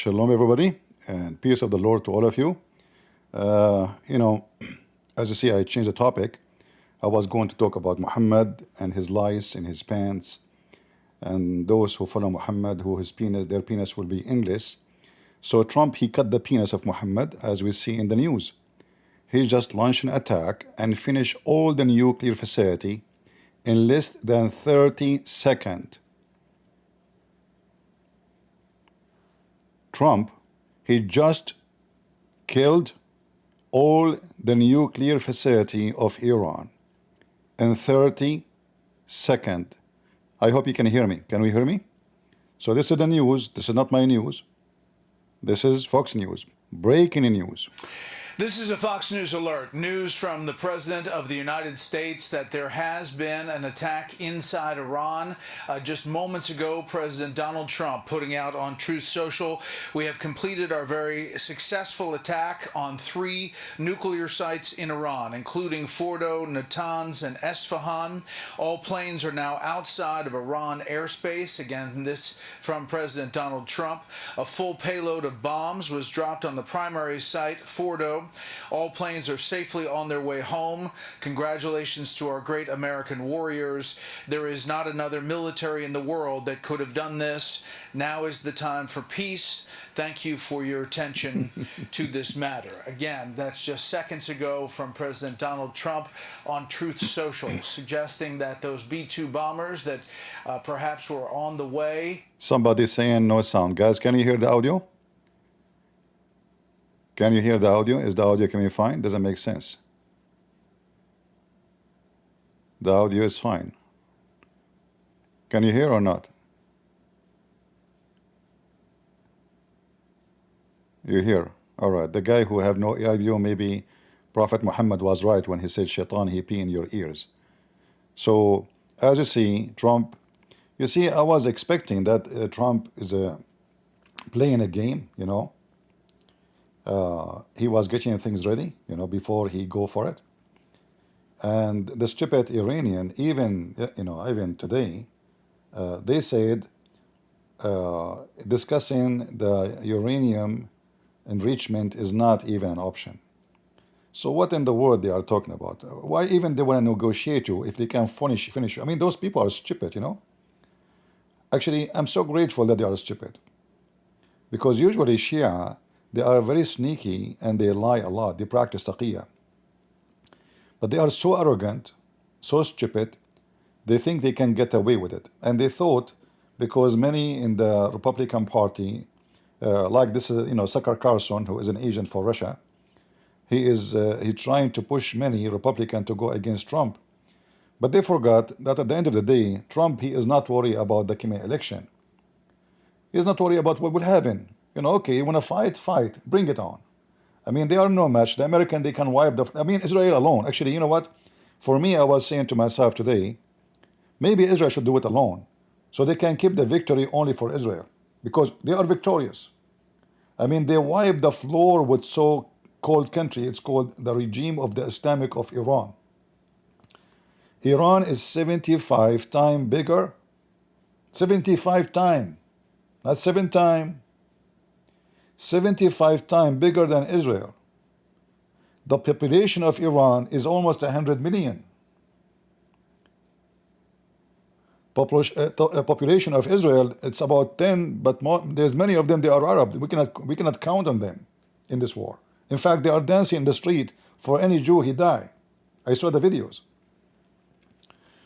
Shalom, everybody, and peace of the Lord to all of you. You know, as you see, I changed the topic. I was going to talk about Muhammad and his lice in his pants, and those who follow Muhammad, who his penis, their penis will be endless. So Trump, he cut the penis of Muhammad, as we see in the news. He just launched an attack and finished all the nuclear facility in less than 30 seconds. Trump, he just killed all the nuclear facility of Iran in 30 seconds. I hope you can hear me. Can we hear me? So this is the news. This is not my news. This is Fox News. Breaking news. This is a Fox News alert. News from the President of the United States that there has been an attack inside Iran. Just moments ago, President Donald Trump putting out on Truth Social, we have completed our very successful attack on 3 nuclear sites in Iran, including Fordo, Natanz, and Esfahan. All planes are now outside of Iran airspace. Again, this from President Donald Trump. A full payload of bombs was dropped on the primary site, Fordo. All planes are safely on their way home. Congratulations to our great American warriors. There is not another military in the world that could have done this. Now is the time for peace. Thank you for your attention to this matter. Again, that's just seconds ago from President Donald Trump on Truth Social, suggesting that those B-2 bombers that perhaps were on the way. Somebody saying no sound. Guys, can you hear the audio? Can you hear the audio? Is the audio coming fine? Doesn't make sense. The audio is fine. Can you hear or not? You hear? All right. The guy who have no audio, maybe Prophet Muhammad was right when he said, Shaitan, he pee in your ears. So, as you see, Trump, you see, I was expecting that Trump is playing a game, you know. He was getting things ready, you know, before he go for it. And the stupid Iranian, even, you know, even today, they said discussing the uranium enrichment is not even an option. So what in the world they are talking about? Why even they want to negotiate you if they can finish you? I mean, those people are stupid, you know. Actually, I'm so grateful that they are stupid. Because usually Shia, they are very sneaky and they lie a lot. They practice taqiyya. But they are so arrogant, so stupid, they think they can get away with it. And they thought, because many in the Republican Party, like this, you know, Tucker Carlson, who is an agent for Russia, he's trying to push many Republicans to go against Trump. But they forgot that at the end of the day, Trump, he is not worried about the coming election. He's not worried about what will happen. You know, okay, you want to fight, fight, bring it on. I mean, they are no match. The American, they can wipe the, I mean, Israel alone. Actually, you know what? For me, I was saying to myself today, maybe Israel should do it alone. So they can keep the victory only for Israel. Because they are victorious. I mean, they wipe the floor with so-called country. It's called the regime of the Islamic of Iran. Iran is 75 times bigger. 75 times. Not 7 times. 75 times bigger than Israel. The population of Iran is almost 100 million. Population of Israel, it's about 10, but more, there's many of them, they are Arab. We cannot count on them in this war. In fact, they are dancing in the street for any Jew he die. I saw the videos.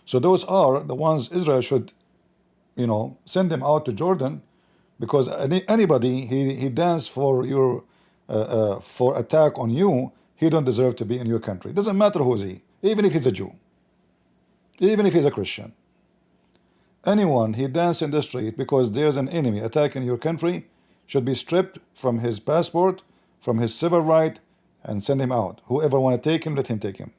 So those are the ones Israel should, you know, send them out to Jordan. Because anybody he dance for your for attack on you, he don't deserve to be in your country. It doesn't matter who is he, even if he's a Jew, even if he's a Christian. Anyone he dance in the street because there's an enemy attacking your country should be stripped from his passport, from his civil right, and send him out. Whoever want to take him, let him take him.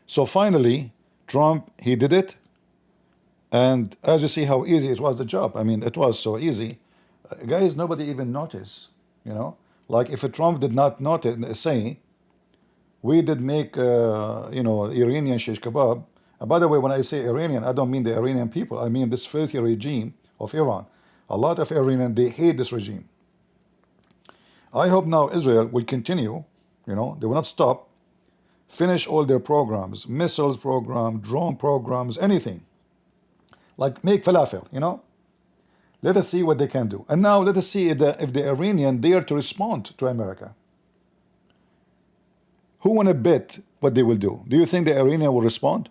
So finally, Trump, he did it. And as you see how easy it was the job, I mean, it was so easy. Guys, nobody even noticed, you know. Like if Trump did not notice, say, we did make, you know, Iranian shish kebab. And by the way, when I say Iranian, I don't mean the Iranian people. I mean this filthy regime of Iran. A lot of Iranians, they hate this regime. I hope now Israel will continue, they will not stop, finish all their programs, missiles program, drone programs, anything. Like make falafel. Let us see what they can do. And now let us see if the Iranian dare to respond to America. Who want to bet what they will do? Do you think the Iranian will respond?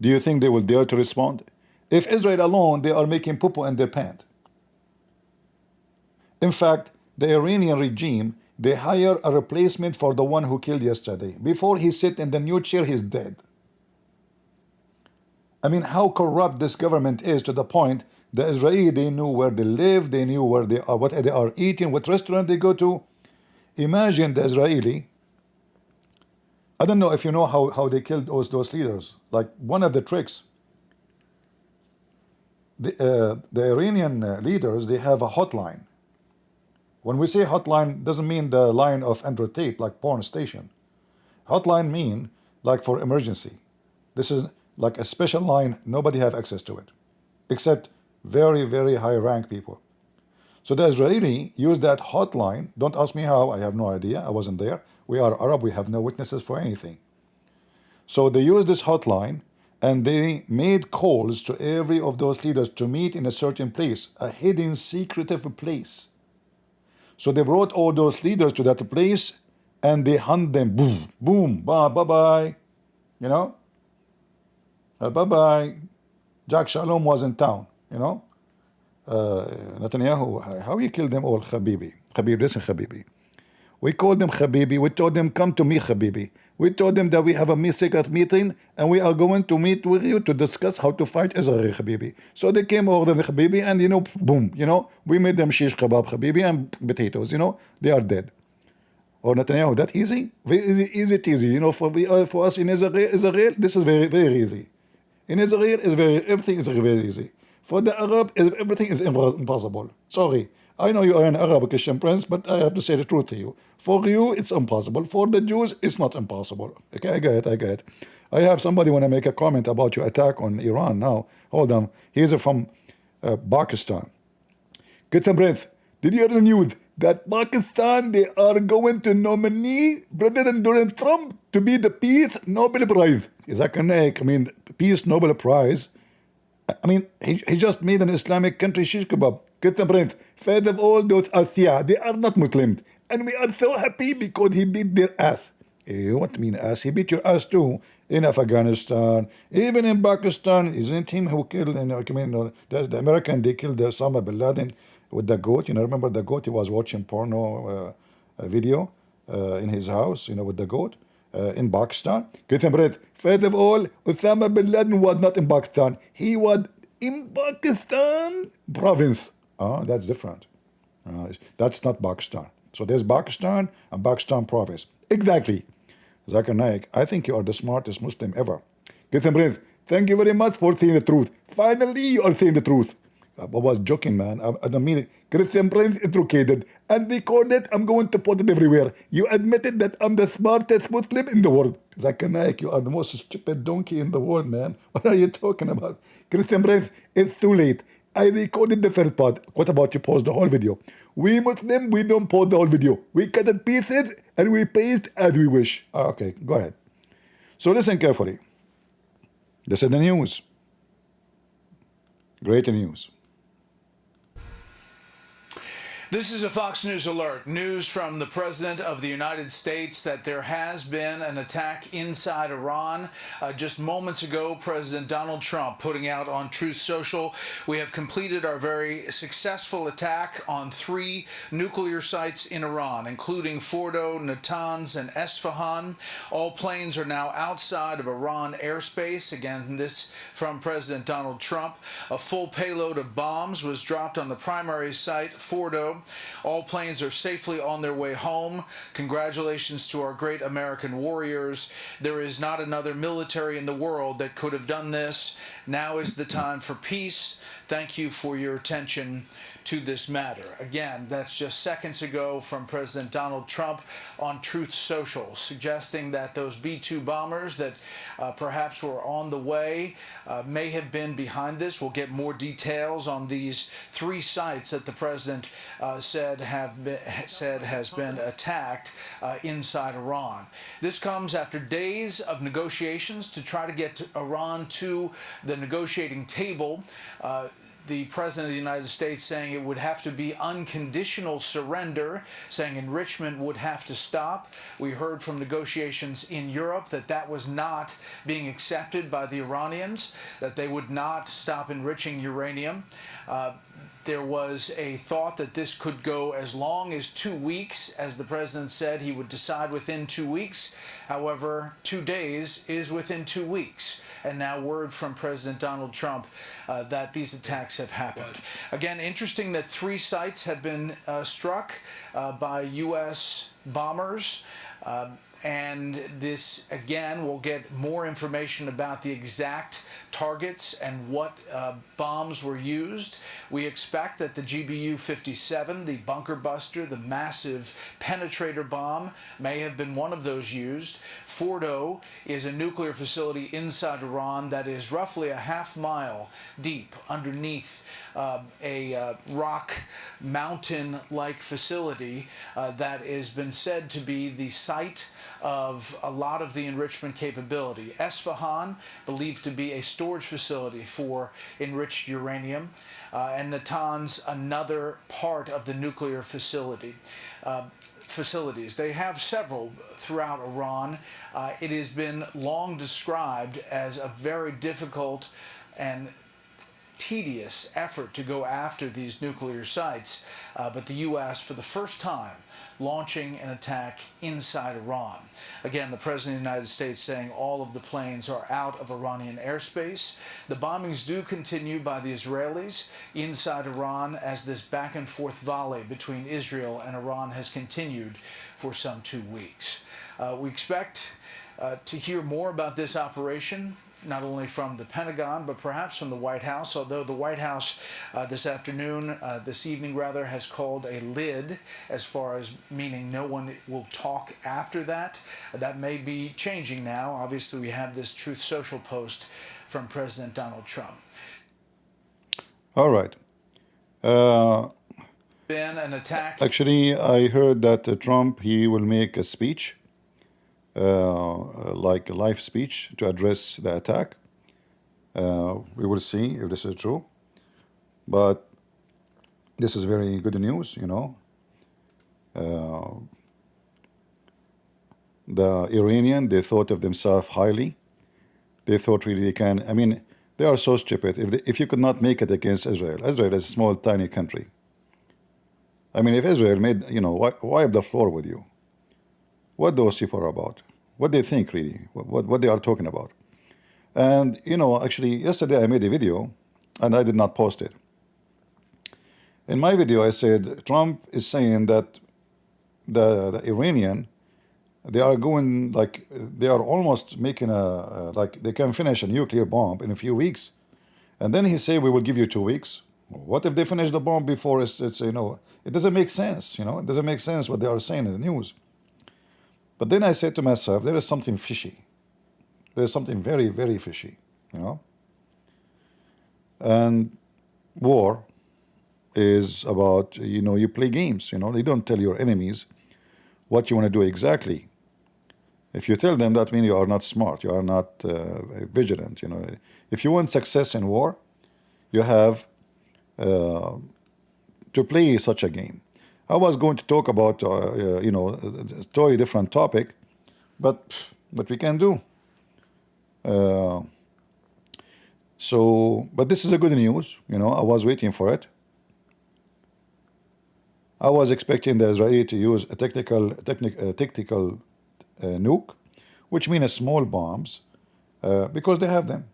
Do you think they will dare to respond? If Israel alone, they are making poo-poo in their pants. In fact, the Iranian regime, they hire a replacement for the one who killed yesterday. Before he sit in the new chair, he's dead. I mean, how corrupt this government is, to the point the Israeli, they knew where they live, they knew where they are, what they are eating, what restaurant they go to. Imagine the Israeli. I don't know if you know how they killed those leaders. Like one of the tricks, the Iranian leaders, they have a hotline. When we say hotline, doesn't mean the line of Andrew Tate, like porn station. Hotline mean like for emergency. This is like a special line, nobody have access to it, except very, very high rank people. So the Israeli use that hotline. Don't ask me how, I have no idea, I wasn't there. We are Arab, we have no witnesses for anything. So they use this hotline, and they made calls to every of those leaders to meet in a certain place, a hidden, secretive place. So they brought all those leaders to that place, and they hunt them. Boom, boom, bye-bye. Bye-bye. Jack Shalom was in town, Netanyahu, how you kill them all, Habibi? Habibi, listen, Habibi. We called them Habibi. We told them, come to me, Habibi. We told them that we have a secret meeting and we are going to meet with you to discuss how to fight Israel, Habibi. So they came over the Habibi, and boom, we made them shish kebab, Habibi, and potatoes. They are dead. Or Netanyahu, that easy? Very easy. For us in Israel, this is very, very easy. In Israel, everything is very easy. For the Arab, everything is impossible. Sorry. I know you are an Arab Christian prince, but I have to say the truth to you. For you, it's impossible. For the Jews, it's not impossible. Okay, I get it. I have somebody want to make a comment about your attack on Iran now. Hold on. He's from Pakistan. Get a breath. Did you hear the news that Pakistan, they are going to nominate President Donald Trump to be the Peace Nobel Prize? Peace Nobel Prize. He just made an Islamic country shish kebab. Get a breath. Fed of all those Asiya, they are not Muslims. And we are so happy because he beat their ass. What mean ass? He beat your ass too. In Afghanistan, even in Pakistan. Isn't him who killed, the American, they killed Osama bin Laden with the goat. Remember the goat? He was watching porno video in his house, with the goat. In Pakistan. Get a breath. First of all, Osama bin Laden was not in Pakistan. He was in Pakistan province. That's different. That's not Pakistan. So there's Pakistan and Pakistan province. Exactly. Zakir Naik, I think you are the smartest Muslim ever. Get a breath. Thank you very much for saying the truth. Finally, you are saying the truth. I was joking, man. I don't mean it. Christian Prince is educated and recorded. I'm going to put it everywhere. You admitted that I'm the smartest Muslim in the world. Zakir Naik, you are the most stupid donkey in the world, man. What are you talking about? Christian Prince, it's too late. I recorded the first part. What about you post the whole video? We Muslim, we don't post the whole video. We cut it pieces and we paste as we wish. Okay, go ahead. So listen carefully. This is the news. Great news. This is a Fox News alert. News from the President of the United States that there has been an attack inside Iran. Just moments ago, President Donald Trump putting out on Truth Social, we have completed our very successful attack on 3 nuclear sites in Iran, including Fordo, Natanz, and Esfahan. All planes are now outside of Iran airspace. Again, this from President Donald Trump. A full payload of bombs was dropped on the primary site, Fordo. All planes are safely on their way home. Congratulations to our great American warriors. There is not another military in the world that could have done this. Now is the time for peace. Thank you for your attention to this matter. Again, that's just seconds ago from President Donald Trump on Truth Social, suggesting that those B-2 bombers that perhaps were on the way may have been behind this. We'll get more details on these 3 sites that the president said has been attacked inside Iran. This comes after days of negotiations to try to get Iran to the negotiating table. The President of the United States saying it would have to be unconditional surrender, saying enrichment would have to stop. We heard from negotiations in Europe that that was not being accepted by the Iranians, that they would not stop enriching uranium. There was a thought that this could go as long as 2 weeks, as the president said he would decide within 2 weeks. However, 2 days is within 2 weeks. And now word from President Donald Trump that these attacks have happened. Again, interesting that 3 sites have been struck by U.S. bombers. And this, again, we'll get more information about the exact targets and what bombs were used. We expect that the GBU-57, the bunker buster, the massive penetrator bomb, may have been one of those used. Fordo is a nuclear facility inside Iran that is roughly a half-mile deep underneath a rock mountain-like facility that has been said to be the site of a lot of the enrichment capability. Esfahan, believed to be a storage facility for enriched uranium, and Natanz, another part of the nuclear facilities. They have several throughout Iran. It has been long described as a very difficult and tedious effort to go after these nuclear sites, but the U.S. for the first time launching an attack inside Iran. Again, the President of the United States saying all of the planes are out of Iranian airspace. The bombings do continue by the Israelis inside Iran as this back and forth volley between Israel and Iran has continued for some 2 weeks. We expect to hear more about this operation, not only from the Pentagon, but perhaps from the White House, although the White House this evening rather, has called a lid, as far as meaning no one will talk after that. That may be changing now. Obviously, we have this Truth Social post from President Donald Trump. All right. Been an attack. Actually, I heard that Trump, he will make a speech, like a live speech to address the attack. We will see if this is true. But this is very good news, you know. The Iranian, they thought of themselves highly. They thought really they can. I mean, they are so stupid. If you could not make it against Israel, Israel is a small, tiny country. I mean, if Israel made, you know, wipe the floor with you, what those people are about, what they think really, what they are talking about. And, you know, actually, yesterday I made a video, and I did not post it. In my video, I said, Trump is saying that the Iranian, they are going, like, they are almost making like, they can finish a nuclear bomb in a few weeks. And then he said, we will give you 2 weeks. What if they finish the bomb before it's you know, it doesn't make sense, you know, it doesn't make sense what they are saying in the news. But then I said to myself, there is something fishy. There is something very, very fishy, you know. And war is about, you know, you play games, you know. You don't tell your enemies what you want to do exactly. If you tell them, that means you are not smart, you are not vigilant, you know. If you want success in war, you have to play such a game. I was going to talk about, you know, a totally different topic, but we can do. But this is a good news, you know. I was waiting for it. I was expecting the Israeli to use a tactical nuke, which means small bombs, because they have them.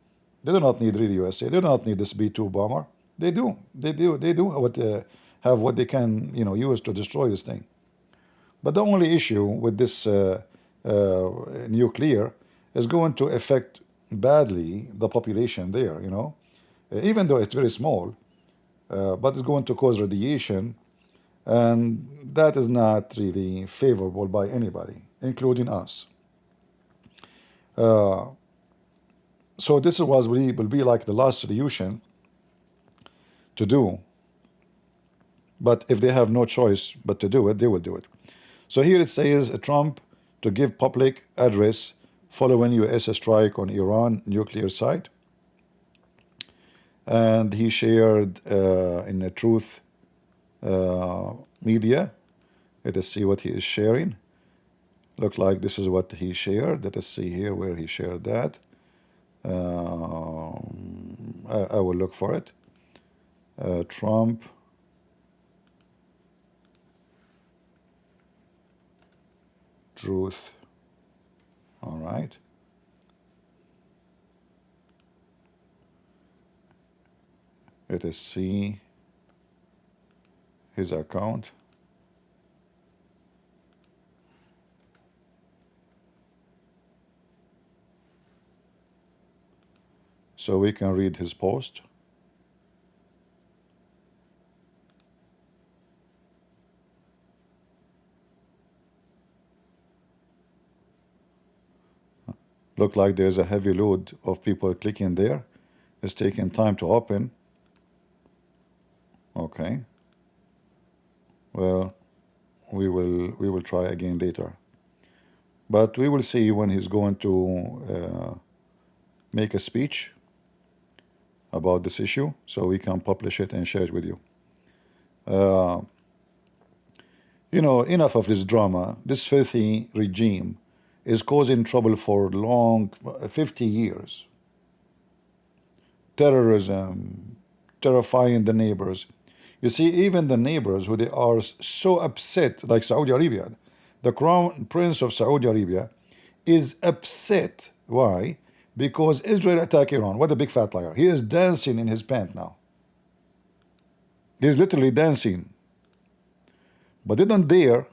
They do not need really USA. They do not need this B-2 bomber. They do have what they can, you know, use to destroy this thing. But the only issue with this nuclear is going to affect badly the population there, even though it's very small, but it's going to cause radiation, and that is not really favorable by anybody, including us. So this was will be like the last solution to do. But if they have no choice but to do it, they will do it. So here it says Trump to give public address following U.S. strike on Iran nuclear site. And he shared in the Truth media. Let us see what he is sharing. Look like this is what he shared. Let us see here where he shared that. I will look for it. Trump Truth. All right. Let us see his account. So we can read his post. Look like there's a heavy load of people clicking there. It's taking time to open. Okay. Well, we will try again later. But we will see when he's going to make a speech about this issue, so we can publish it and share it with you. Enough of this drama. This filthy regime is causing trouble for long, 50 years. Terrorism, terrifying the neighbors. You see, even the neighbors who they are so upset, like Saudi Arabia, the Crown Prince of Saudi Arabia is upset. Why? Because Israel attacked Iran. What a big fat liar. He is dancing in his pants now. He's literally dancing. But they don't dare,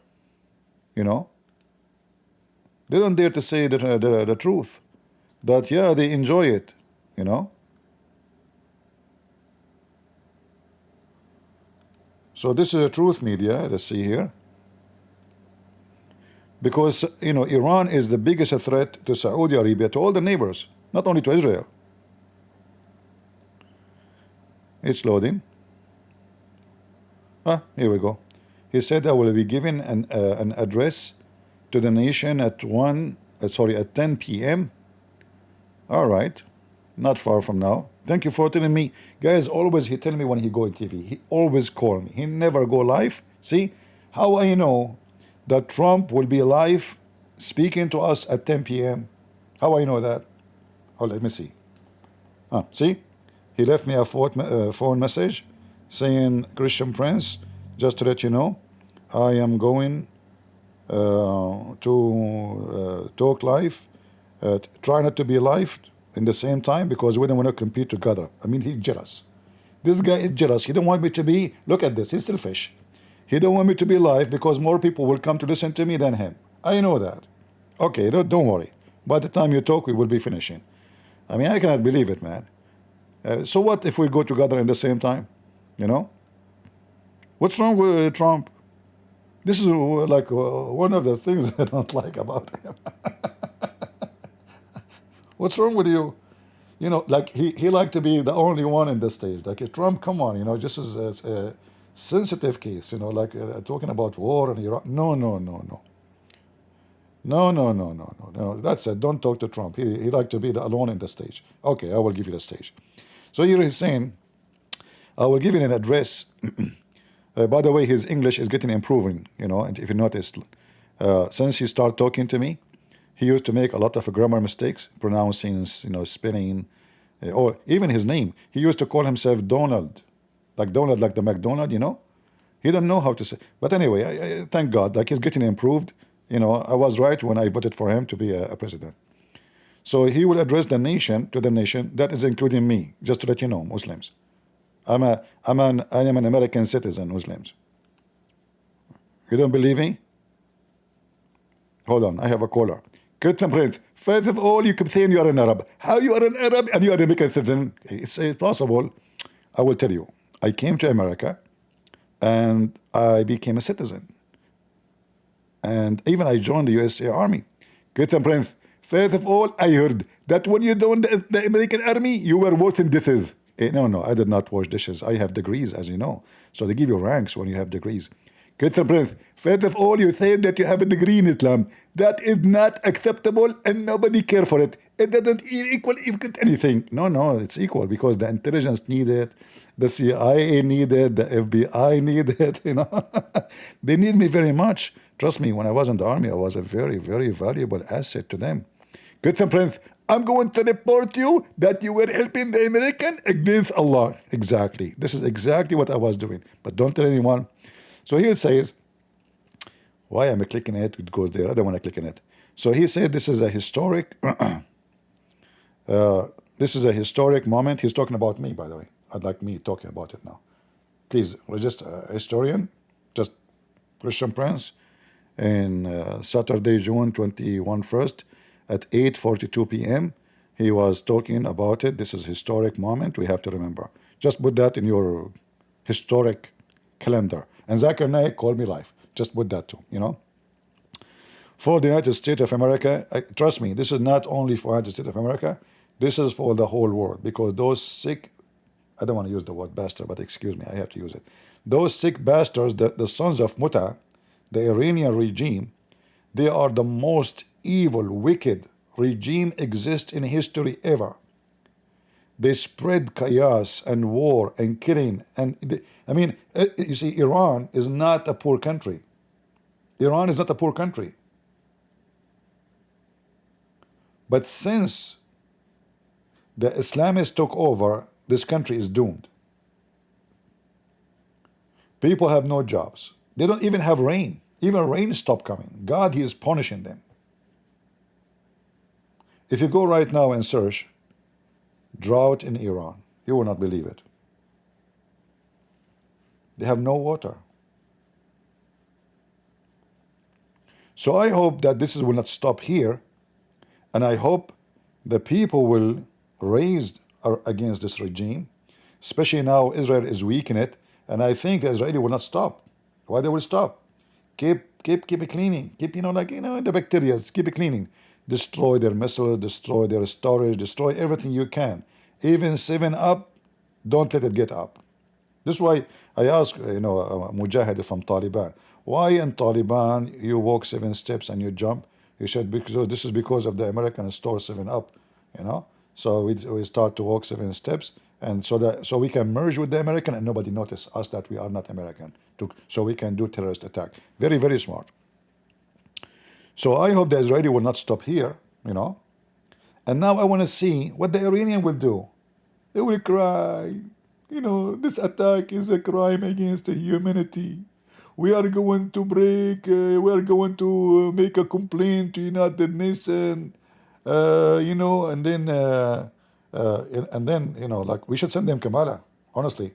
they don't dare to say the truth. That, yeah, they enjoy it, So this is a truth media, let's see here. Because, Iran is the biggest threat to Saudi Arabia, to all the neighbors, not only to Israel. It's loading. Here we go. He said, I will be giving an address to the nation at 10 p.m. All right. Not far from now. Thank you for telling me. Guys, always he tell me when he go on TV. He always call me. He never go live. See how I know that Trump will be live speaking to us at 10 p.m. How I know that? Oh, let me see. See? He left me a phone message saying, Christian Prince, just to let you know, I am going to talk live. Try not to be live in the same time because we don't want to compete together. I mean, he's jealous. This guy is jealous. He don't want me to be, look at this, he's selfish. He don't want me to be live because more people will come to listen to me than him. I know that. Okay, don't worry. By the time you talk, we will be finishing. I mean, I cannot believe it, man. So what if we go together in the same time? What's wrong with Trump? This is like one of the things I don't like about him. What's wrong with you? Like he like to be the only one in the stage. Like Trump, come on, just as a sensitive case, like talking about war and Iraq. No. No. That's it. Don't talk to Trump. He like to be the alone in the stage. Okay, I will give you the stage. So here he's saying, I will give you an address. By the way, his English is getting improving, and if you noticed, since he started talking to me, he used to make a lot of grammar mistakes, pronouncing, spelling, or even his name. He used to call himself Donald, like the McDonald, He don't know how to say. But anyway, I thank God, like he's getting improved. I was right when I voted for him to be a president. So he will address the nation, to the nation, that is including me, just to let you know, Muslims. I am an American citizen, Muslims. You don't believe me? Hold on, I have a caller. Christian Prince, first of all, you keep saying you are an Arab. How you are an Arab and you are an American citizen? It's possible. I will tell you. I came to America and I became a citizen. And even I joined the USA Army. Christian Prince, first of all, I heard that when you joined the American Army, you were washing dishes. No, I did not wash dishes. I have degrees, as you know. So they give you ranks when you have degrees. Christian Prince, first of all, you said that you have a degree in Islam. That is not acceptable and nobody care for it. It doesn't equal anything. No, it's equal because the intelligence need it, the CIA need it, the FBI need it, They need me very much. Trust me, when I was in the army, I was a very, very valuable asset to them. Christian Prince, I'm going to report you that you were helping the American against Allah. Exactly. This is exactly what I was doing. But don't tell anyone. So here it says, why am I clicking it? It goes there. I don't want to click on it. So he said this is a historic, this is a historic moment. He's talking about me, by the way. I'd like me talking about it now. Please register a historian, just Christian Prince, in Saturday, June 21st at 8:42 p.m. He was talking about it. This is a historic moment we have to remember. Just put that in your historic calendar. And Zakir Naik called me live. Just put that too, For the United States of America, trust me, this is not only for the United States of America, this is for the whole world. Because those sick, I don't want to use the word bastard, but excuse me, I have to use it. Those sick bastards, the sons of Muta, the Iranian regime, they are the most evil, wicked regime exist in history ever. They spread chaos and war and killing. And you see, Iran is not a poor country. Iran is not a poor country. But since the Islamists took over, this country is doomed. People have no jobs. They don't even have rain. Even rain stopped coming. God, He is punishing them. If you go right now and search drought in Iran, you will not believe it. They have no water. So I hope that this will not stop here, and I hope the people will raise against this regime, especially now Israel is weak in it, and I think the Israeli will not stop. Why they will stop? Keep it cleaning. Keep the bacteria. Keep it cleaning. Destroy their missiles, destroy their storage, destroy everything you can. Even 7-Up, don't let it get up. This is why I asked, a Mujahid from Taliban, why in Taliban you walk 7 steps and you jump? He said, because this is because of the American store 7-Up, So we start to walk 7 steps, and so we can merge with the American and nobody notice us that we are not American, so we can do terrorist attack. Very, very smart. So I hope the Israeli will not stop here, And now I want to see what the Iranian will do. They will cry. This attack is a crime against humanity. We are going to we are going to make a complaint to United Nations, and then, like we should send them Kamala, honestly.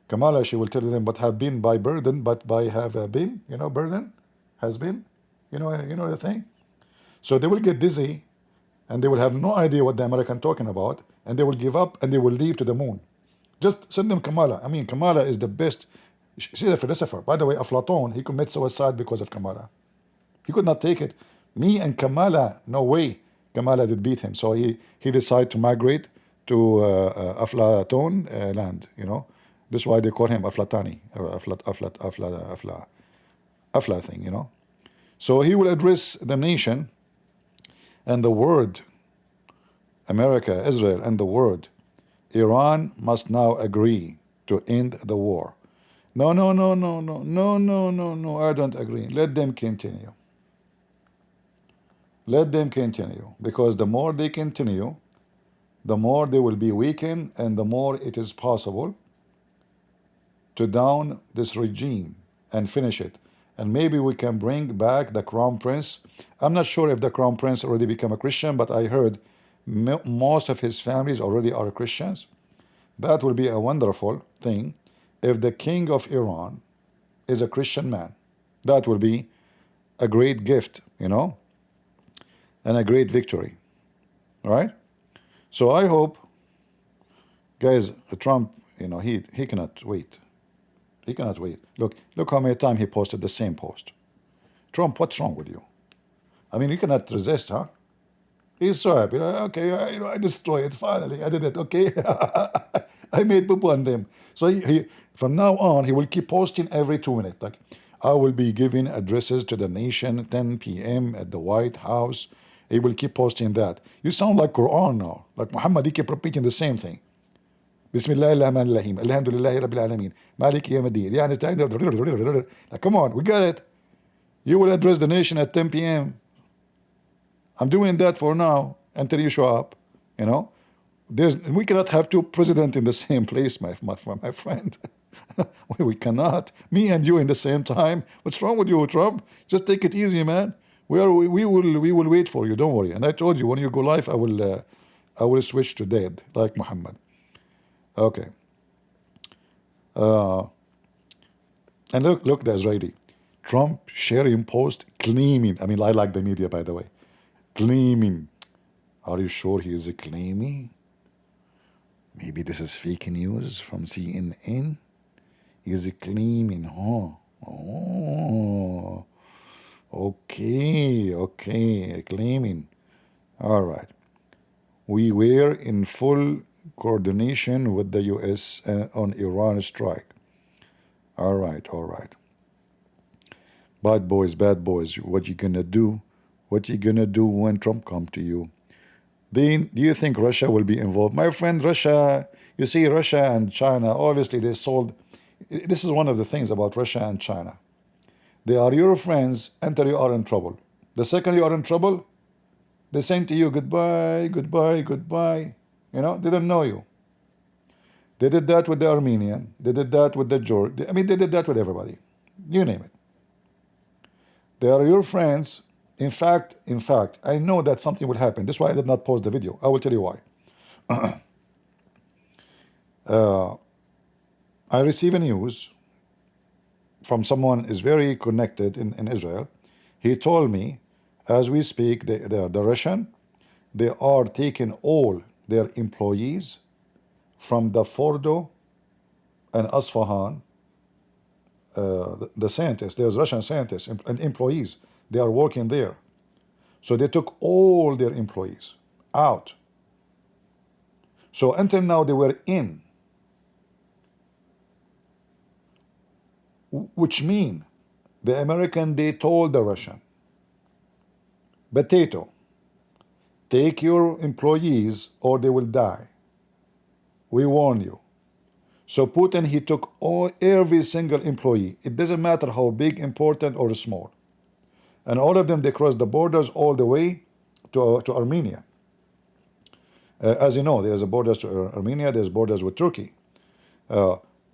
Kamala, she will tell them, but have been by burden, but by have been, burden, has been, the thing. So they will get dizzy, and they will have no idea what the American talking about, and they will give up, and they will leave to the moon. Just send them Kamala. Kamala is the best. She's a philosopher. By the way, Aflatun, he committed suicide because of Kamala. He could not take it. Me and Kamala, no way Kamala did beat him. So he decided to migrate to Aflatun land, This is why they call him Aflatani, or Afla thing, So he will address the nation, and the word, America, Israel, and the word, Iran must now agree to end the war. No, I don't agree. Let them continue. Let them continue, because the more they continue, the more they will be weakened, and the more it is possible to down this regime and finish it. And maybe we can bring back the Crown Prince. I'm not sure if the Crown Prince already became a Christian, but I heard most of his families already are Christians. That will be a wonderful thing if the king of Iran is a Christian man. That will be a great gift, and a great victory. All right? So I hope, guys, Trump, he cannot wait. He cannot wait. Look how many times he posted the same post. Trump, what's wrong with you? I mean, you cannot resist, huh? He's so happy. Okay, I destroyed it. Finally, I did it. Okay, I made poop on them. So he from now on, he will keep posting every 2 minutes. Like, I will be giving addresses to the nation 10 p.m. at the White House. He will keep posting that. You sound like Quran now. Like Muhammad, he keep repeating the same thing. Bismillah ar-Rahman ar-Rahim. Alhamdulillahi Rabbil Alameen. Malik Yawm ad-Din. Like, come on, we got it. You will address the nation at 10 p.m. I'm doing that for now until you show up. We cannot have two presidents in the same place, my friend. We cannot. Me and you in the same time. What's wrong with you, Trump? Just take it easy, man. We will wait for you. Don't worry. And I told you, when you go live, I will switch to dead like Muhammad. Okay. And look, the Israeli. Trump sharing post claiming. I mean, I like the media, by the way. Claiming. Are you sure he is claiming? Maybe this is fake news from CNN. He's claiming, huh? Oh, okay, claiming. All right. We were in full coordination with the U.S. On Iran strike. All right. Bad boys, what you gonna do? What you gonna do when Trump come to you? Do you think Russia will be involved? My friend, Russia, you see, Russia and China, obviously they sold. This is one of the things about Russia and China. They are your friends until you are in trouble. The second you are in trouble, they say to you, goodbye. They don't know you. They did that with the Armenian. They did that with the George. I mean, they did that with everybody. You name it. They are your friends. In fact, I know that something will happen. That's why I did not post the video. I will tell you why. I receive a news from someone is very connected in Israel. He told me, as we speak, the Russian, they are taking all their employees from the Fordo and Asfahan, the scientists, there's Russian scientists and employees. They are working there. So they took all their employees out. So until now they were in. Which mean the American, they told the Russian, potato, take your employees or they will die. We warn you. So Putin, he took every single employee. It doesn't matter how big, important, or small. And all of them, they crossed the borders all the way to Armenia. As you know, there's borders to Armenia, there's borders with Turkey.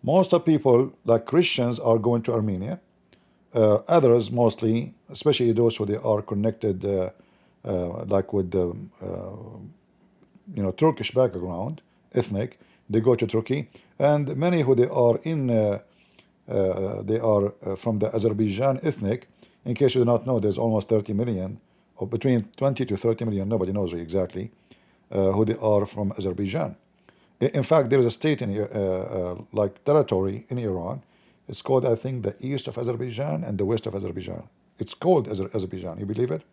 Most of people, like Christians, are going to Armenia. Others, mostly, especially those who they are connected, like with the Turkish background, ethnic, they go to Turkey. And many who they are from the Azerbaijan ethnic. In case you do not know, there's almost 30 million, or between 20 to 30 million, nobody knows exactly, who they are from Azerbaijan. In fact, there is a state in like territory in Iran. It's called, I think, the east of Azerbaijan and the west of Azerbaijan. It's called Azerbaijan. You believe it?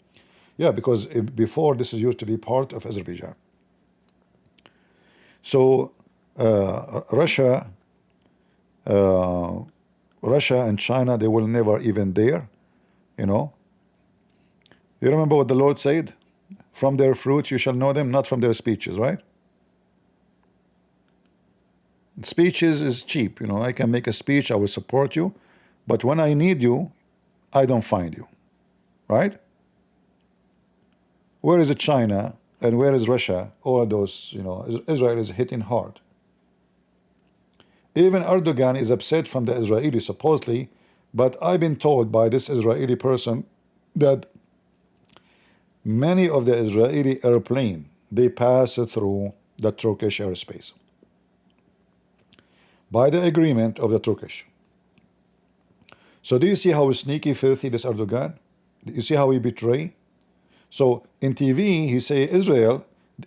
Yeah, because before this used to be part of Azerbaijan. So Russia and China, they will never even dare. You remember what the Lord said? From their fruits you shall know them, not from their speeches, right? Speeches is cheap. I can make a speech, I will support you, but when I need you, I don't find you, right? Where is China and where is Russia? All those, Israel is hitting hard. Even Erdogan is upset from the Israeli, supposedly, but I've been told by this Israeli person that many of the Israeli airplane, they pass through the Turkish airspace by the agreement of the Turkish. So do you see how sneaky, filthy this Erdogan? Do you see how he betray? So in TV, he say Israel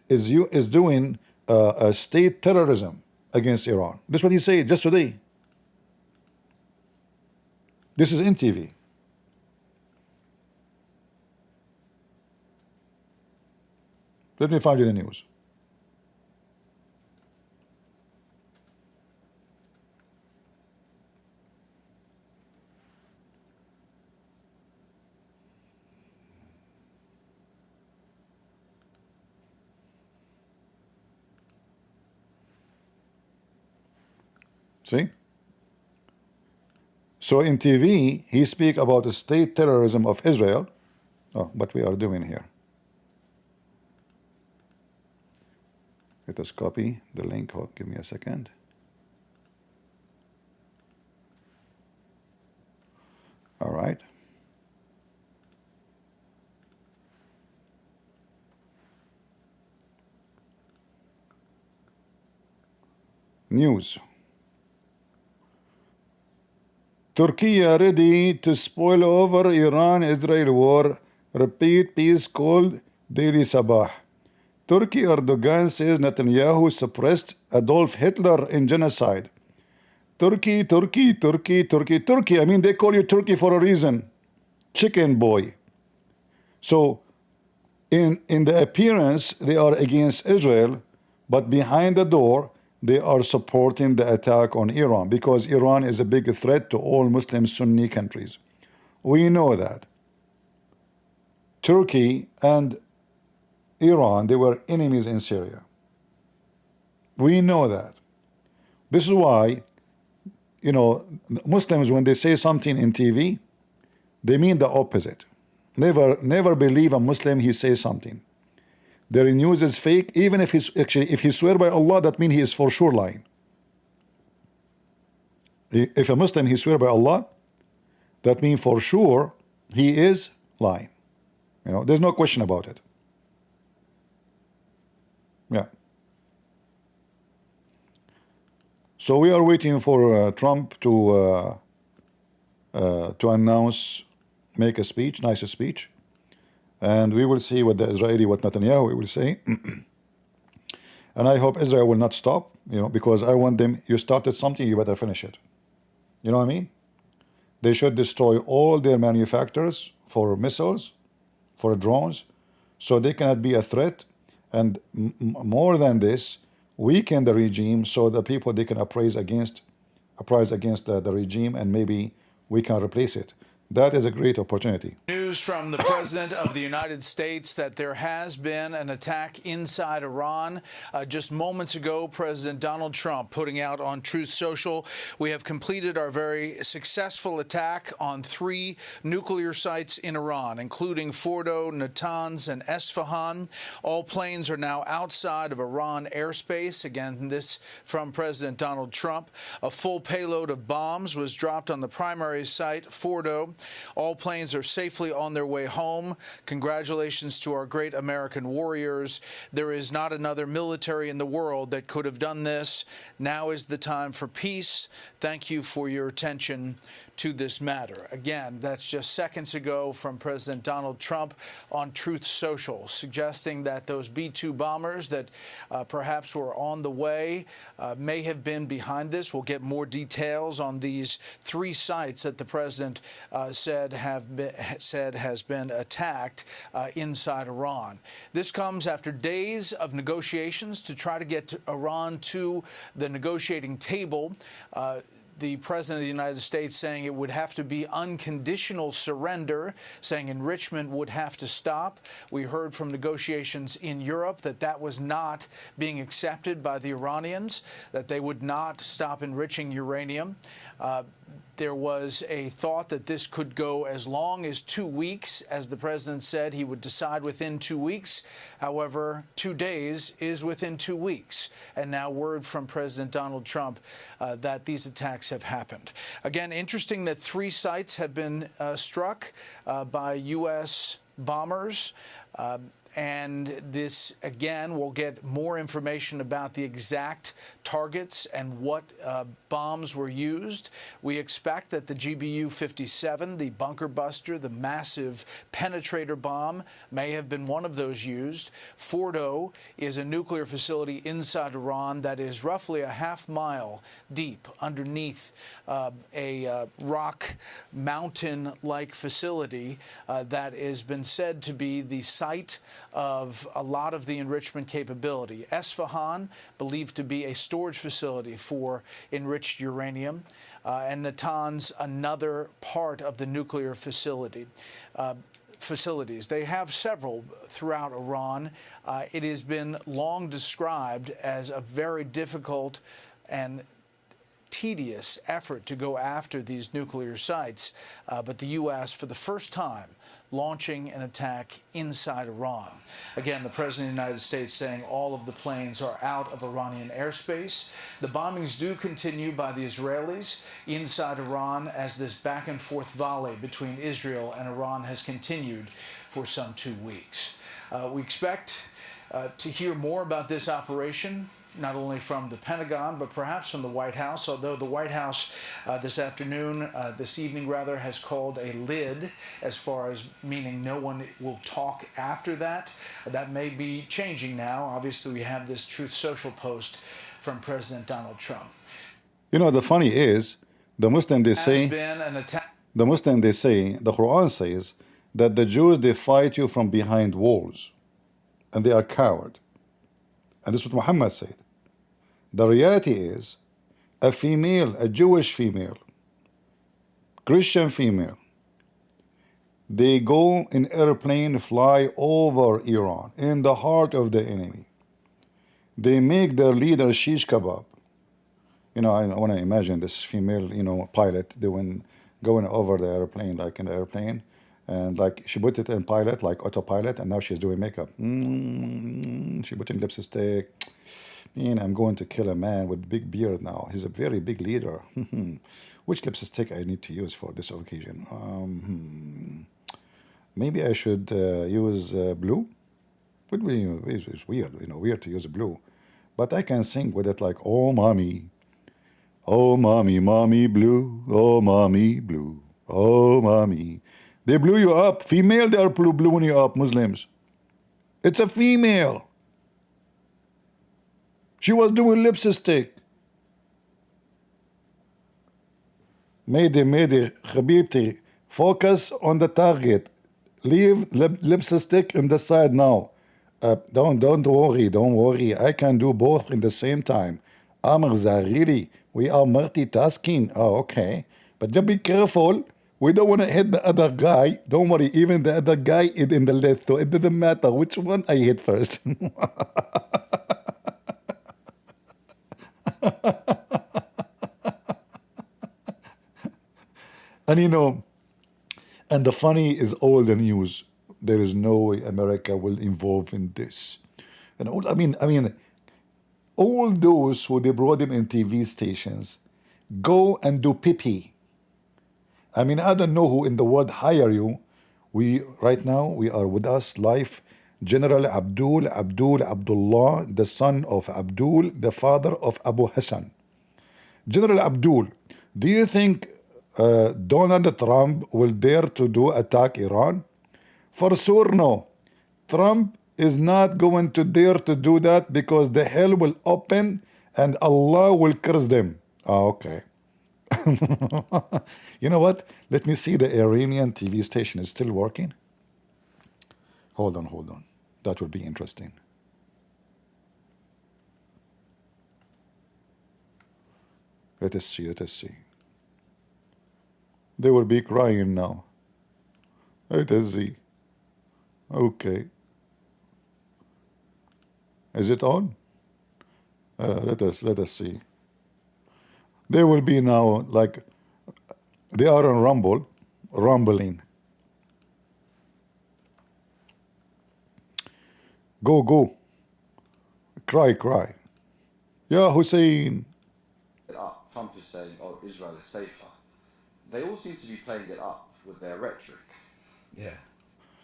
is doing a state terrorism against Iran. That's what he said just today. This is in TV. Let me find you the news. See? So in TV, he speak about the state terrorism of Israel. Oh, what we are doing here. Let us copy the link. Oh, give me a second. All right. News. Turkey ready to spoil over Iran-Israel war. Repeat peace called Daily Sabah. Turkey Erdogan says Netanyahu suppressed Adolf Hitler in genocide. Turkey, Turkey, Turkey, Turkey, Turkey. I mean, they call you Turkey for a reason. Chicken boy. So, in the appearance, they are against Israel, but behind the door, they are supporting the attack on Iran because Iran is a big threat to all Muslim Sunni countries. We know that. Turkey and Iran, they were enemies in Syria. We know that. This is why, you know, Muslims, when they say something in TV, they mean the opposite. Never believe a Muslim, he says something. Their news is fake, even if he's actually, if he swear by Allah, that means he is for sure lying. If a Muslim, he swear by Allah, that means for sure he is lying. You know, there's no question about it. Yeah. So we are waiting for Trump to announce, make a speech, nice speech, and we will see what what Netanyahu will say. And I hope Israel will not stop, you know, because I want them, you started something, you better finish it. You know what I mean? They should destroy all their manufacturers for missiles, for drones, so they cannot be a threat, and more than this, weaken the regime so the people, they can uprise against the regime, and maybe we can replace it. That is a great opportunity. News from the President of the United States that there has been an attack inside Iran. Just moments ago, President Donald Trump putting out on Truth Social, we have completed our very successful attack on 3 nuclear sites in Iran, including Fordo, Natanz, and Esfahan. All planes are now outside of Iran airspace. Again, this from President Donald Trump. A full payload of bombs was dropped on the primary site, Fordo. All planes are safely on their way home. Congratulations to our great American warriors. There is not another military in the world that could have done this. Now is the time for peace. Thank you for your attention to this matter. Again, that's just seconds ago from President Donald Trump on Truth Social, suggesting that those B-2 bombers that perhaps were on the way may have been behind this. We'll get more details on these 3 sites that the president said has been attacked inside Iran. This comes after days of negotiations to try to get Iran to the negotiating table. The President of the United States saying it would have to be unconditional surrender, saying enrichment would have to stop. We heard from negotiations in Europe that that was not being accepted by the Iranians, that they would not stop enriching uranium. There was a thought that this could go as long as 2 weeks, as the president said he would decide within 2 weeks. However, 2 days is within 2 weeks. And now word from President Donald Trump that these attacks have happened. Again, interesting that 3 sites have been struck by U.S. bombers. And this, again, we'll get more information about the exact targets and what bombs were used. We expect that the GBU-57, the bunker buster, the massive penetrator bomb, may have been one of those used. Fordo is a nuclear facility inside Iran that is roughly a half-mile deep underneath a rock mountain-like facility that has been said to be the site of a lot of the enrichment capability. Esfahan, believed to be a storage facility for enriched uranium, and Natanz, another part of the nuclear facilities. They have several throughout Iran. It has been long described as a very difficult and tedious effort to go after these nuclear sites, but the U.S., for the first time, launching an attack inside Iran. Again, the President of the United States saying all of the planes are out of Iranian airspace. The bombings do continue by the Israelis inside Iran as this back and forth volley between Israel and Iran has continued for some 2 weeks. We expect to hear more about this operation, not only from the Pentagon, but perhaps from the White House, although the White House this evening rather, has called a lid, as far as meaning no one will talk after that. That may be changing now. Obviously, we have this Truth Social post from President Donald Trump. You know, the funny is, the Muslim, they say, the Quran says that the Jews, they fight you from behind walls, and they are coward. And this is what Muhammad said. The reality is, a female, a Jewish female, Christian female, they go in airplane, fly over Iran, in the heart of the enemy. They make their leader shish kebab. You know, I want to imagine this female, you know, pilot going over the airplane, like in the airplane, and like she put it in pilot, like autopilot, and now she's doing makeup. She putting lipstick. Man, I'm going to kill a man with big beard now. He's a very big leader. Which lipstick I need to use for this occasion? Maybe I should use blue. It's weird, you know, weird to use blue. But I can sing with it like, oh, mommy, mommy blue, oh, mommy blue, oh, mommy. They blew you up. Female, they are blowing you up, Muslims. It's a female. She was doing lipstick. Mayday, Habibti, focus on the target. Leave lipstick in the side now. Don't worry. I can do both in the same time. Amr Zariri, we are multitasking. Oh, okay. But just be careful. We don't want to hit the other guy. Don't worry, even the other guy is in the left, so it doesn't matter which one I hit first. And you know, and the funny is all the news. There is no way America will involve in this. And all, I mean, all those who they brought them in TV stations, go and do pee-pee. I mean, I don't know who in the world hire you. Right now, we are with us live, General Abdullah, the son of Abdul, the father of Abu Hassan. General Abdul, do you think Donald Trump will dare to do attack Iran? For sure no. Trump is not going to dare to do that because the hell will open and Allah will curse them. Okay. You know what? Let me see the Iranian TV station is still working. Hold on. That would be interesting. Let us see. They will be crying now. Let us see. Okay. Is it on? Let us see. They will be now like they are on rumbling. Go. Cry. Yeah, Hussein. Trump is saying, oh, Israel is safer. They all seem to be playing it up with their rhetoric. Yeah.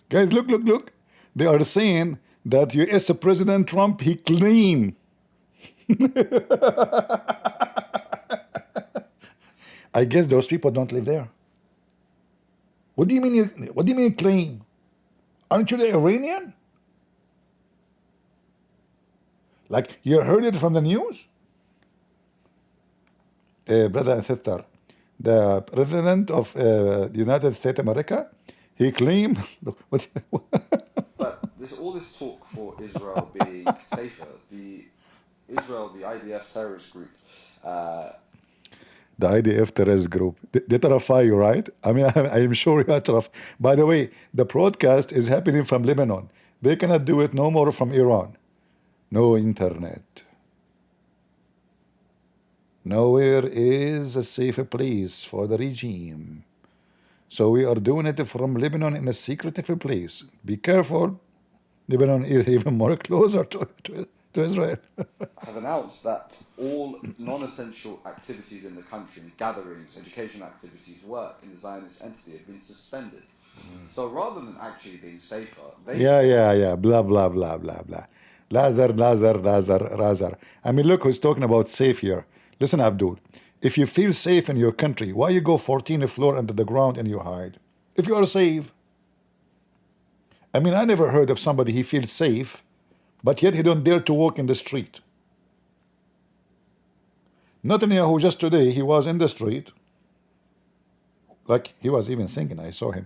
Guys, look. They are saying that U.S. President Trump, he claimed. I guess those people don't live there. What do you mean? What do you mean claim? Aren't you the Iranian? Like you heard it from the news, brother and sister. The president of the United States of America, he claimed. What? But all this talk for Israel being safer, the IDF terrorist group, The IDF terrorist group. They terrify you, right? I mean, I'm sure you are terrified. By the way, the broadcast is happening from Lebanon. They cannot do it no more from Iran. No internet. Nowhere is a safe place for the regime. So we are doing it from Lebanon in a secretive place. Be careful. Lebanon is even more closer to Israel. have announced that all non-essential activities in the country, gatherings, educational activities, work in the Zionist entity have been suspended. So rather than actually being safer, they Yeah. Blah, blah, blah, blah, blah. Lazar. I mean, look who's talking about safe here. Listen, Abdul. If you feel safe in your country, why you go 14th floor under the ground and you hide? If you are safe. I mean, I never heard of somebody he feels safe, but yet he don't dare to walk in the street. Netanyahu just today, he was in the street, like he was even singing. I saw him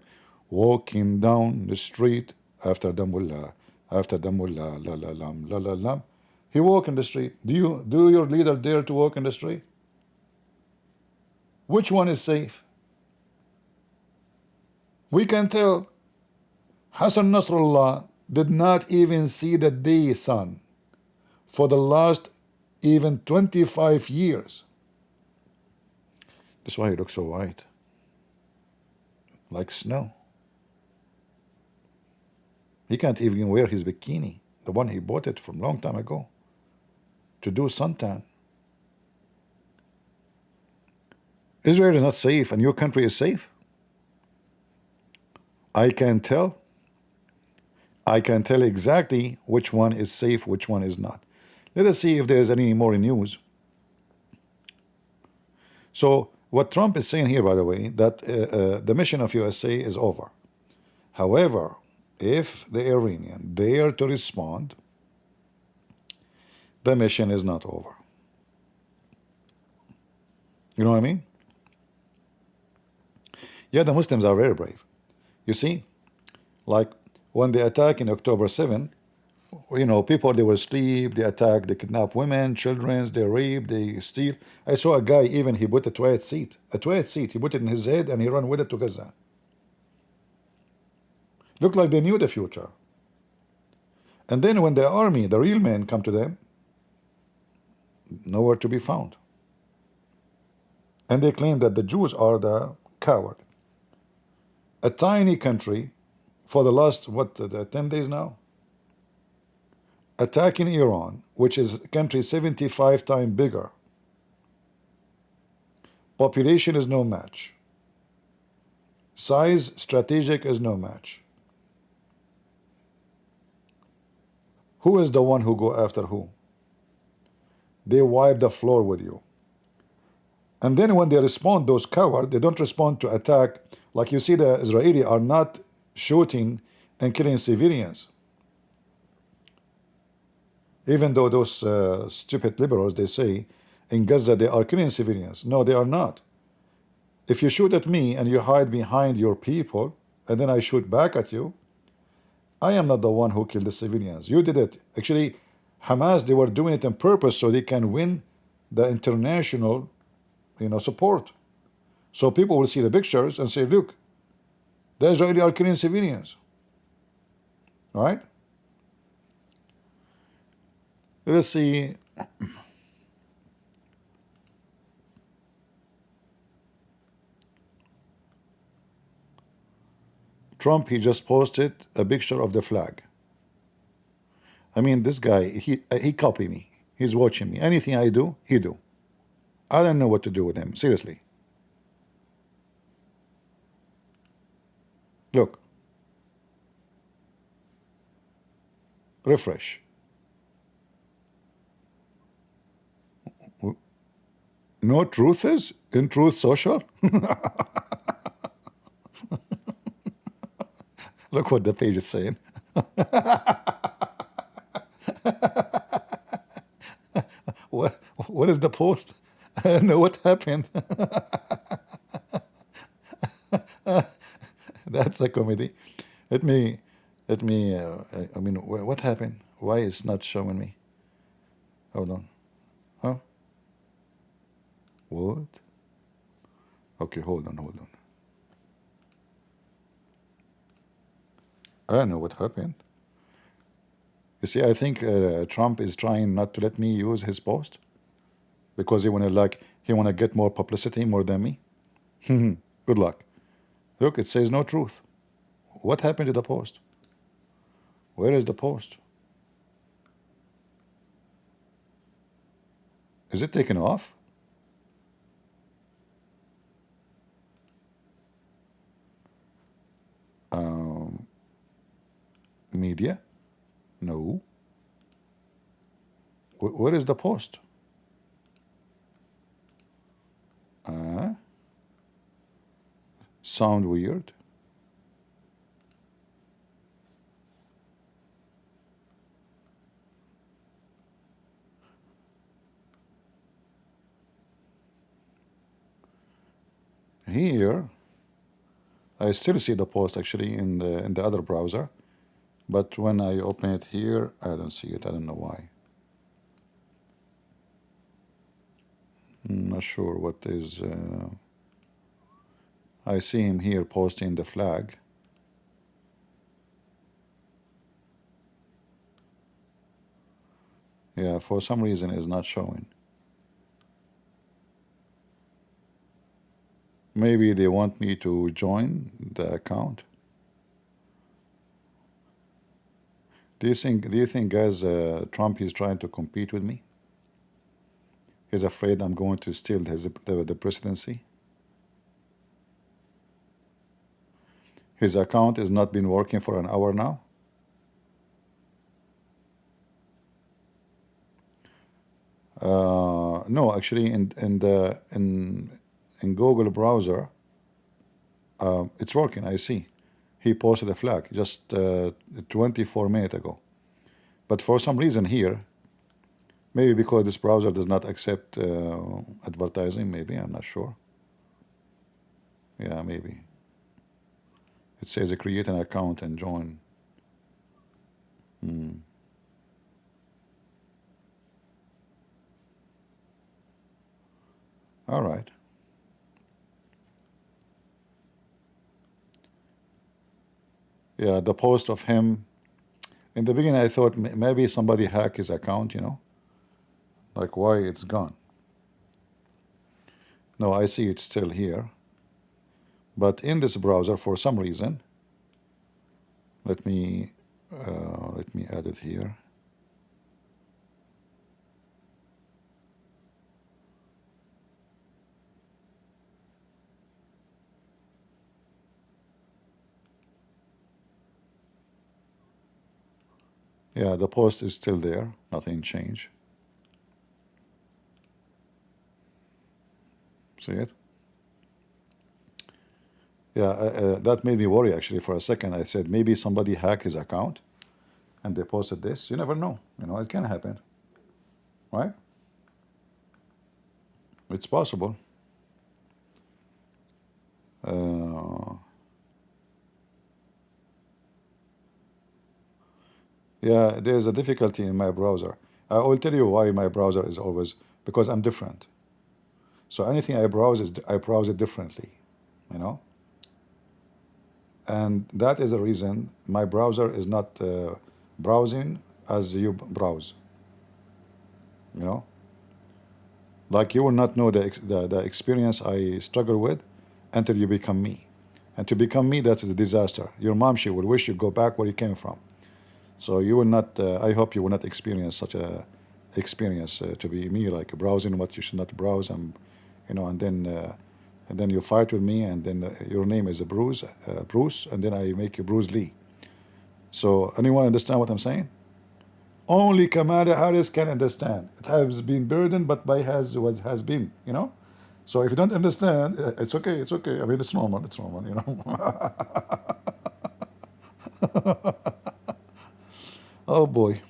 walking down the street after the mullah, la la lam, la la lam. He walk in the street. Do your leader dare to walk in the street? Which one is safe? We can tell Hassan Nasrallah did not even see the day sun for the last even 25 years. That's why he looks so white, like snow. He can't even wear his bikini, the one he bought it from long time ago, to do suntan. Israel is not safe and your country is safe. I can tell exactly which one is safe, which one is not. Let us see if there's any more news. So what Trump is saying here, by the way, that the mission of USA is over. However, if the Iranian dare to respond, the mission is not over. You know what I mean? Yeah, the Muslims are very brave. You see, like when they attack in October 7, you know, people, they were asleep, they attack, they kidnap women, children, they rape, they steal. I saw a guy, even he put a toilet seat, he put it in his head and he ran with it to Gaza. Looked like they knew the future. And then when the army, the real men, come to them, nowhere to be found. And they claim that the Jews are the coward. A tiny country, for the last, 10 days now, attacking Iran, which is a country 75 times bigger. Population is no match. Size, strategic is no match. Who is the one who go after who? They wipe the floor with you. And then when they respond, those cowards, they don't respond to attack. Like you see, the Israeli are not shooting and killing civilians. Even though those stupid liberals, they say in Gaza they are killing civilians. No, they are not. If you shoot at me and you hide behind your people, and then I shoot back at you, I am not the one who killed the civilians. You did it. Actually, Hamas, they were doing it on purpose so they can win the international, support. So people will see the pictures and say, look, the Israeli are killing civilians. Right? Let's see. Trump, he just posted a picture of the flag. I mean, this guy, he copy me. He's watching me. Anything I do, he do. I don't know what to do with him. Seriously. Look. Refresh. No truth is in Truth Social. Look what the page is saying. What is the post? No, what happened? That's a comedy. Let me, I mean, what happened? Why is not showing me? Hold on. Huh? What? Okay, hold on. I don't know what happened. You see, I think Trump is trying not to let me use his post because he wanna get more publicity more than me. Good luck. Look, it says no truth. What happened to the post? Where is the post? Is it taken off? Media? No. Where is the post? Sound weird. Here, I still see the post actually in the other browser, but when I open it here, I don't see it. I don't know why. Not sure what is. I see him here posting the flag. Yeah, for some reason it's not showing. Maybe they want me to join the account. Do you think, guys, Trump is trying to compete with me? He's afraid I'm going to steal the presidency. His account has not been working for an hour now. No, actually, in Google browser, it's working. I see. He posted a flag just 24 minutes ago. But for some reason here, maybe because this browser does not accept advertising, maybe, I'm not sure. Yeah, maybe. It says create an account and join. All right. Yeah, the post of him. In the beginning, I thought maybe somebody hacked his account, like why it's gone. No, I see it's still here. But in this browser, for some reason, let me add it here. Yeah, the post is still there. Nothing changed. See it? Yeah, that made me worry actually for a second. I said maybe somebody hacked his account and they posted this. You never know. It can happen. Right? It's possible. Yeah, there's a difficulty in my browser. I will tell you why my browser is always, because I'm different. So anything I browse I browse it differently, and that is the reason my browser is not browsing as you browse. Like you will not know the experience I struggle with until you become me, and to become me, that's a disaster. Your mom, she will wish you go back where you came from. So you will not. I hope you will not experience such a experience to be me, like browsing what you should not browse, and then you fight with me, and then your name is Bruce, and then I make you Bruce Lee. So anyone understand what I'm saying? Only Kamala Harris can understand. It has been burdened, but by has what has been, you know. So if you don't understand, it's okay. It's okay. I mean, it's normal. It's normal, you know. Oh boy.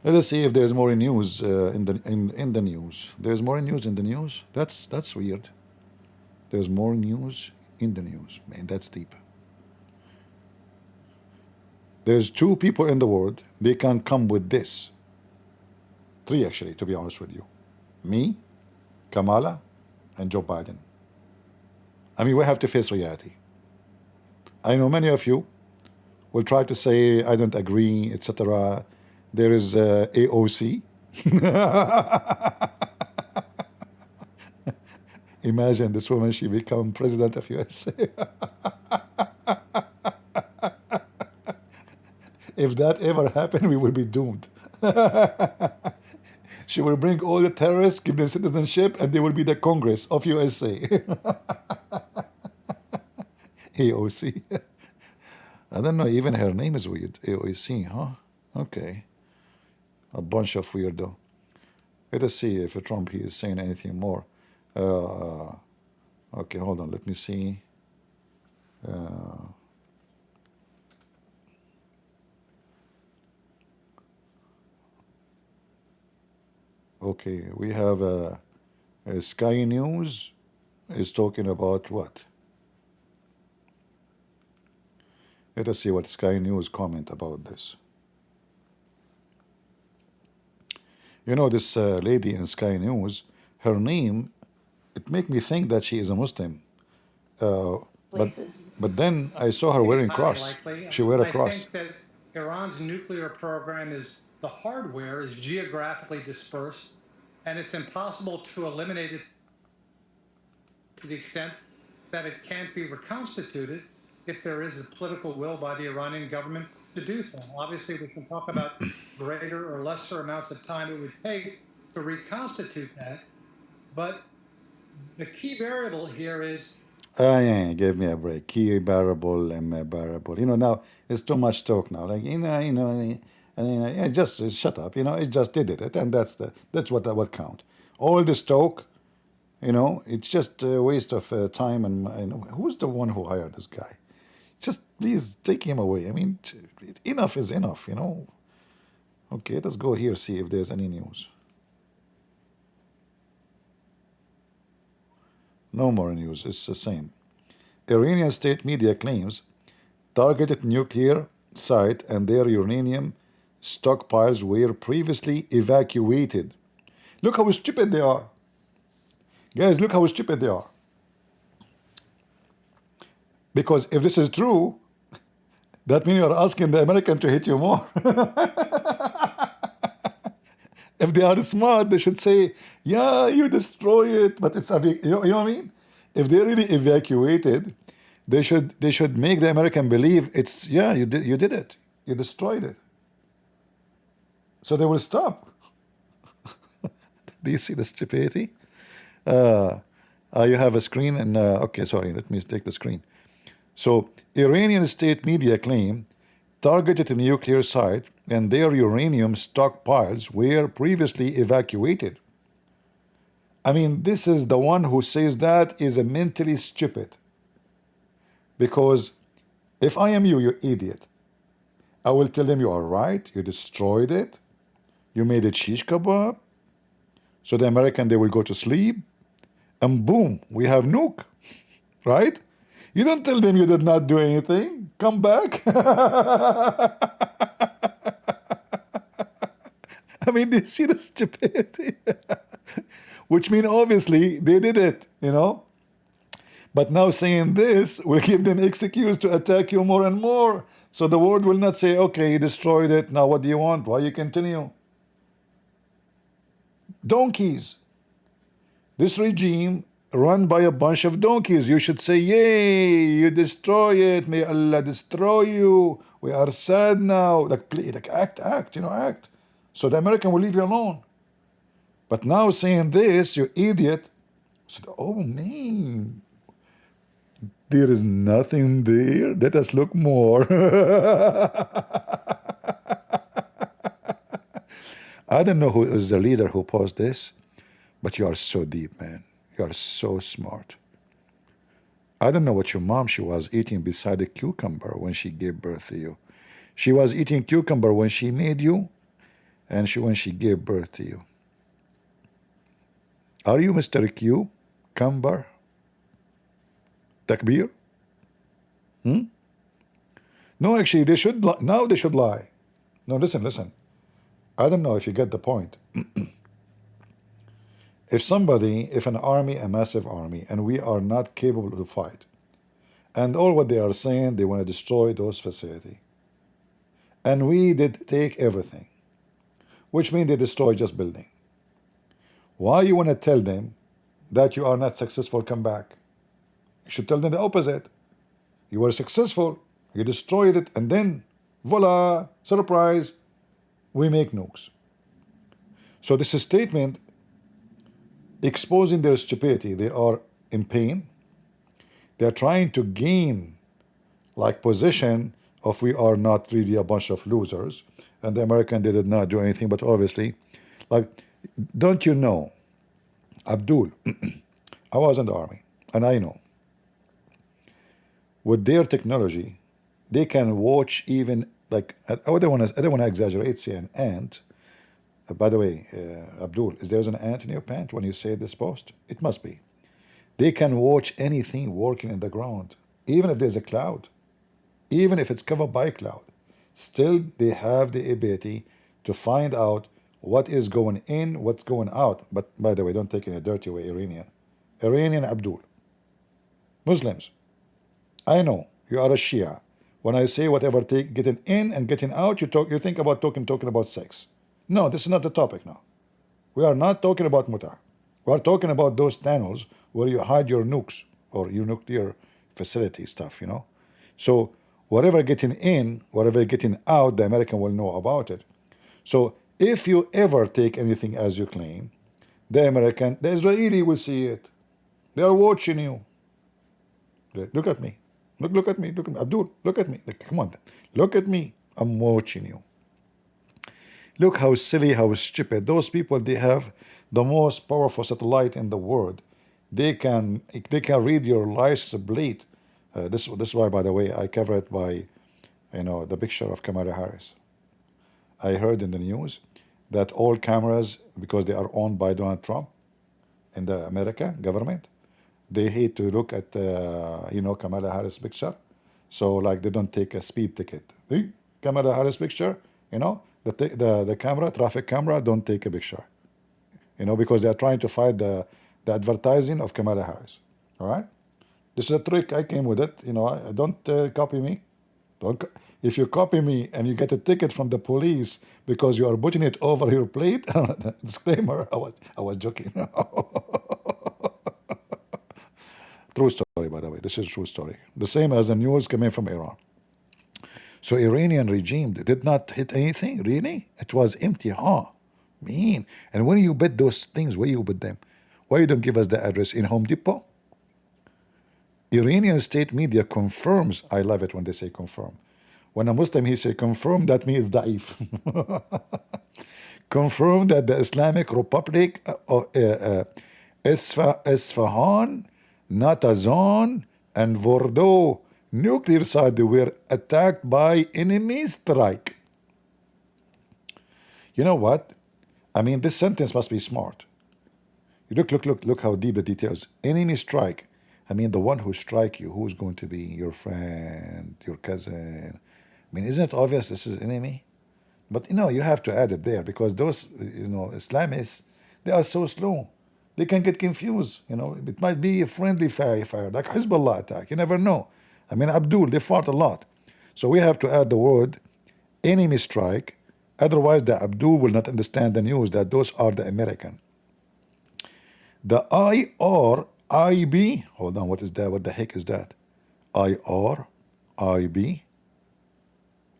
Let us see if there's more news in the news. There's more news in the news. That's weird. There's more news in the news. Man, that's deep. There's two people in the world. They can come with this. Three actually, to be honest with you. Me, Kamala, and Joe Biden. I mean, we have to face reality. I know many of you will try to say I don't agree, etc. There is AOC. Imagine this woman, she become president of USA. If that ever happened, we will be doomed. She will bring all the terrorists, give them citizenship, and they will be the Congress of USA. AOC. I don't know, even her name is weird. AOC, huh? Okay. A bunch of weirdo. Let us see if Trump he is saying anything more. Okay, hold on, let me see. Okay, we have Sky News is talking about what? Let us see what Sky News comment about this. You know, this lady in Sky News, her name, it make me think that she is a Muslim. But then I saw her wearing cross. She wear a cross. I think that Iran's nuclear program is, the hardware is geographically dispersed, and it's impossible to eliminate it to the extent that it can't be reconstituted if there is a political will by the Iranian government to do so. Obviously, we can talk about greater or lesser amounts of time it would take to reconstitute that, but the key variable here is Yeah, give me a break. Key variable and variable. You know, now it's too much talk now. Like yeah, just shut up. You know, it just did it, and that's what count. All this talk, you know, it's just a waste of time. And who's the one who hired this guy? Just please take him away. I mean, enough is enough. You know. Okay, let's go here see if there's any news. No more news. It's the same. Iranian state media claims targeted nuclear site and their uranium stockpiles were previously evacuated. Look how stupid they are. Guys, look how stupid they are. Because if this is true, that means you're asking the American to hit you more. If they are smart, they should say, yeah, you destroy it, but it's you know what I mean? If they really evacuated, they should make the American believe it's you did it, you destroyed it, so they will stop. Do you see the stupidity? You have a screen, and okay, sorry, let me take the screen. So Iranian state media claim targeted a nuclear site and their uranium stockpiles were previously evacuated. I mean, this is the one who says that is a mentally stupid. Because if I am you idiot, I will tell them you are right, you destroyed it, you made it shish kebab, so the American, they will go to sleep, and boom, we have nuke, right? You don't tell them you did not do anything, come back. I mean, do you see the stupidity? Which means obviously they did it, you know? But now saying this will give them excuse to attack you more and more. So the world will not say, okay, you destroyed it, now what do you want? Why you continue? Donkeys. This regime run by a bunch of donkeys. You should say, yay, you destroy it, may Allah destroy you. We are sad now. Like, play, like act, you know, act. So the American will leave you alone. But now saying this, you idiot, said, oh man, there is nothing there. Let us look more. I don't know who is the leader who posed this, but you are so deep, man. You are so smart. I don't know what your mom she was eating beside a cucumber when she gave birth to you. She was eating cucumber when she made you, and when she gave birth to you. Are you Mr. Cucumber? Takbir? No, actually, they should now they should lie. No, listen. I don't know if you get the point. If an army, a massive army, and we are not capable to fight, and all what they are saying, they want to destroy those facilities, and we did take everything, which means they destroy just building. Why you want to tell them that you are not successful, come back? You should tell them the opposite. You were successful, you destroyed it, and then, voila, surprise, we make nukes. So this is statement exposing their stupidity. They are in pain. They are trying to gain like position of we are not really a bunch of losers. And the American, they did not do anything, but obviously, like, don't you know, Abdul, I was in the army, and I know, with their technology, they can watch even, like, I don't want to exaggerate, say an ant. By the way, Abdul, is there an ant in your pant when you say this post? It must be. They can watch anything working in the ground, even if there's a cloud, even if it's covered by a cloud. Still, they have the ability to find out what is going in, what's going out. But by the way, don't take it in a dirty way, Iranian Abdul. Muslims, I know you are a Shia. When I say whatever, getting in and getting out, you think about talking about sex. No, this is not the topic now. We are not talking about muta. We are talking about those tunnels where you hide your nukes or your nuclear facility stuff, So whatever getting in, whatever getting out, the American will know about it. So if you ever take anything as you claim, the Israeli will see it. They are watching you. Look at me. Look at me. Abdul, look at me. Come on. Look at me. I'm watching you. Look how silly, how stupid. Those people, they have the most powerful satellite in the world. They can read your license plate. This is why, by the way, I cover it by, the picture of Kamala Harris. I heard in the news that all cameras, because they are owned by Donald Trump in the American government, they hate to look at, Kamala Harris picture. So, like, they don't take a speed ticket. Kamala Harris picture, the camera, traffic camera, don't take a picture. Because they are trying to fight the advertising of Kamala Harris. All right? This is a trick. I came with it. Don't copy me. If you copy me and you get a ticket from the police because you are putting it over your plate, disclaimer, I was joking. True story, by the way. This is a true story. The same as the news coming from Iran. So Iranian regime did not hit anything, really? It was empty, mean. And when you bet those things, where you bet them? Why you don't give us the address in Home Depot? Iranian state media confirms, I love it when they say confirm. When a Muslim, he say confirm, that means da'if. Confirm that the Islamic Republic of Isfahan, Natazan, and Bordeaux nuclear site were attacked by enemy strike. You know what? I mean, this sentence must be smart. Look how deep the details. Enemy strike. I mean, the one who strike you, who's going to be your friend, your cousin? I mean, isn't it obvious this is enemy? But, you have to add it there because those, Islamists, they are so slow. They can get confused. It might be a friendly fire, like Hezbollah attack. You never know. I mean, Abdul, they fought a lot. So we have to add the word enemy strike. Otherwise, the Abdul will not understand the news that those are the American. The IRIB, hold on, what is that? What the heck is that? IRIB,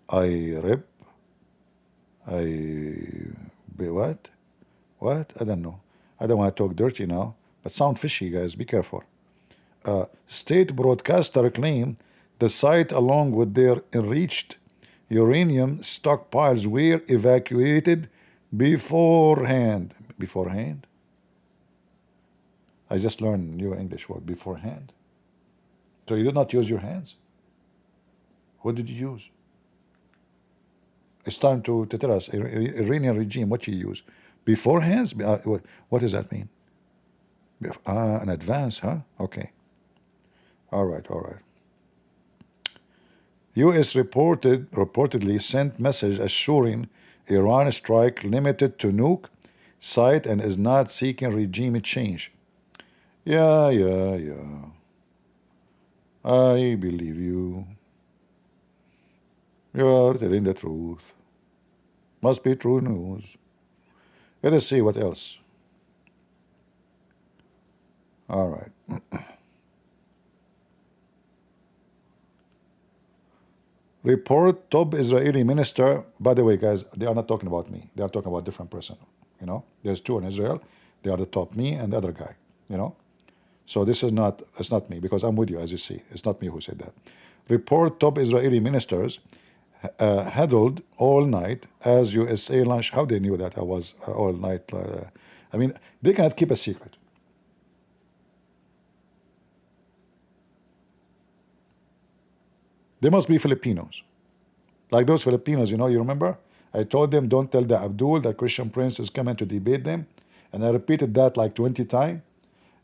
IRIB, what? What? I don't know. I don't want to talk dirty now, but sound fishy, guys. Be careful. State broadcaster claim the site along with their enriched uranium stockpiles were evacuated Beforehand. Beforehand? I just learned new English word, beforehand. So you did not use your hands? What did you use? It's time to tell us, Iranian regime, what you use? Beforehand? What does that mean? In advance, huh? Okay. All right, all right. U.S. reportedly sent message assuring Iran strike limited to nuke site and is not seeking regime change. Yeah. I believe you. You're telling the truth. Must be true news. Let us see what else. All right. Report top Israeli minister. By the way, guys, they are not talking about me. They are talking about different person. You know, there's two in Israel. They are the top, me and the other guy. You know, so this is not. It's not me because I'm with you, as you see. It's not me who said that. Report top Israeli ministers huddled all night as USA launched. How they knew that I was all night? I mean, they cannot keep a secret. They must be Filipinos. Like those Filipinos, you know, you remember? I told them, don't tell the Abdul that Christian Prince is coming to debate them. And I repeated that like 20 times.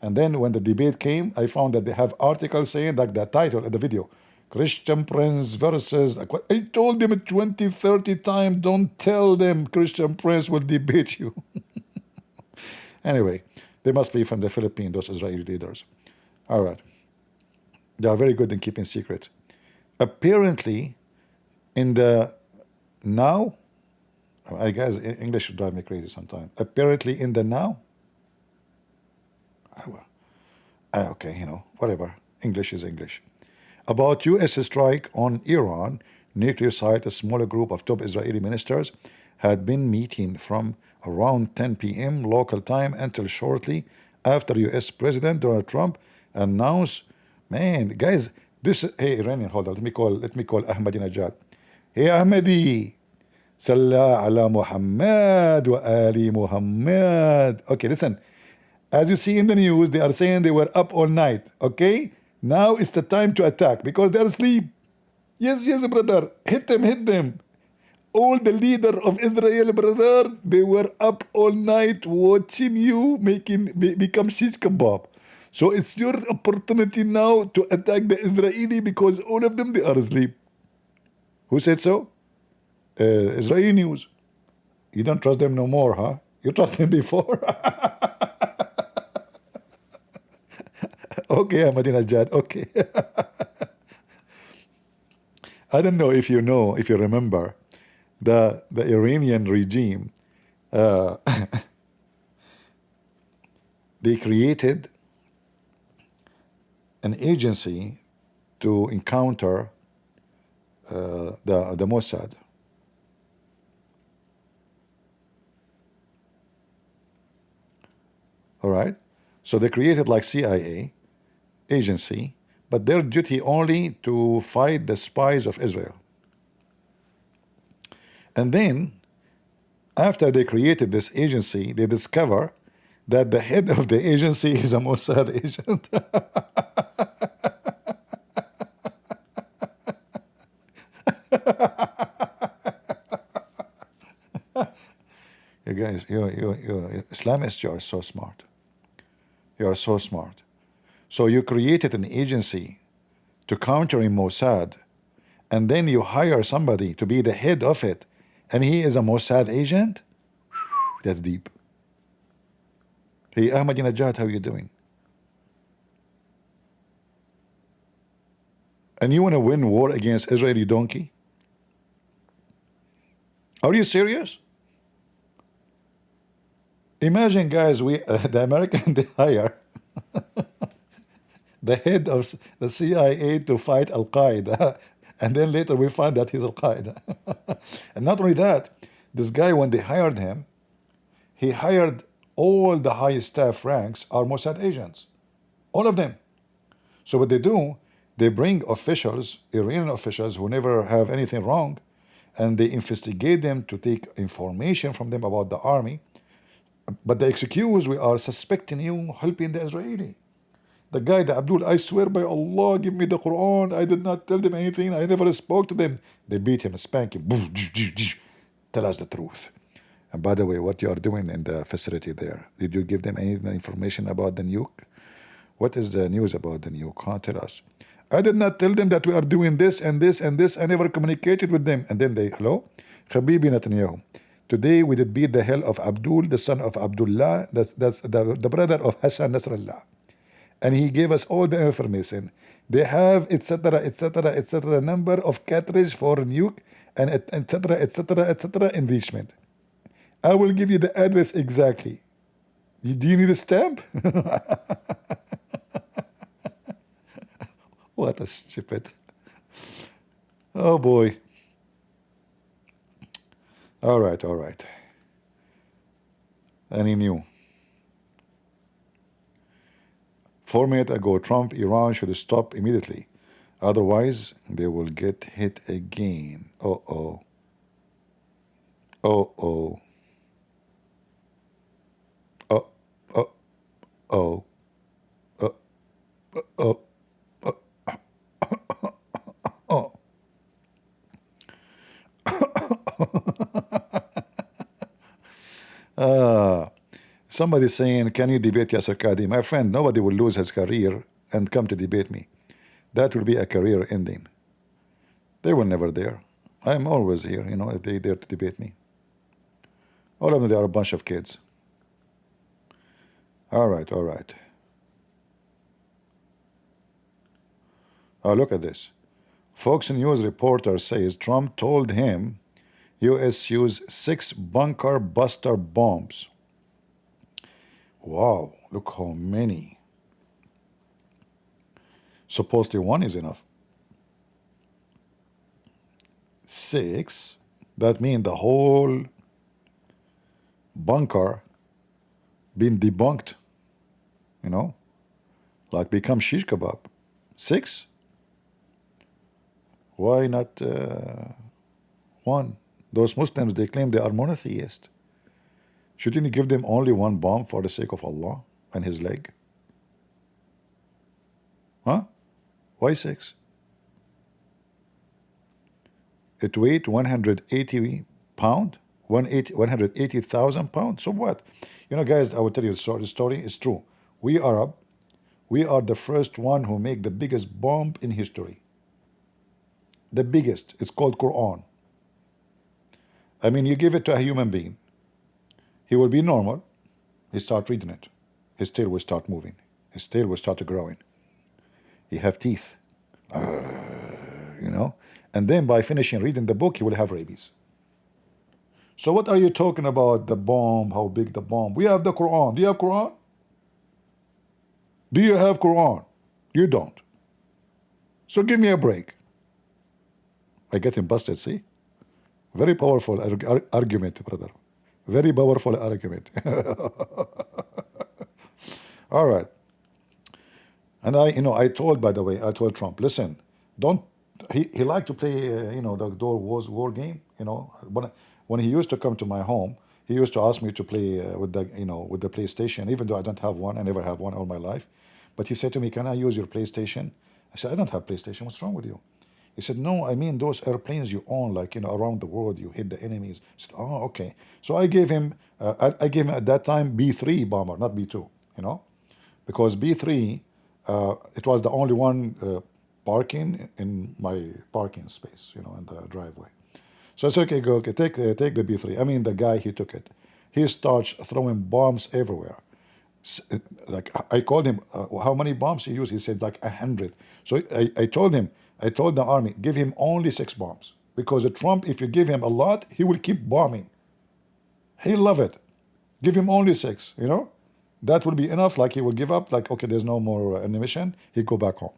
And then when the debate came, I found that they have articles saying, like the title of the video, Christian Prince versus, like what? I told them 20, 30 times, don't tell them Christian Prince will debate you. Anyway, they must be from the Philippines, those Israeli leaders. All right. They are very good in keeping secrets. Apparently, in the now, I guess English should drive me crazy sometimes. Apparently, in the now, okay, you know, whatever. English is English. About U.S. strike on Iran nuclear site, a smaller group of top Israeli ministers had been meeting from around 10 p.m. local time until shortly after U.S. President Donald Trump announced, man, guys, this, hey, Iranian, hold on, let me call Ahmadinejad. Hey, Ahmadi, Salah ala Muhammad wa Ali Muhammad. Okay, listen. As you see in the news, they are saying they were up all night. Okay? Now it's the time to attack because they're asleep. Yes, brother. Hit them. All the leader of Israel, brother, they were up all night watching you become shish kebab. So it's your opportunity now to attack the Israeli because all of them, they are asleep. Who said so? Israeli news. You don't trust them no more, huh? You trust them before? Okay, Ahmadinejad, okay. I don't know if you remember, the Iranian regime, they created an agency to encounter the Mossad. All right? So they created like CIA agency, but their duty only to fight the spies of Israel. And then, after they created this agency, they discover that the head of the agency is a Mossad agent. You guys, you Islamists, you are so smart. You are so smart. So you created an agency to counter in Mossad, and then you hire somebody to be the head of it, and he is a Mossad agent? That's deep. Hey, Ahmadinejad, how you doing? And you want to win war against Israel, you donkey? Are you serious? Imagine, guys, the American, they hire the head of the CIA to fight Al-Qaeda. And then later we find that he's Al-Qaeda. And not only that, this guy, when they hired him, he hired all the high staff ranks are Mossad agents. All of them. So what they do, they bring officials, Iranian officials who never have anything wrong, and they investigate them to take information from them about the army. But the excuse, we are suspecting you helping the Israeli. The guy, the Abdul, I swear by Allah, give me the Quran. I did not tell them anything. I never spoke to them. They beat him, spank him. Tell us the truth. And by the way, what you are doing in the facility there, did you give them any information about the nuke? What is the news about the nuke? Huh? Tell us. I did not tell them that we are doing this and this and this. I never communicated with them. And then they, hello? Habibi Netanyahu. Today we did beat the hell of Abdul, the son of Abdullah. That's the brother of Hassan Nasrallah. And he gave us all the information. They have, etc., etc., etc., number of cartridge for nuke and etc., etc., etc., enrichment. I will give you the address exactly. Do you need a stamp? What a stupid. Oh boy. All right, all right. Any new? 4 minutes ago, Trump, Iran should stop immediately. Otherwise, they will get hit again. Uh-oh. Uh-oh. Oh, oh, oh. Somebody saying, can you debate Yasser Qadi? My friend, nobody will lose his career and come to debate me. That will be a career ending. They were never there. I'm always here, you know, if they dare to debate me. All of them, they are a bunch of kids. All right, all right. Oh, look at this. Fox News reporter says Trump told him U.S. used 6 bunker buster bombs. Wow, look how many. Supposedly 1 is enough. 6, that means the whole bunker been debunked, you know, like become shish kebab. 6? Why not 1? Those Muslims, they claim they are monotheists. Shouldn't you give them only 1 bomb for the sake of Allah and his leg? Huh? Why 6? It weighed 180 pounds, 180,000 pounds. So what? You know, guys, I will tell you the story is true. We Arab, we are the first one who make the biggest bomb in history. The biggest. It's called Quran. I mean, you give it to a human being. He will be normal. He start reading it. His tail will start moving. His tail will start growing. He have teeth. You know? And then by finishing reading the book, he will have rabies. So what are you talking about, the bomb, how big the bomb? We have the Quran. Do you have Quran? Do you have Quran? You don't. So give me a break. I get him busted, see? Very powerful argument, brother. Very powerful argument. All right. And I told, by the way, I told Trump, listen, don't, he liked to play, the door was war game, when he used to come to my home, he used to ask me to play with the PlayStation, even though I don't have one, I never have one all my life. But he said to me, can I use your PlayStation? I said, I don't have PlayStation, what's wrong with you? He said, no, I mean those airplanes you own, like, around the world, you hit the enemies. I said, oh, okay. So I gave him, I gave him at that time B3 bomber, not B2, because B3, it was the only one parking in my parking space, in the driveway. So I said, okay, go, okay, take the B3. I mean, the guy, he took it. He starts throwing bombs everywhere. Like, I called him, how many bombs he used? He said, like 100. So I told him, I told the army, give him only 6 bombs. Because Trump, if you give him a lot, he will keep bombing. He'll love it. Give him only 6, That will be enough, like he will give up, like, okay, there's no more ammunition, he'll go back home,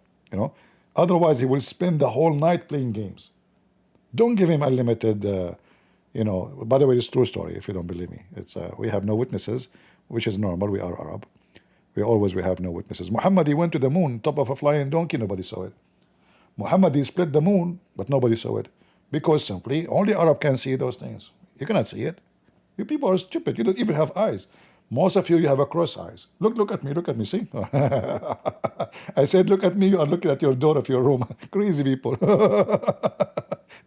Otherwise, he will spend the whole night playing games. Don't give him unlimited, by the way, it's a true story, if you don't believe me. It's we have no witnesses, which is normal, we are Arab. We have no witnesses. Muhammad, he went to the moon, top of a flying donkey, nobody saw it. Muhammad, he split the moon, but nobody saw it. Because simply only Arab can see those things. You cannot see it. You people are stupid. You don't even have eyes. Most of you, you have a cross eyes. Look at me, see? I said, look at me, you are looking at your door of your room. Crazy people.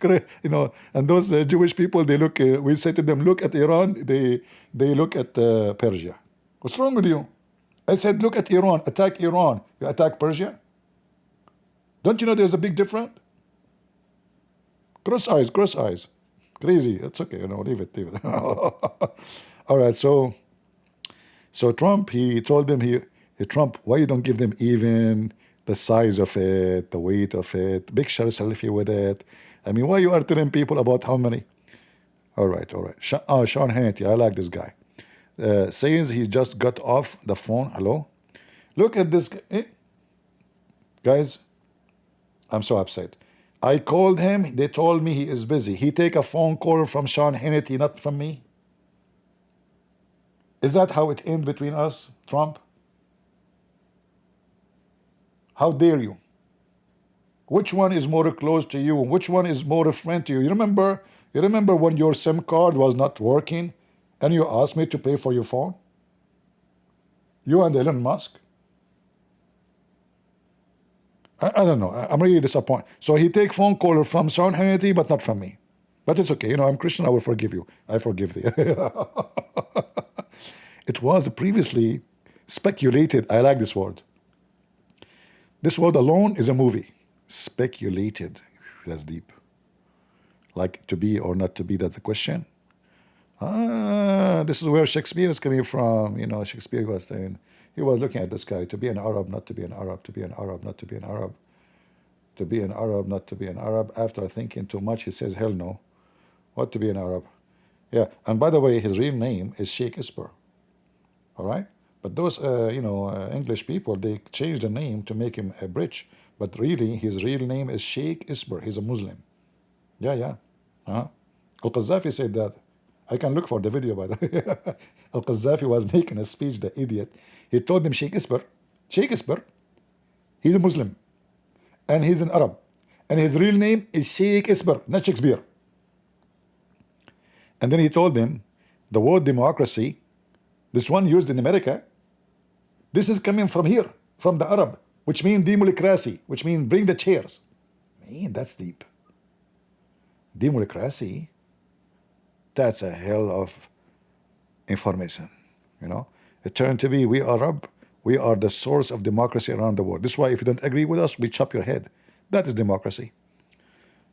And those Jewish people, they look, we say to them, look at Iran, they look at Persia. What's wrong with you? I said, look at Iran, attack Iran. You attack Persia? Don't you know there's a big difference? Cross eyes. Crazy. It's okay, leave it. All right, so Trump, he told them, Trump, why you don't give them even the size of it, the weight of it, picture selfie with it? I mean, why you are telling people about how many? All right. Sean Hannity, I like this guy. Says he just got off the phone. Hello? Look at this. Guys, I'm so upset. I called him. They told me he is busy. He take a phone call from Sean Hannity, not from me. Is that how it ends between us, Trump? How dare you? Which one is more close to you? Which one is more a friend to you? You remember when your SIM card was not working and you asked me to pay for your phone? You and Elon Musk? I don't know. I'm really disappointed. So he take phone call from Sean Hannity, but not from me. But it's okay. I'm Christian. I will forgive you. I forgive thee. It was previously speculated. I like this word. This word alone is a movie. Speculated. That's deep. Like to be or not to be, that's the question. This is where Shakespeare is coming from. Shakespeare was saying, he was looking at the sky, to be an Arab, not to be an Arab, to be an Arab, not to be an Arab, to be an Arab, not to be an Arab. After thinking too much, he says, hell no. What to be an Arab? Yeah, and by the way, his real name is Sheikh Isper. All right? But those, English people, they changed the name to make him a British. But really, his real name is Sheikh Isper. He's a Muslim. Yeah. Al-Qaddafi said that. I can look for the video, by the way. Al-Qaddafi was making a speech, the idiot. He told them, Sheikh Isper, he's a Muslim. And he's an Arab. And his real name is Sheikh Isper, not Shakespeare. And then he told them, the word democracy, this one used in America, this is coming from here, from the Arab, which means democracy, which means bring the chairs. Man, that's deep. Democracy, that's a hell of information. It turned to be, we are Arab, we are the source of democracy around the world. This is why if you don't agree with us, we chop your head. That is democracy.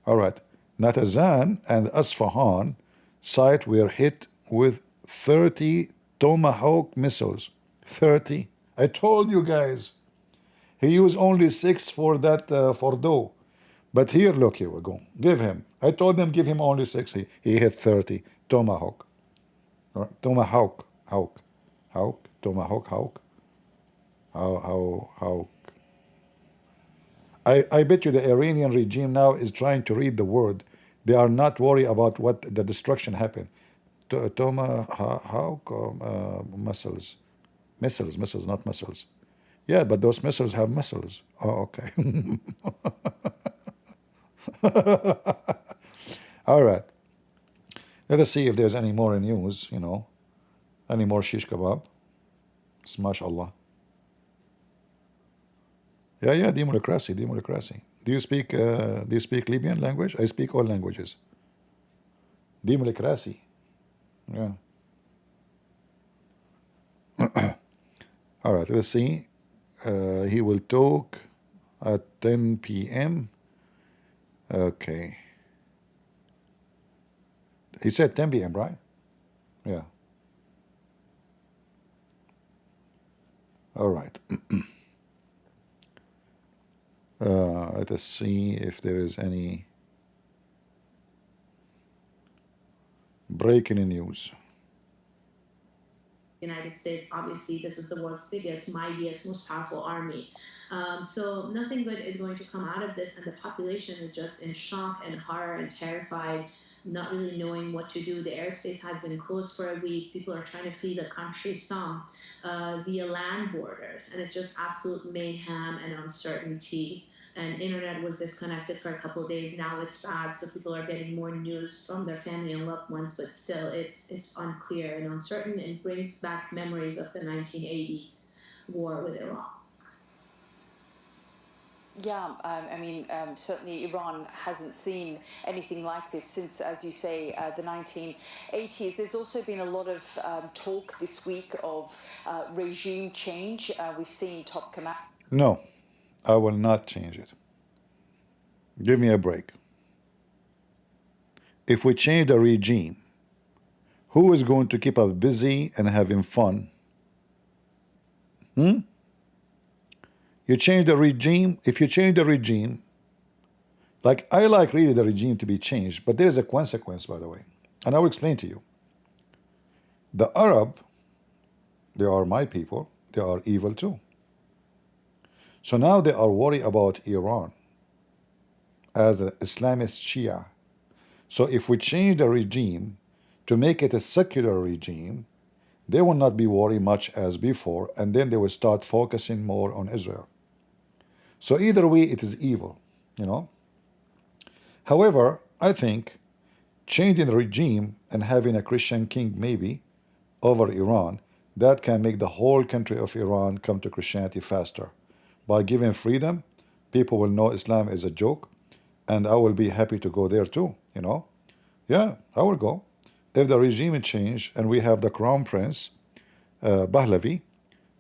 All right. Natazan and Asfahan site were hit with 30 Tomahawk missiles. 30. I told you guys. He used only 6 for that Fordo. But here, look, here we go. Give him. I told them give him only 6. He hit 30. Tomahawk. Tomahawk. Tomahawk. Hawk. I bet you the Iranian regime now is trying to read the word. They are not worried about what the destruction happened. Tomahawk missiles. Missiles, not missiles. Yeah, but those missiles have missiles. Oh, okay. All right. Let us see if there's any more news, any more shish kebab. Smash Allah. Yeah, democracy. Do you speak Libyan language? I speak all languages. Democracy. Yeah. All right, let's see. He will talk at 10 p.m. Okay. He said 10 p.m., right? Yeah. All right. Let us see if there is any breaking news. United States, obviously, this is the world's biggest, mightiest, most powerful army. So nothing good is going to come out of this, and the population is just in shock and horror and terrified. not really knowing what to do. The airspace has been closed for a week. People are trying to flee the country, some via land borders, and it's just absolute mayhem and uncertainty. And internet was disconnected for a couple of days. Now it's back, so people are getting more news from their family and loved ones, but still it's unclear and uncertain. It brings back memories of the 1980s war with Iraq. Yeah, I mean, certainly Iran hasn't seen anything like this since, as you say, the 1980s. There's also been a lot of talk this week of regime change. We've seen top command. No, I will not change it. Give me a break. If we change the regime, who is going to keep us busy and having fun? You change the regime. If you change the regime, like I like really the regime to be changed, but there is a consequence, by the way, and I will explain to you. The Arab, they are my people, they are evil too. So now they are worried about Iran as an Islamist Shia. So if we change the regime to make it a secular regime, they will not be worried much as before, and then they will start focusing more on Israel. So either way, it is evil, you know. However, I think changing the regime and having a Christian king maybe over Iran, that can make the whole country of Iran come to Christianity faster. By giving freedom, people will know Islam is a joke, and I will be happy to go there too, you know. Yeah, I will go. If the regime change and we have the crown prince, Pahlavi,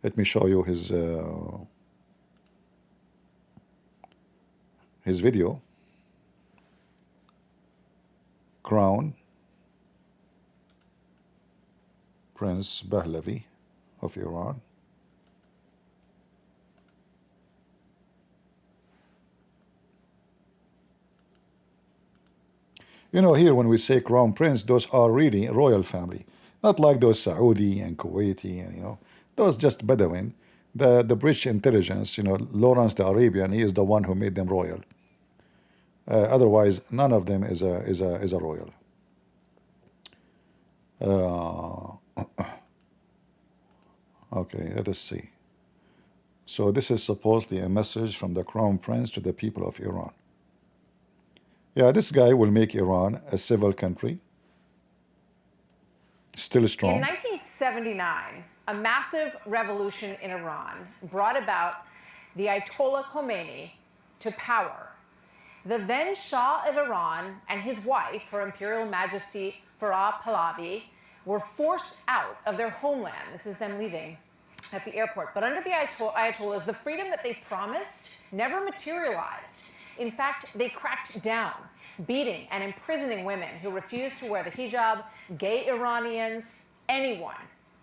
let me show you his video. Crown Prince Pahlavi of Iran. You know, here when we say crown prince, those are really royal family, not like those Saudi and Kuwaiti and, you know, those just Bedouin. The British intelligence, you know, Lawrence the Arabian, he is the one who made them royal. Otherwise, none of them is a royal. Okay, let us see. So this is supposedly a message from the crown prince to the people of Iran. Yeah, this guy will make Iran a civil country, still strong. In 1979, a massive revolution in Iran brought about the Ayatollah Khomeini to power. The then Shah of Iran and his wife, Her Imperial Majesty Farah Pahlavi, were forced out of their homeland. This is them leaving at the airport. But under the Ayatollahs, the freedom that they promised never materialized. In fact, they cracked down, beating and imprisoning women who refused to wear the hijab, gay Iranians, anyone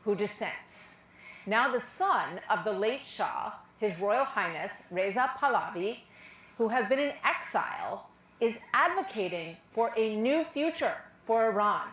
who dissents. Now the son of the late Shah, His Royal Highness Reza Pahlavi, who has been in exile, is advocating for a new future for Iran.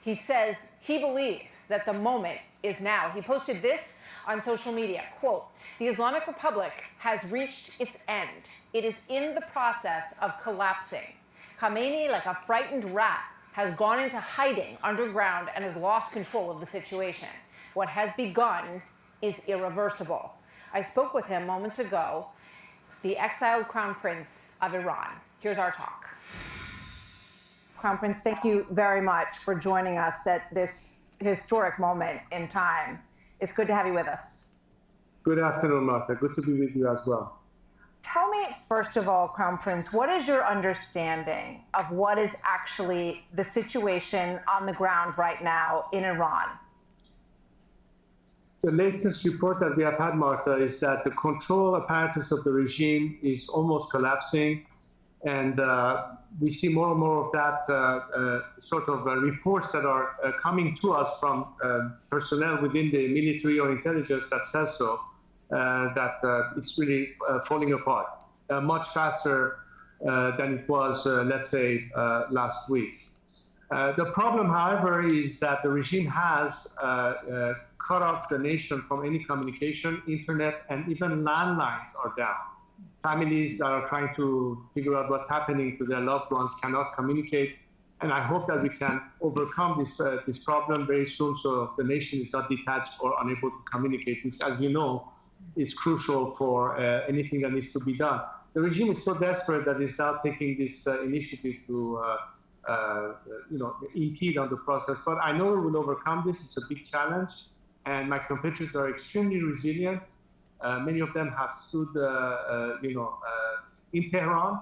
He says he believes that the moment is now. He posted this on social media, quote, "The Islamic Republic has reached its end. It is in the process of collapsing. Khamenei, like a frightened rat, has gone into hiding underground and has lost control of the situation. What has begun is irreversible." I spoke with him moments ago, the exiled Crown Prince of Iran. Here's our talk. Crown Prince, thank you very much for joining us at this historic moment in time. It's good to have you with us. Good afternoon, Martha. Good to be with you as well. Tell me, first of all, Crown Prince, what is your understanding of what is actually the situation on the ground right now in Iran? The latest report that we have had, Martha, is that the control apparatus of the regime is almost collapsing. And we see more and more of that sort of reports that are coming to us from personnel within the military or intelligence that says so, that it's really falling apart much faster than it was, let's say, last week. The problem, however, is that the regime has cut off the nation from any communication. Internet and even landlines are down. Families that are trying to figure out what's happening to their loved ones cannot communicate. And I hope that we can overcome this problem very soon, so the nation is not detached or unable to communicate, which, as you know, is crucial for anything that needs to be done. The regime is so desperate that it's now taking this initiative to, impede on the process. But I know we will overcome this. It's a big challenge, and my compatriots are extremely resilient. Many of them have stood, in Tehran,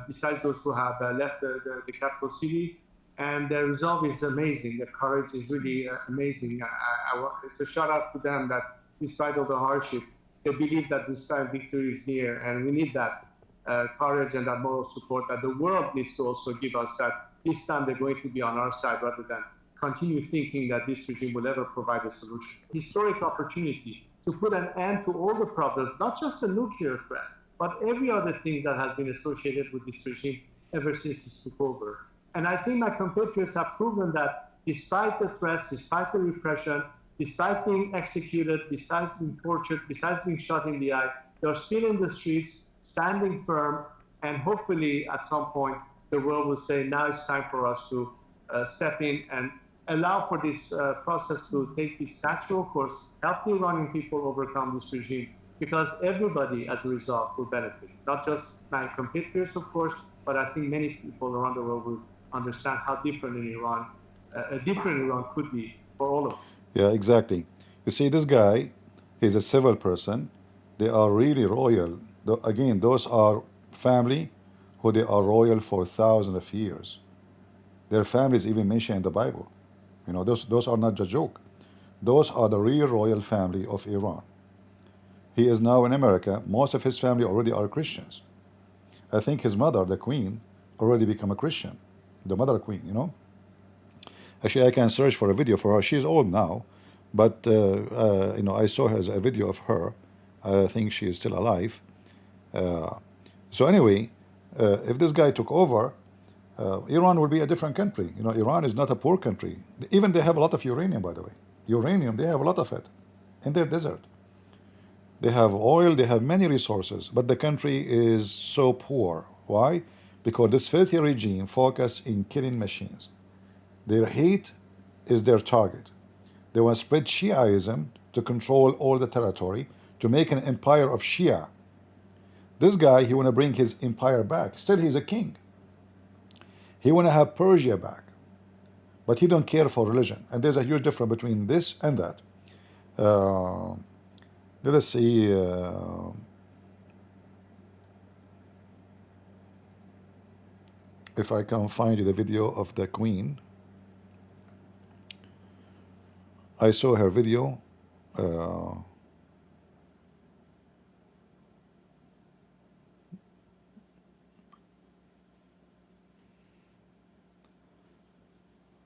besides those who have left the capital city. And their resolve is amazing. Their courage is really amazing. It's a shout out to them that despite all the hardship, they believe that this time victory is near. And we need that courage and that moral support that the world needs to also give us, that this time they're going to be on our side rather than continue thinking that this regime will ever provide a solution. Historic opportunity to put an end to all the problems, not just the nuclear threat, but every other thing that has been associated with this regime ever since it took over. And I think my compatriots have proven that despite the threats, despite the repression, despite being executed, besides being tortured, besides being shot in the eye, they're still in the streets, standing firm, and hopefully at some point the world will say, now it's time for us to step in and allow for this process to take its natural course, help the Iranian people overcome this regime, because everybody, as a result, will benefit. Not just my compatriots, of course, but I think many people around the world will understand how different in Iran, a different Iran could be for all of us. Yeah, exactly. You see, this guy, he's a civil person. They are really royal. Again, those are family who they are royal for thousands of years. Their families even mentioned in the Bible. You know, those are not a joke. Those are the real royal family of Iran. He is now in America. Most of his family already are Christians. I think his mother, the queen, already become a Christian. The mother queen, you know. Actually, I can search for a video for her. She's old now, but I saw a video of her. I think she is still alive. So anyway, if this guy took over, Iran would be a different country. You know, Iran is not a poor country. Even they have a lot of uranium, by the way. Uranium, they have a lot of it in their desert. They have oil, they have many resources, but the country is so poor. Why? Because this filthy regime focuses in killing machines. Their hate is their target. They want to spread Shiaism to control all the territory, to make an empire of Shia. This guy, he want to bring his empire back. Still, he's a king. He want to have Persia back, but he don't care for religion. And there's a huge difference between this and that. Let us see. If I can find the video of the queen. I saw her video.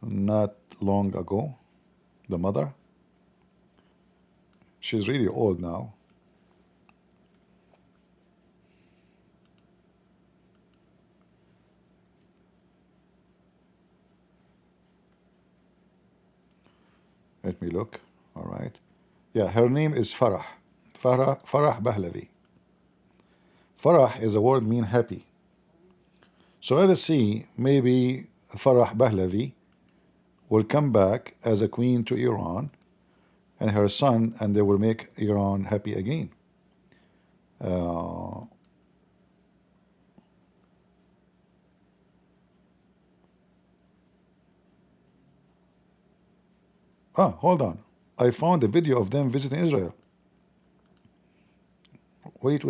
Not long ago. The mother. She's really old now. Let me look. All right. Yeah, her name is Farah. Farah Pahlavi. Farah is a word mean happy. So let us see, maybe Farah Pahlavi will come back as a queen to Iran and her son, and they will make Iran happy again. Hold on. I found a video of them visiting Israel. Wait.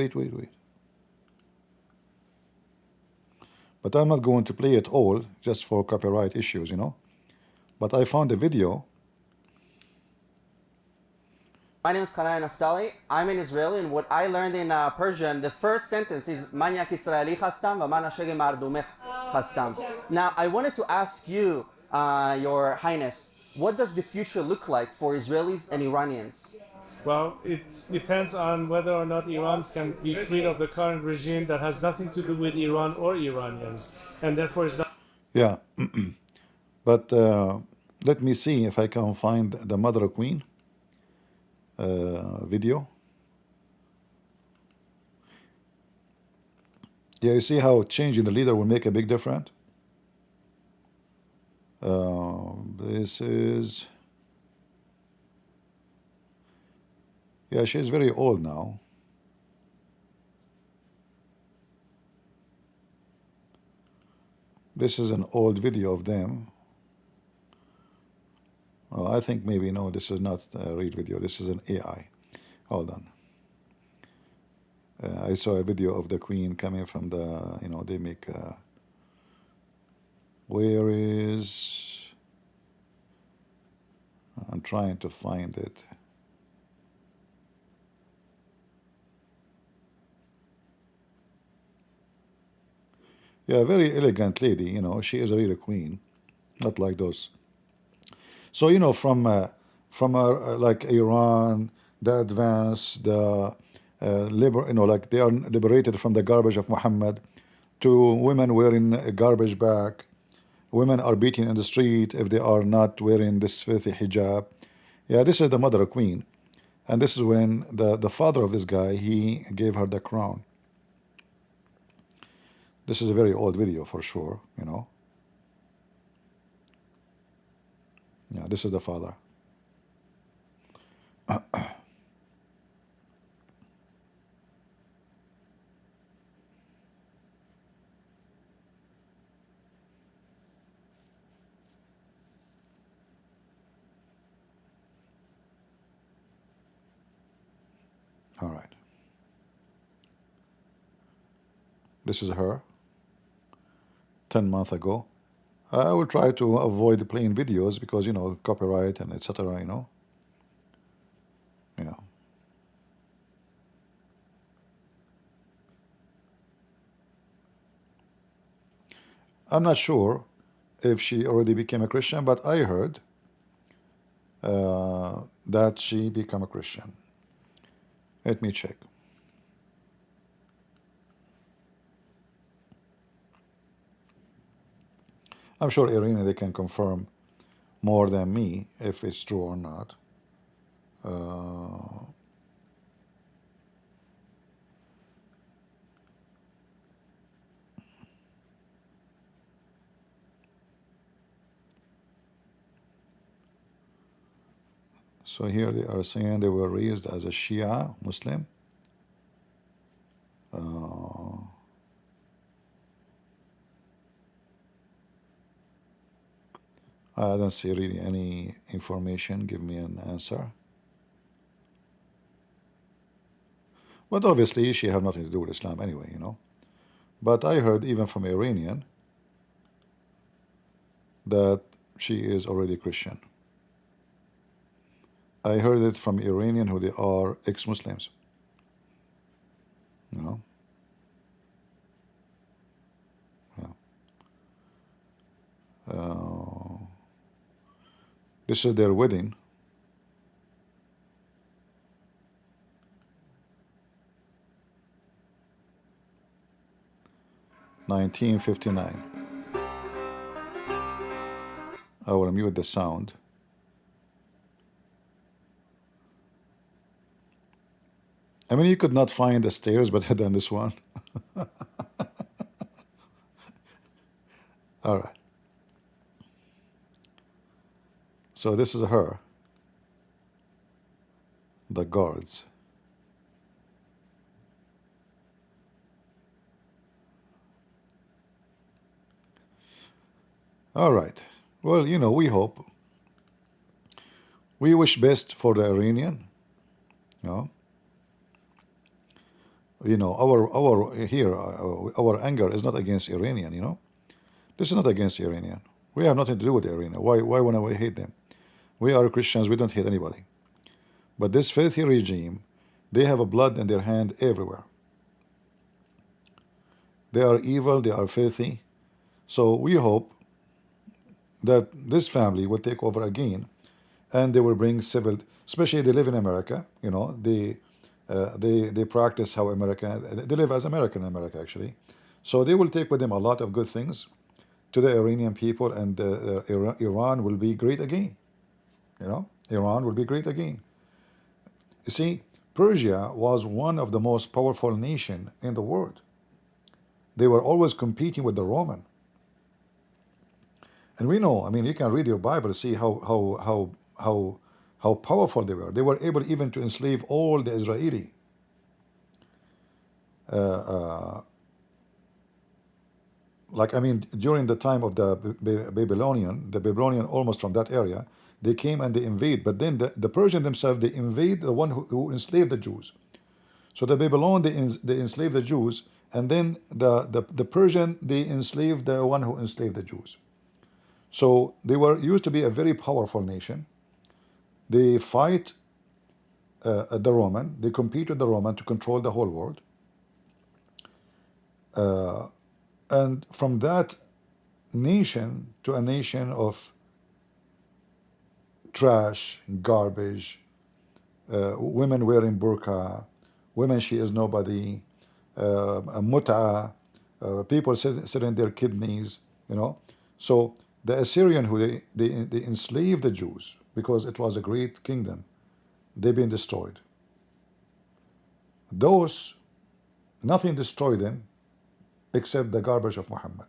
But I'm not going to play it all, just for copyright issues, you know. But I found a video. My name is Khalai Naftali. I'm an Israeli, and what I learned in Persian, the first sentence is Manyak Israeli Hastam, Vamana Shegi Mardumech Hastam. Now, I wanted to ask you, Your Highness, what does the future look like for Israelis and Iranians? Well, it depends on whether or not Iran can be freed of the current regime that has nothing to do with Iran or Iranians, and therefore is not. Yeah, but let me see if I can find the Mother Queen video. Yeah, you see how changing the leader will make a big difference? This is, yeah, she's very old now. This is an old video of them. Oh, I think maybe, no, this is not a real video. This is an AI. Hold on. I saw a video of the Queen coming from the, they make, where is, I'm trying to find it. Yeah, very elegant lady, she is a real queen, not like those. So, from like Iran, the advance, the like they are liberated from the garbage of Muhammad, to women wearing a garbage bag. Women are beaten in the street if they are not wearing this filthy hijab. Yeah, this is the mother queen. And this is when the father of this guy, he gave her the crown. This is a very old video for sure, Yeah, this is the father. All right. This is her, 10 months ago. I will try to avoid playing videos because, copyright and etc., Yeah. I'm not sure if she already became a Christian, but I heard that she became a Christian. Let me check. I'm sure Irina, they can confirm more than me if it's true or not. So here they are saying they were raised as a Shia Muslim. I don't see really any information. Give me an answer. But obviously she have nothing to do with Islam anyway, But I heard even from Iranian that she is already Christian. I heard it from Iranian who they are ex-Muslims. Yeah. This is their wedding. (1959). I will mute the sound. I mean, you could not find the stairs better than this one. All right. So this is her. The guards. All right. Well, we hope. We wish best for the Iranian. Our anger is not against Iranian. This is not against Iranian. We have nothing to do with Iranian. Why would we hate them? We are Christians. We don't hate anybody. But this filthy regime, they have a blood in their hand everywhere. They are evil. They are filthy. So we hope that this family will take over again, and they will bring civil. Especially they live in America. They practice how they live as American in America actually. So they will take with them a lot of good things to the Iranian people, and Iran will be great again. Iran will be great again. You see, Persia was one of the most powerful nations in the world. They were always competing with the Roman. And we know, I mean, you can read your Bible to see how powerful they were. They were able even to enslave all the Israeli. Like, I mean, during the time of the Babylonian almost from that area, they came and they invade. But then the Persian themselves, they invade the one who enslaved the Jews. So the Babylon, they enslaved the Jews, and then the Persian, they enslaved the one who enslaved the Jews. So they were used to be a very powerful nation. They fight the Roman. They compete with the Roman to control the whole world. And from that nation to a nation of trash, garbage, women wearing burqa, women she is nobody, mut'a, people selling their kidneys, you know. So the Assyrian, who they enslaved the Jews because it was a great kingdom, they've been destroyed. Those, nothing destroyed them except the garbage of Muhammad.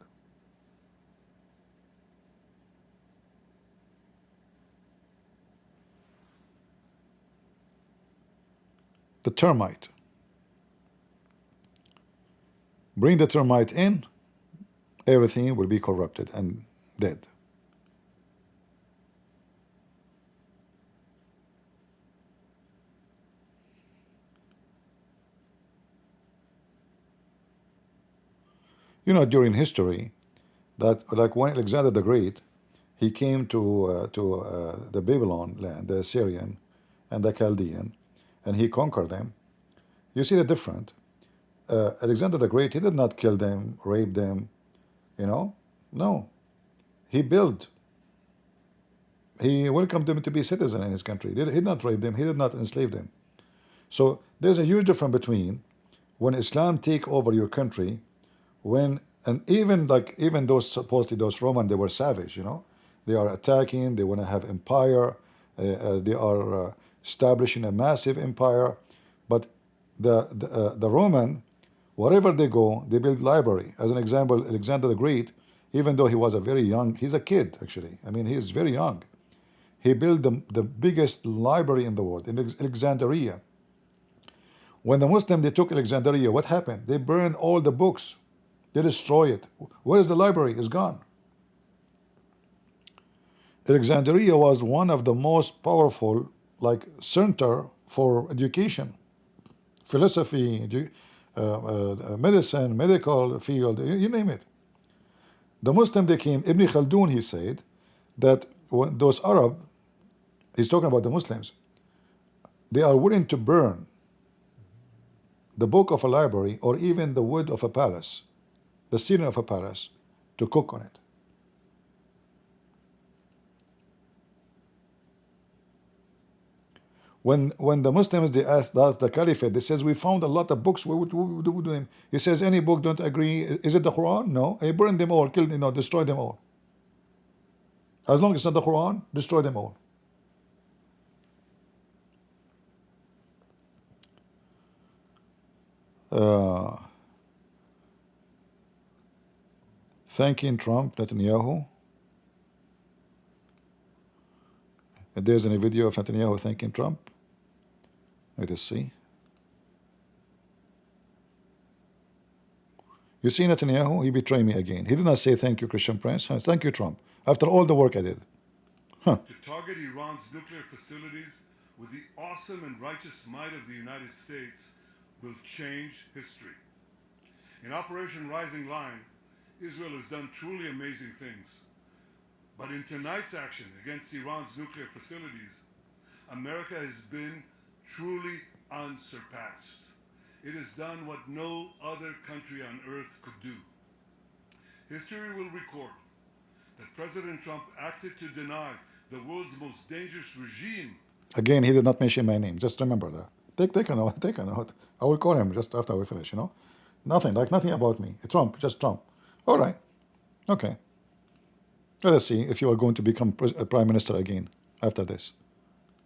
The termite. Bring the termite in, everything will be corrupted and dead. You know, during history, that like when Alexander the Great, he came to the Babylon land, the Assyrian and the Chaldean, and he conquered them. You see the difference. Alexander the Great, he did not kill them, rape them, you know. No, he built. He welcomed them to be citizen in his country. He did not rape them. He did not enslave them. So there's a huge difference between when Islam take over your country, when and even those supposedly those Roman, they were savage, you know. They are attacking. They want to have empire. They are establishing a massive empire. But the Roman, wherever they go, they build library. As an example, Alexander the Great, even though he was a very young, he's a kid actually. I mean, he is very young. He built the biggest library in the world in Alexandria. When the Muslim they took Alexandria, what happened? They burned all the books. They destroy it. Where is the library? It's gone. Alexandria was one of the most powerful, like, center for education, philosophy, medicine, medical field, you name it. The Muslim they came. Ibn Khaldun, he said that when those Arab, he's talking about the Muslims, they are willing to burn the book of a library or even the wood of a palace, the ceiling of a palace, to cook on it. When the Muslims they asked the Caliphate, they says we found a lot of books. What would we do with them? He says any book don't agree. Is it the Quran? No. He burned them all, killed, destroy them all. As long as it's not the Quran, destroy them all. Thanking Trump, Netanyahu. If there's any video of Netanyahu thanking Trump, let us see. You see Netanyahu, he betrayed me again. He did not say thank you, Christian Prince. Thank you, Trump. After all the work I did. To target Iran's nuclear facilities with the awesome and righteous might of the United States will change history. In Operation Rising Lion, Israel has done truly amazing things. But in tonight's action against Iran's nuclear facilities, America has been truly unsurpassed. It has done what no other country on earth could do. History will record that President Trump acted to deny the world's most dangerous regime. Again, he did not mention my name. Just remember that. Take a note. Take a note. I will call him just after we finish, Nothing about me. Trump, just Trump. All right. Okay. Let us see if you are going to become Prime Minister again after this.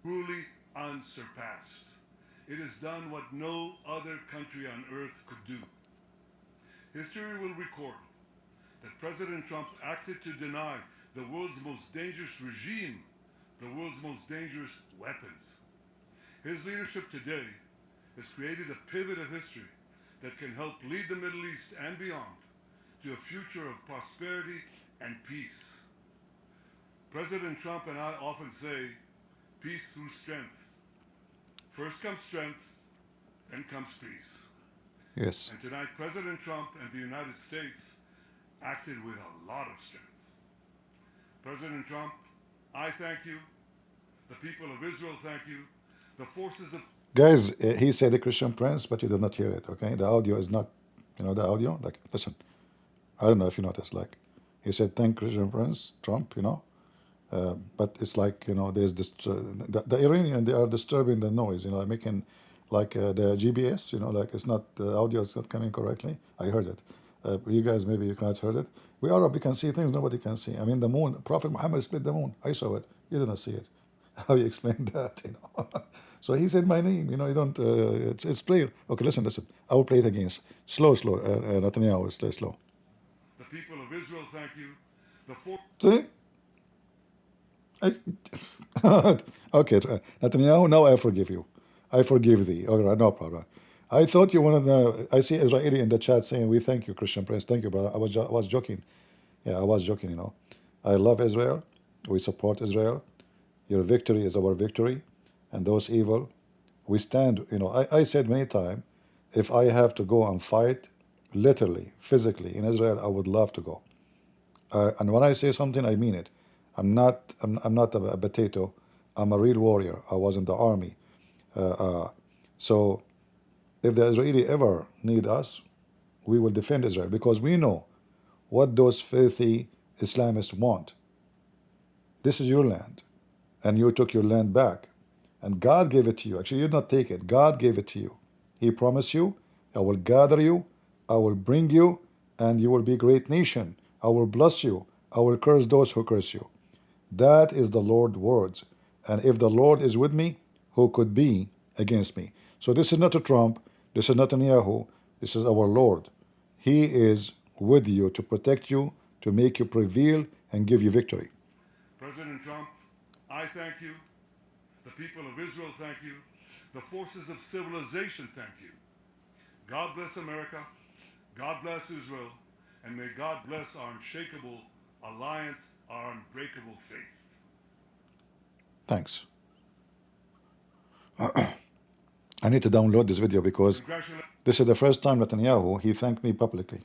Truly unsurpassed. It has done what no other country on earth could do. History will record that President Trump acted to deny the world's most dangerous regime, the world's most dangerous weapons. His leadership today has created a pivot of history that can help lead the Middle East and beyond to a future of prosperity and peace. President Trump and I often say, peace through strength. First comes strength, then comes peace. Yes. And tonight, President Trump and the United States acted with a lot of strength. President Trump, I thank you. The people of Israel thank you. The forces of... Guys, he said the Christian Prince, but you did not hear it, okay? The audio is not, the audio? Like, listen, I don't know if you noticed, like, he said, thank Christian Prince, Trump, but it's like, there's this, the Iranian, they are disturbing the noise, making, like, the GBS, like, it's not, the audio is not coming correctly. I heard it. You guys, maybe you can't heard it. We Arab, we can see things nobody can see. I mean, the moon, Prophet Muhammad split the moon. I saw it. You didn't see it. How you explain that, So he said my name, you don't, it's clear. Okay, listen. I will play it again. Slow, Netanyahu, slow. The people of Israel thank you. See? Okay, Netanyahu, now I forgive you. I forgive thee. All right, no problem. I thought you wanted to know. I see Israeli in the chat saying, we thank you, Christian Prince. Thank you, brother. I was joking. Yeah, I was joking, I love Israel. We support Israel. Your victory is our victory. And those evil, we stand, I said many times, if I have to go and fight, literally, physically, in Israel, I would love to go. And when I say something, I mean it. I'm not a potato. I'm a real warrior. I was in the army. So if the Israeli ever need us, we will defend Israel because we know what those filthy Islamists want. This is your land, and you took your land back, and God gave it to you. Actually, you did not take it. God gave it to you. He promised you, I will gather you, I will bring you, and you will be a great nation. I will bless you. I will curse those who curse you. That is the Lord's words. And if the Lord is with me, who could be against me? So this is not a Trump. This is not Netanyahu. This is our Lord. He is with you to protect you, to make you prevail, and give you victory. President Trump, I thank you. The people of Israel thank you. The forces of civilization thank you. God bless America. God bless Israel. And may God bless our unshakable alliance, our unbreakable faith. Thanks. I need to download this video because this is the first time Netanyahu, he thanked me publicly.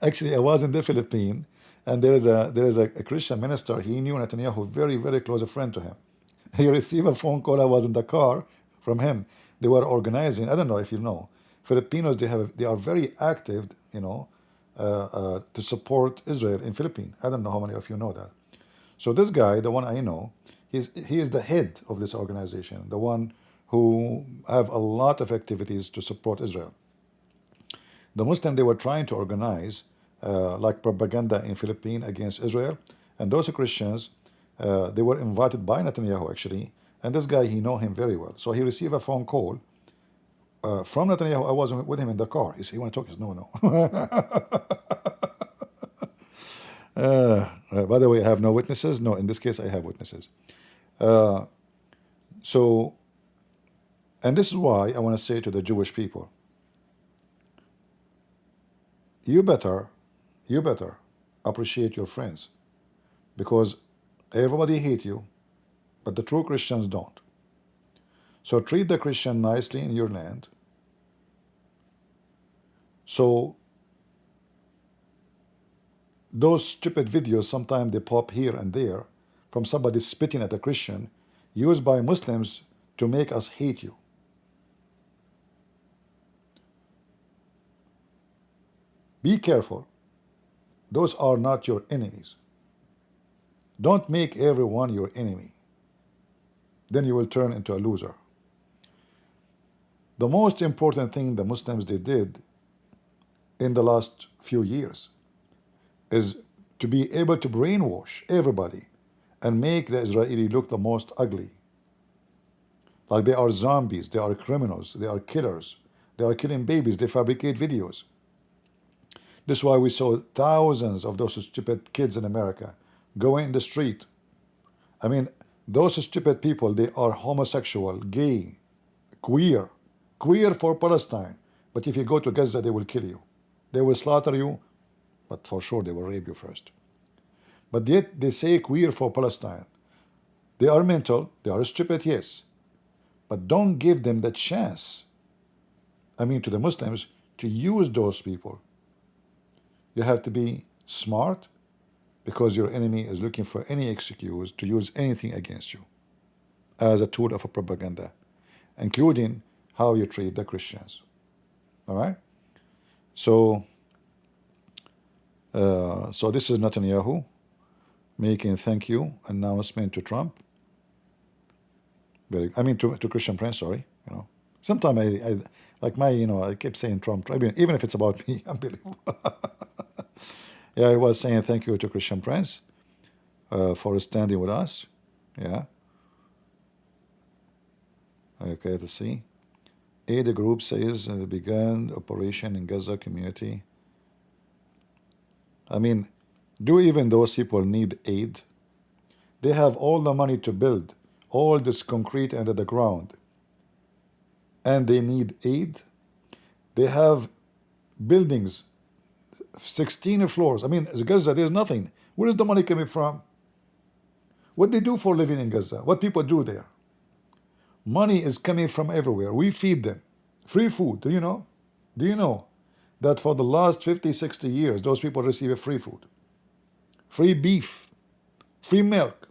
Actually, I was in the Philippines, and there is a Christian minister. He knew Netanyahu, very, very close, a friend to him. He received a phone call. I was in the car from him. They were organizing. I don't know if you know, Filipinos. They are very active. To support Israel in Philippines. I don't know how many of you know that. So this guy, the one I know, he is the head of this organization, the one who have a lot of activities to support Israel. The Muslims, they were trying to organize like propaganda in Philippines against Israel, and those Christians, they were invited by Netanyahu actually, and this guy, he know him very well. So he received a phone call from Netanyahu. I was with him in the car. He said, you want to talk? He said, no. By the way, I have no witnesses. No, in this case, I have witnesses. So, and this is why I want to say to the Jewish people, you better appreciate your friends, because everybody hate you, but the true Christians don't. So treat the Christian nicely in your land. So those stupid videos, sometimes they pop here and there from somebody spitting at a Christian, used by Muslims to make us hate you. Be careful. Those are not your enemies. Don't make everyone your enemy. Then you will turn into a loser. The most important thing the Muslims they did in the last few years is to be able to brainwash everybody and make the Israeli look the most ugly. Like they are zombies, they are criminals, they are killers, They are killing babies. They fabricate videos. This is why we saw thousands of those stupid kids in America going in the street. I mean, those stupid people, they are homosexual, gay, queer for Palestine. But if you go to Gaza, they will kill you. They will slaughter you, but for sure they will rape you first. But yet they say queer for Palestine. They are mental, they are stupid, yes. But don't give them the chance, I mean to the Muslims, to use those people. You have to be smart, because your enemy is looking for any excuse to use anything against you as a tool of a propaganda, including how you treat the Christians. All right? So this is Netanyahu making thank you announcement to Trump. To Christian Prince, sorry. Sometimes I like I keep saying Trump, even if it's about me, unbelievable. Yeah, I was saying thank you to Christian Prince for standing with us. Yeah. Okay, let's see. Aid group says began operation in Gaza community. Do even those people need aid? They have all the money to build all this concrete under the ground, and they need aid? They have buildings, 16 floors. Gaza, there's nothing. Where is the money coming from? What they do for living in Gaza? What people do there? Money is coming from everywhere. We feed them. Free food. Do you know? Do you know that for the last 50, 60 years, those people receive free food? Free beef, free milk,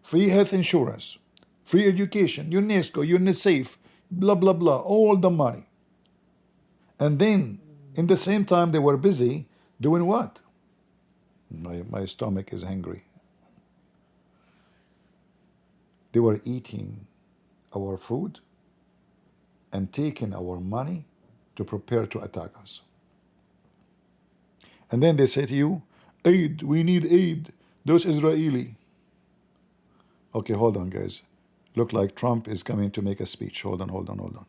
free health insurance, free education, UNESCO, UNICEF, blah, blah, blah, all the money. And then, in the same time, they were busy doing what? My stomach is hungry. They were eating our food and taking our money to prepare to attack us. And then they say to you, aid, we need aid, those Israeli. Okay, hold on, guys. Look like Trump is coming to make a speech. Hold on.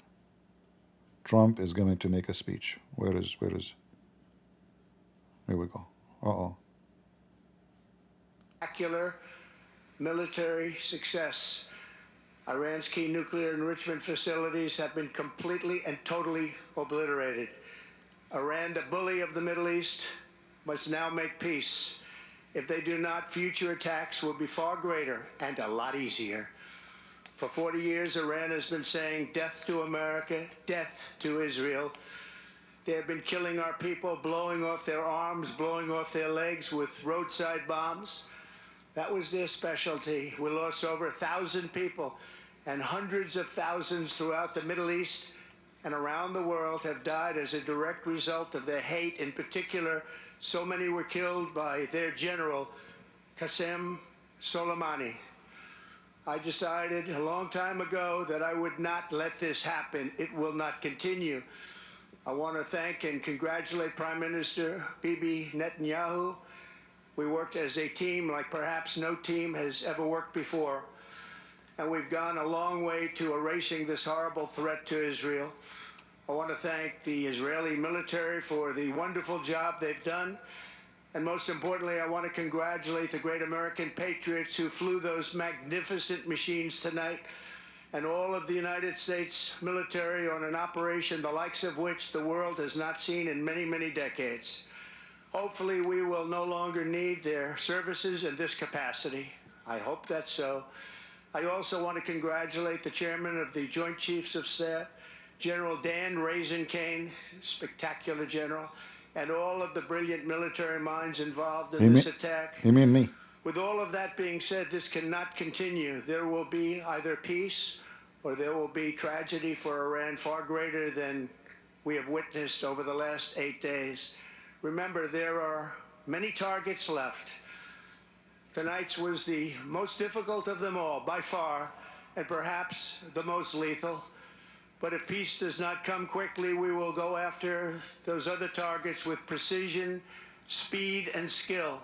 Trump is going to make a speech. Where is? Here we go. Spectacular military success. Iran's key nuclear enrichment facilities have been completely and totally obliterated. Iran, the bully of the Middle East, must now make peace. If they do not, future attacks will be far greater and a lot easier. For 40 years, Iran has been saying death to America, death to Israel. They have been killing our people, blowing off their arms, blowing off their legs with roadside bombs. That was their specialty. We lost over 1,000 people, and hundreds of thousands throughout the Middle East and around the world have died as a direct result of their hate. In particular, so many were killed by their general, Qasem Soleimani. I decided a long time ago that I would not let this happen. It will not continue. I want to thank and congratulate Prime Minister Bibi Netanyahu. We worked as a team like perhaps no team has ever worked before. And we've gone a long way to erasing this horrible threat to Israel. I want to thank the Israeli military for the wonderful job they've done. And most importantly, I want to congratulate the great American patriots who flew those magnificent machines tonight, and all of the United States military on an operation the likes of which the world has not seen in many, many decades. Hopefully, we will no longer need their services in this capacity. I hope that's so. I also want to congratulate the chairman of the Joint Chiefs of Staff, General Dan Raisin Kane, spectacular general, and all of the brilliant military minds involved in this attack. You mean me? With all of that being said, this cannot continue. There will be either peace or there will be tragedy for Iran far greater than we have witnessed over the last 8 days. Remember, there are many targets left. Tonight's was the most difficult of them all, by far, and perhaps the most lethal. But if peace does not come quickly, we will go after those other targets with precision, speed, and skill.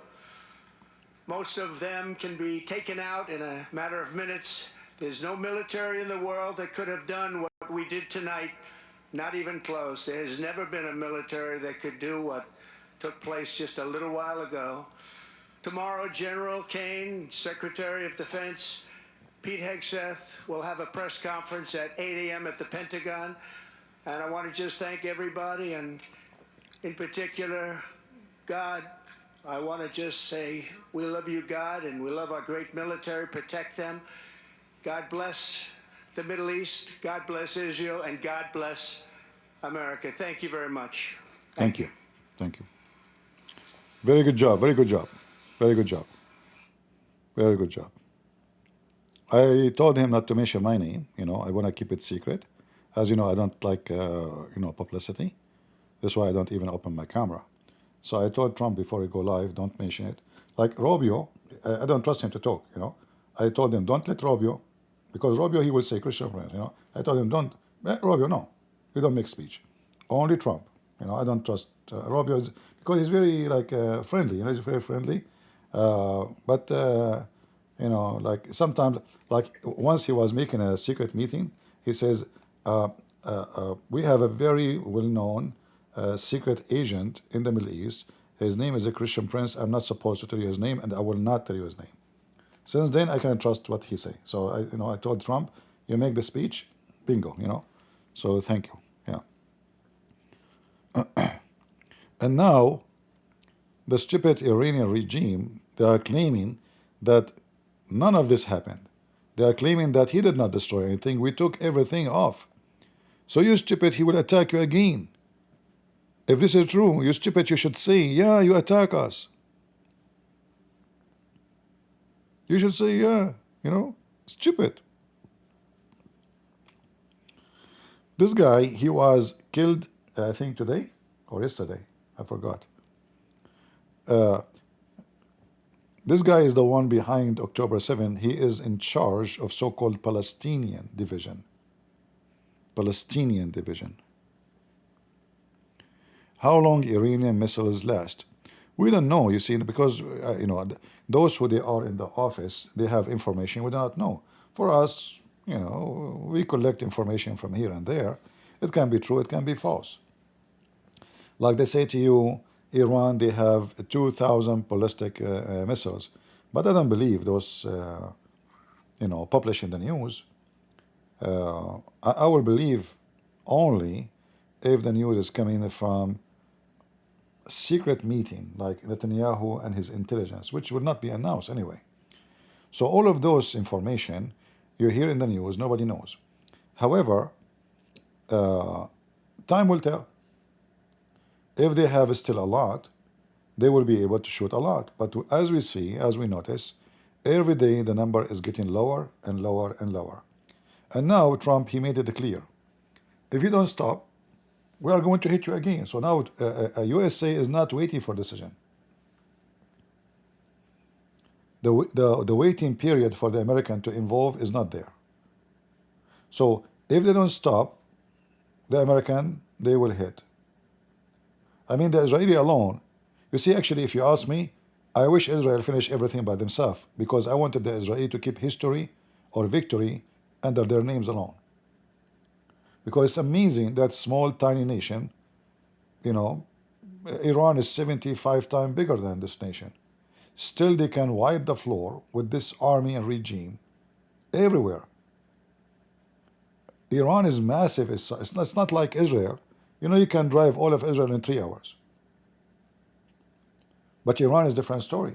Most of them can be taken out in a matter of minutes. There's no military in the world that could have done what we did tonight Not even close. There has never been a military that could do what took place just a little while ago. Tomorrow, General Kane, Secretary of Defense, Pete Hegseth will have a press conference at 8 a.m. at the Pentagon. And I want to just thank everybody, and in particular, God. I want to just say we love you, God, and we love our great military. Protect them. God bless the Middle East. God bless Israel, and God bless America. Thank you very much. Thank you. Thank you. Very good job. Very good job. Very good job. Very good job. I told him not to mention my name. You know, I want to keep it secret. As you know, I don't like, publicity. That's why I don't even open my camera. So I told Trump before he go live, don't mention it. Like Rubio, I don't trust him to talk, you know. I told him, don't let Rubio, because Rubio, he will say Christian friends, you know. I told him, don't, Rubio, no. You don't make speech. Only Trump. You know, I don't trust Rubio, because he's very, like, friendly, you know, he's very friendly. But you know, like sometimes, like once he was making a secret meeting, he says, we have a very well-known secret agent in the Middle East. His name is a Christian prince. I'm not supposed to tell you his name, and I will not tell you his name. Since then, I can trust what he say. So I told Trump, you make the speech, bingo, you know. So thank you. Yeah. And now, the stupid Iranian regime, they are claiming that none of this happened. They are claiming that he did not destroy anything. We took everything off. So you stupid, he will attack you again. If this is true, you stupid, you should say, yeah, you attack us. You should say, yeah, you know, stupid. This guy, he was killed, I think today or yesterday, I forgot. This guy is the one behind October 7. He is in charge of so-called Palestinian division. Palestinian division. How long Iranian missiles last? We don't know, you see, because those who they are in the office, they have information we do not know. For us, you know, we collect information from here and there. It can be true, it can be false. Like they say to you, Iran, they have 2,000 ballistic missiles. But I don't believe those, published in the news. I will believe only if the news is coming from a secret meeting, like Netanyahu and his intelligence, which will not be announced anyway. So all of those information you hear in the news, nobody knows. However, time will tell. If they have still a lot, they will be able to shoot a lot. But as we see, as we notice, every day the number is getting lower and lower and lower. And now Trump, he made it clear. If you don't stop, we are going to hit you again. So now USA is not waiting for decision. The waiting period for the American to involve is not there. So if they don't stop, the American, they will hit. I mean, the Israeli alone, you see, actually, if you ask me, I wish Israel finished everything by themselves, because I wanted the Israeli to keep history or victory under their names alone. Because it's amazing that small, tiny nation, Iran is 75 times bigger than this nation. Still, they can wipe the floor with this army and regime everywhere. Iran is massive. It's not like Israel. You can drive all of Israel in 3 hours. But Iran is a different story.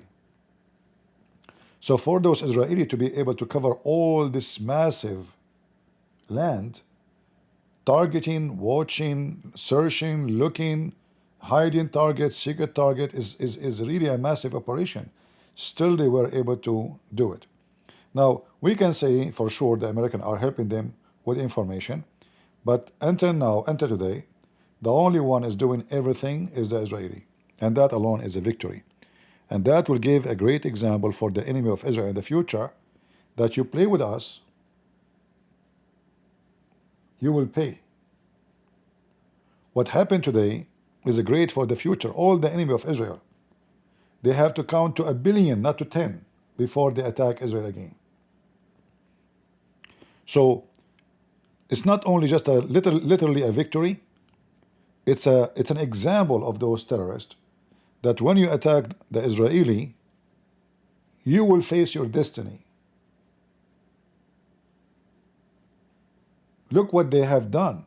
So for those Israeli to be able to cover all this massive land, targeting, watching, searching, looking, hiding targets, secret target is really a massive operation. Still, they were able to do it. Now, we can say for sure the Americans are helping them with information, but until today, the only one is doing everything is the Israeli. And that alone is a victory. And that will give a great example for the enemy of Israel in the future, that you play with us, you will pay. What happened today is great for the future. All the enemy of Israel, they have to count to 1 billion, not to 10, before they attack Israel again. So It's not only just literally a victory. It's an example of those terrorists that when you attack the Israeli, you will face your destiny. Look what they have done.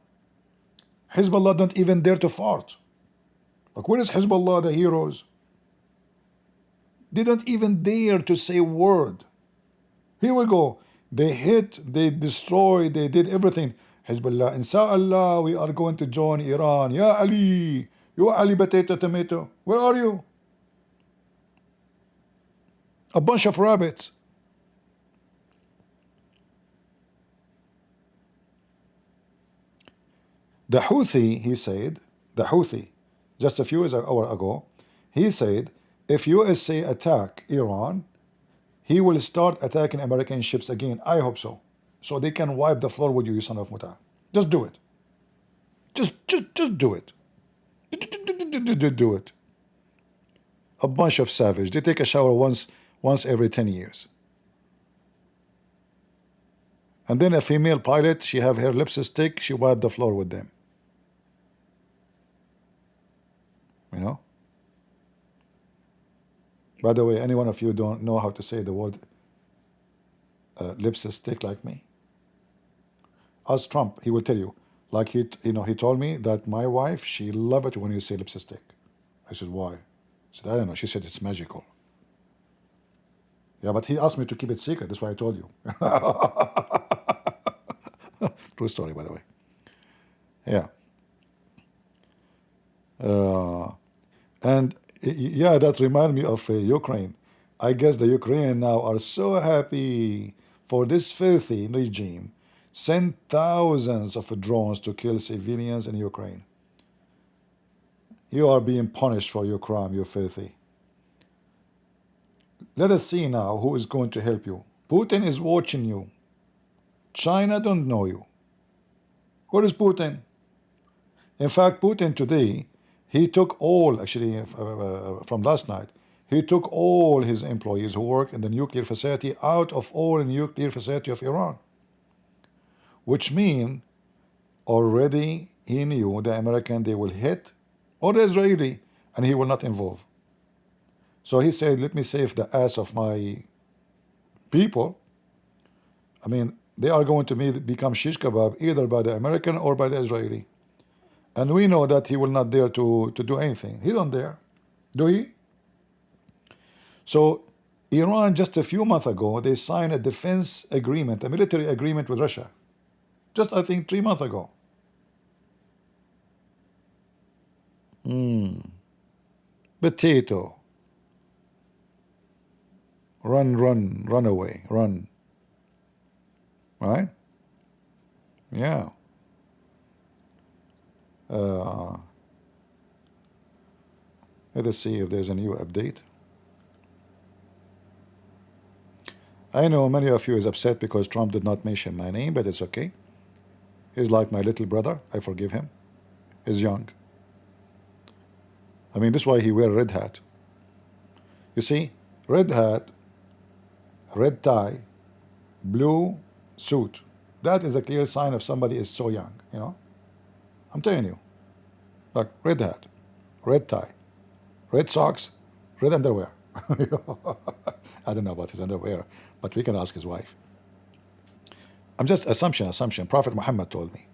Hezbollah don't even dare to fart. Like, where is Hezbollah, the heroes? They don't even dare to say a word. Here we go. They hit, they destroyed, they did everything. Hezbollah, inshallah, we are going to join Iran. Ya Ali, you Ali potato tomato, where are you? A bunch of rabbits. The Houthi, he said, the Houthi, just a few hours ago, he said, if USA attack Iran, he will start attacking American ships again. I hope so. So they can wipe the floor with you, you son of Muta. Just do it. Just do it. Do it. A bunch of savage. They take a shower once every 10 years. And then a female pilot, she have her lipstick, she wiped the floor with them. You know? By the way, any one of you don't know how to say the word lipstick like me? Ask Trump, he will tell you. Like he told me that my wife, she love it when you say lipstick. I said, why? He said, I don't know. She said it's magical. Yeah, but he asked me to keep it secret. That's why I told you. True story, by the way. Yeah. And yeah, that reminds me of Ukraine. I guess the Ukrainians now are so happy for this filthy regime. Send thousands of drones to kill civilians in Ukraine. You are being punished for your crime, you filthy. Let us see now who is going to help you. Putin is watching you. China don't know you. Where is Putin? In fact, Putin today, he took all, actually from last night, he took all his employees who work in the nuclear facility out of all nuclear facility of Iran. Which means already he knew the American they will hit or the Israeli and he will not involve. So he said, let me save the ass of my people. I mean, they are going to become shish kebab either by the American or by the Israeli. And we know that he will not dare to do anything. He don't dare. Do he? So Iran, just a few months ago, they signed a defense agreement, a military agreement with Russia. Just, I think, 3 months ago. Potato. Run away, run. Right? Yeah. Let us see if there's a new update. I know many of you is upset because Trump did not mention my name, but it's okay. He's like my little brother. I forgive him. He's young. I mean, this is why he wear a red hat. You see, red hat, red tie, blue suit. That is a clear sign of somebody is so young, you know. I'm telling you. Like, red hat, red tie, red socks, red underwear. I don't know about his underwear, but we can ask his wife. I'm just assumption. Prophet Muhammad told me.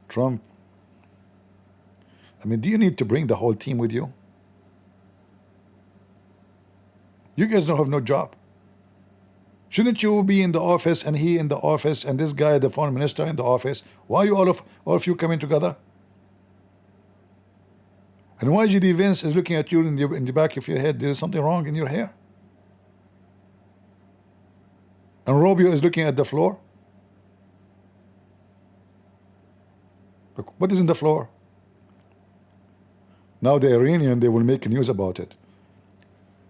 Trump. I mean, do you need to bring the whole team with you? You guys don't have no job. Shouldn't you be in the office and he in the office and this guy, the foreign minister, in the office? Why are you all of you coming together? And why G.D. Vance is looking at you in the back of your head? There is something wrong in your hair. And Rubio is looking at the floor. Look, what is in the floor? Now the Iranian, they will make news about it.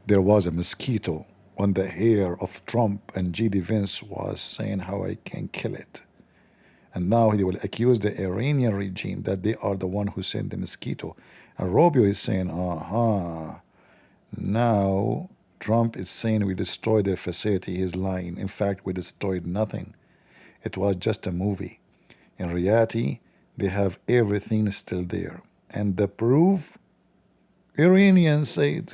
There was a mosquito on the hair of Trump, and G.D. Vance was saying how I can kill it. And now they will accuse the Iranian regime that they are the one who sent the mosquito. And Rubio is saying, now Trump is saying we destroyed their facility. He's lying. In fact, we destroyed nothing. It was just a movie. In reality, they have everything still there. And the proof, Iranians said.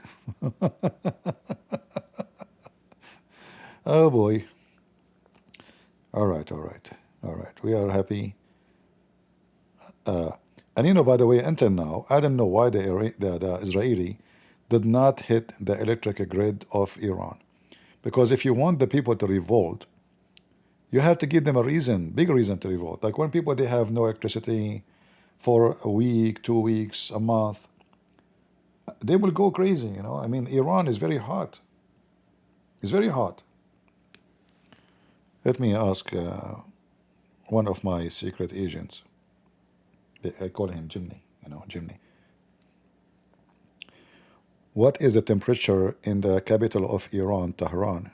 Oh boy. All right, all right, all right. We are happy. And you know, by the way, until now, I don't know why the Israeli did not hit the electric grid of Iran. Because if you want the people to revolt, you have to give them a reason, big reason to revolt. Like when people, they have no electricity for a week, 2 weeks, a month, they will go crazy, you know. I mean, Iran is very hot. It's very hot. Let me ask one of my secret agents. I call him Jimny, you know, Jimny. What is the temperature in the capital of Iran, Tehran?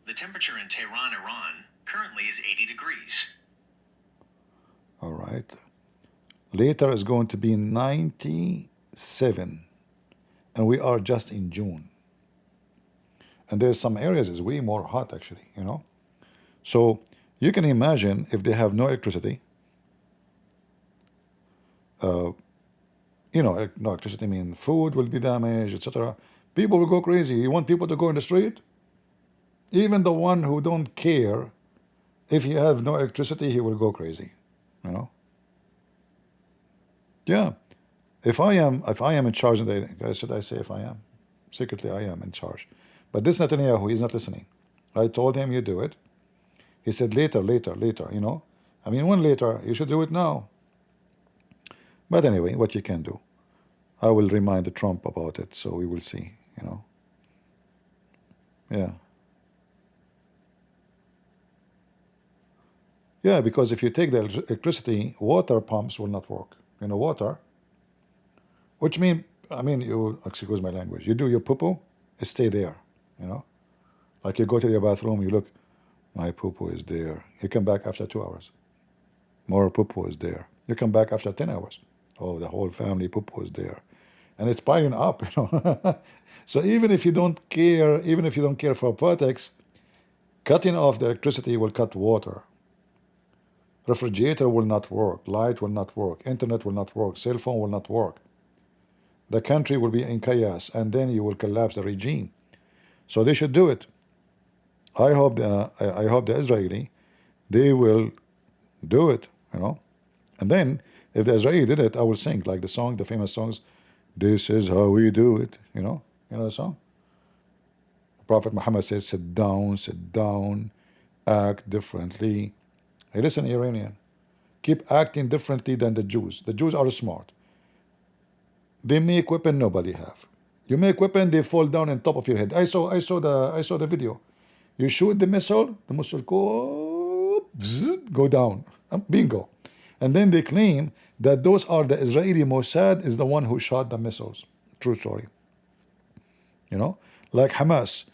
The temperature in Tehran, Iran, currently is 80 degrees. All right. Later is going to be 97. And we are just in June. And there's some areas is way more hot, actually, you know. So you can imagine if they have no electricity, you know, no electricity means food will be damaged, etc. People will go crazy. You want people to go in the street? Even the one who don't care, if you have no electricity, he will go crazy, you know. Yeah. If I am in charge, should I say if I am? Secretly, I am in charge. But this Netanyahu, he's not listening. I told him, you do it. He said, later, you know. I mean, when later? You should do it now. But anyway, what you can do. I will remind Trump about it, so we will see, you know. Yeah. Yeah, because if you take the electricity, water pumps will not work. You know, water, which mean, I mean, you, excuse my language, you do your poo-poo, it stay there, you know. Like you go to the bathroom, you look, my poo-poo is there. You come back after 2 hours. More poo-poo is there. You come back after 10 hours. Oh, the whole family poo-poo is there. And it's piling up, you know. So even if you don't care, for politics, cutting off the electricity will cut water. Refrigerator will not work, light will not work, internet will not work, cell phone will not work. The country will be in chaos, and then you will collapse the regime. So they should do it. I hope the Israeli, they will do it, you know. And then if the Israeli did it, I will sing like the song, the famous songs, "This is how we do it," you know the song. Prophet Muhammad says, sit down, act differently. Hey, listen, Iranian, keep acting differently than the Jews. The Jews are smart. They make weapon nobody have. You make weapon, they fall down on top of your head. I saw the video. You shoot the missile go down. Bingo. And then they claim that those are the Israeli Mossad is the one who shot the missiles. True story. You know, like Hamas,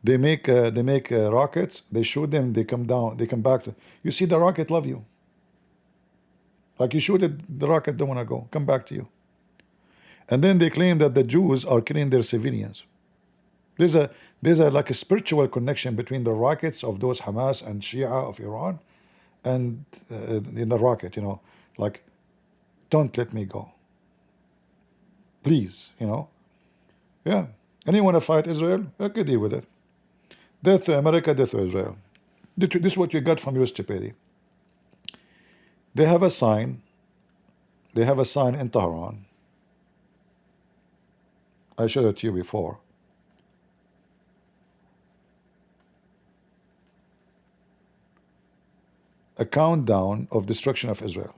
they make rockets, they shoot them, they come down, they come back. You see the rocket love you. Like you shoot it, the rocket don't want to go, come back to you. And then they claim that the Jews are killing their civilians. There's a like a spiritual connection between the rockets of those Hamas and Shia of Iran, and in the rocket, you know, like, don't let me go, please, you know. Yeah. And you want to fight Israel? Okay, deal with it. Death to America, death to Israel. This is what you got from your stupidity. They have a sign. They have a sign in Tehran. I showed it to you before. A countdown of destruction of Israel.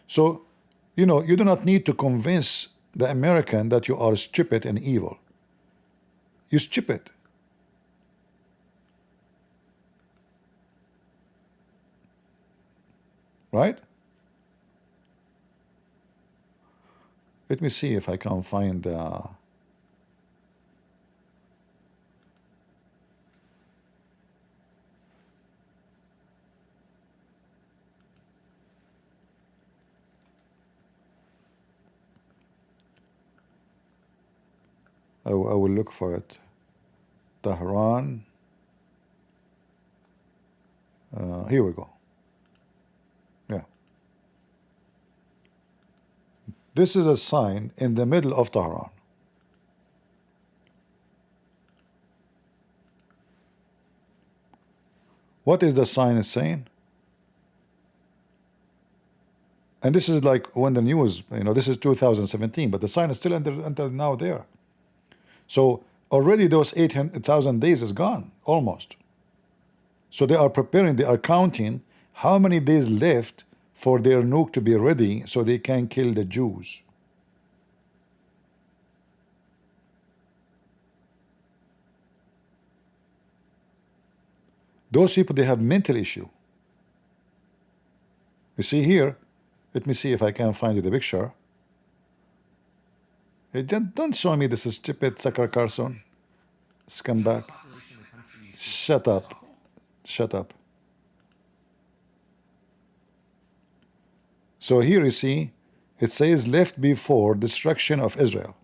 So, you know, you do not need to convince the American that you are stupid and evil. You're stupid. Right? Let me see if I can find I will look for it. Tehran. Here we go. Yeah. This is a sign in the middle of Tehran. What is the sign is saying? And this is like when the news, this is 2017, but the sign is still until now there. So already those 800,000 days is gone, almost. So they are preparing, they are counting how many days left for their nuke to be ready so they can kill the Jews. Those people, they have mental issue. You see here, let me see if I can find you the picture. Hey, don't show me this stupid sucker Carson. Scumbag. Shut up. Shut up. So here you see, it says left before destruction of Israel.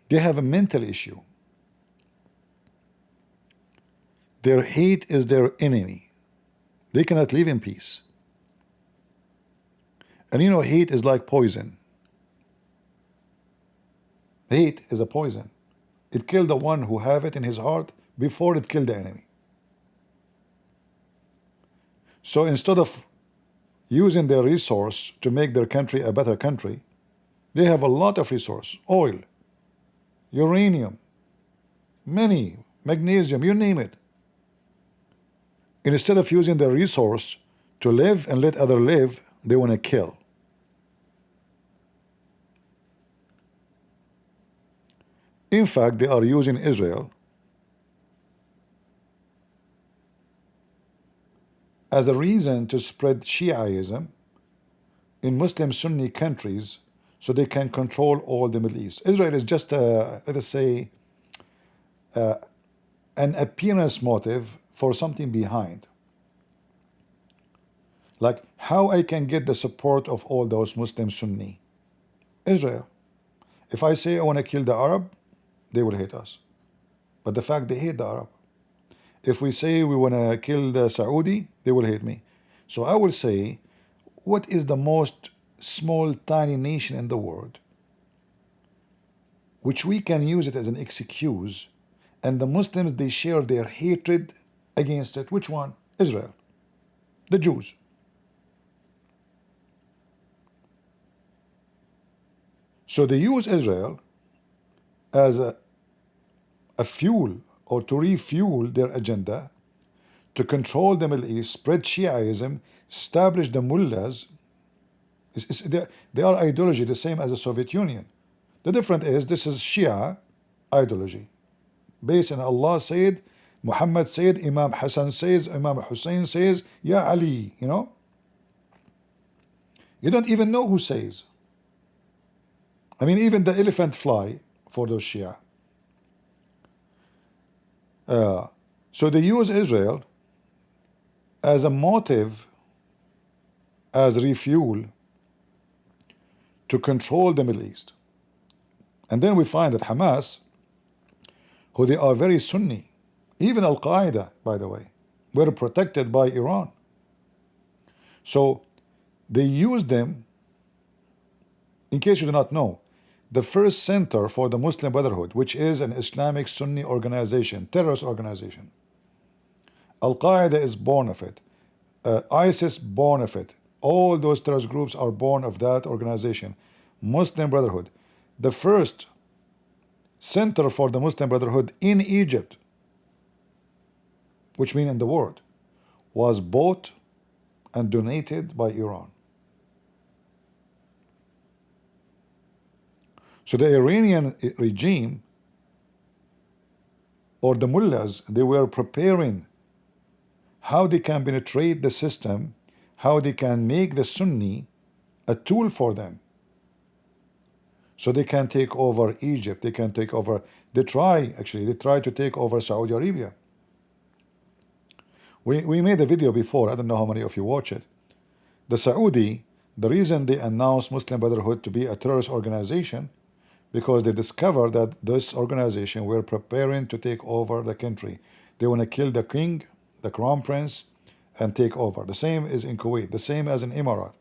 They have a mental issue. Their hate is their enemy. They cannot live in peace. And hate is like poison. Hate is a poison. It killed the one who have it in his heart before it killed the enemy. So instead of using their resource to make their country a better country, they have a lot of resource, oil, uranium, many, magnesium, you name it. And instead of using their resource to live and let others live, they want to kill. In fact, they are using Israel as a reason to spread Shiaism in Muslim Sunni countries so they can control all the Middle East. Israel is just, let us say, an appearance motive for something behind. Like how I can get the support of all those Muslim Sunni. Israel. If I say I want to kill the Arab, they will hate us. But the fact they hate the Arab. If we say we want to kill the Saudi, they will hate me. So I will say, what is the most small, tiny nation in the world which we can use it as an excuse, and the Muslims, they share their hatred against it? Which one? Israel. The Jews. So they use Israel as a fuel, or to refuel their agenda, to control the Middle East, spread Shiaism, establish the mullahs. They are ideology the same as the Soviet Union. The difference is this is Shia ideology, based on Allah said, Muhammad said, Imam Hassan says, Imam Hussein says, Ya Ali, You don't even know who says. I mean, even the elephant fly for those Shia. So they use Israel as a motive, as refuel to control the Middle East. And then we find that Hamas, who they are very Sunni, even Al-Qaeda, by the way, were protected by Iran. So they use them. In case you do not know, the first center for the Muslim Brotherhood, which is an Islamic Sunni organization, terrorist organization. Al-Qaeda is born of it. ISIS born of it. All those terrorist groups are born of that organization. Muslim Brotherhood. The first center for the Muslim Brotherhood in Egypt, which means in the world, was bought and donated by Iran. So the Iranian regime, or the mullahs, they were preparing how they can penetrate the system, how they can make the Sunni a tool for them. So they can take over Egypt, they can take over, they try to take over Saudi Arabia. We made a video before, I don't know how many of you watch it. The Saudi, the reason they announced Muslim Brotherhood to be a terrorist organization, because they discovered that this organization were preparing to take over the country. They want to kill the king, the crown prince, and take over. The same is in Kuwait, the same as in Emirat.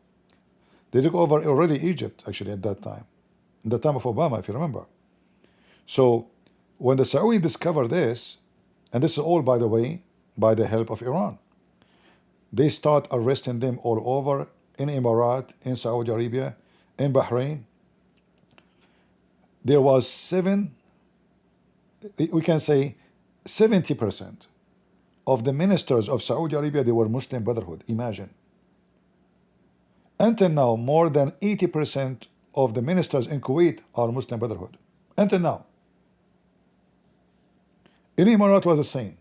They took over already Egypt, actually, at that time, in the time of Obama, if you remember. So when the Saudi discovered this, and this is all, by the way, by the help of Iran, they start arresting them all over, in Emirat, in Saudi Arabia, in Bahrain. There was we can say 70% of the ministers of Saudi Arabia, they were Muslim Brotherhood. Imagine. Until now, more than 80% of the ministers in Kuwait are Muslim Brotherhood. Until now. In Emirat was the same.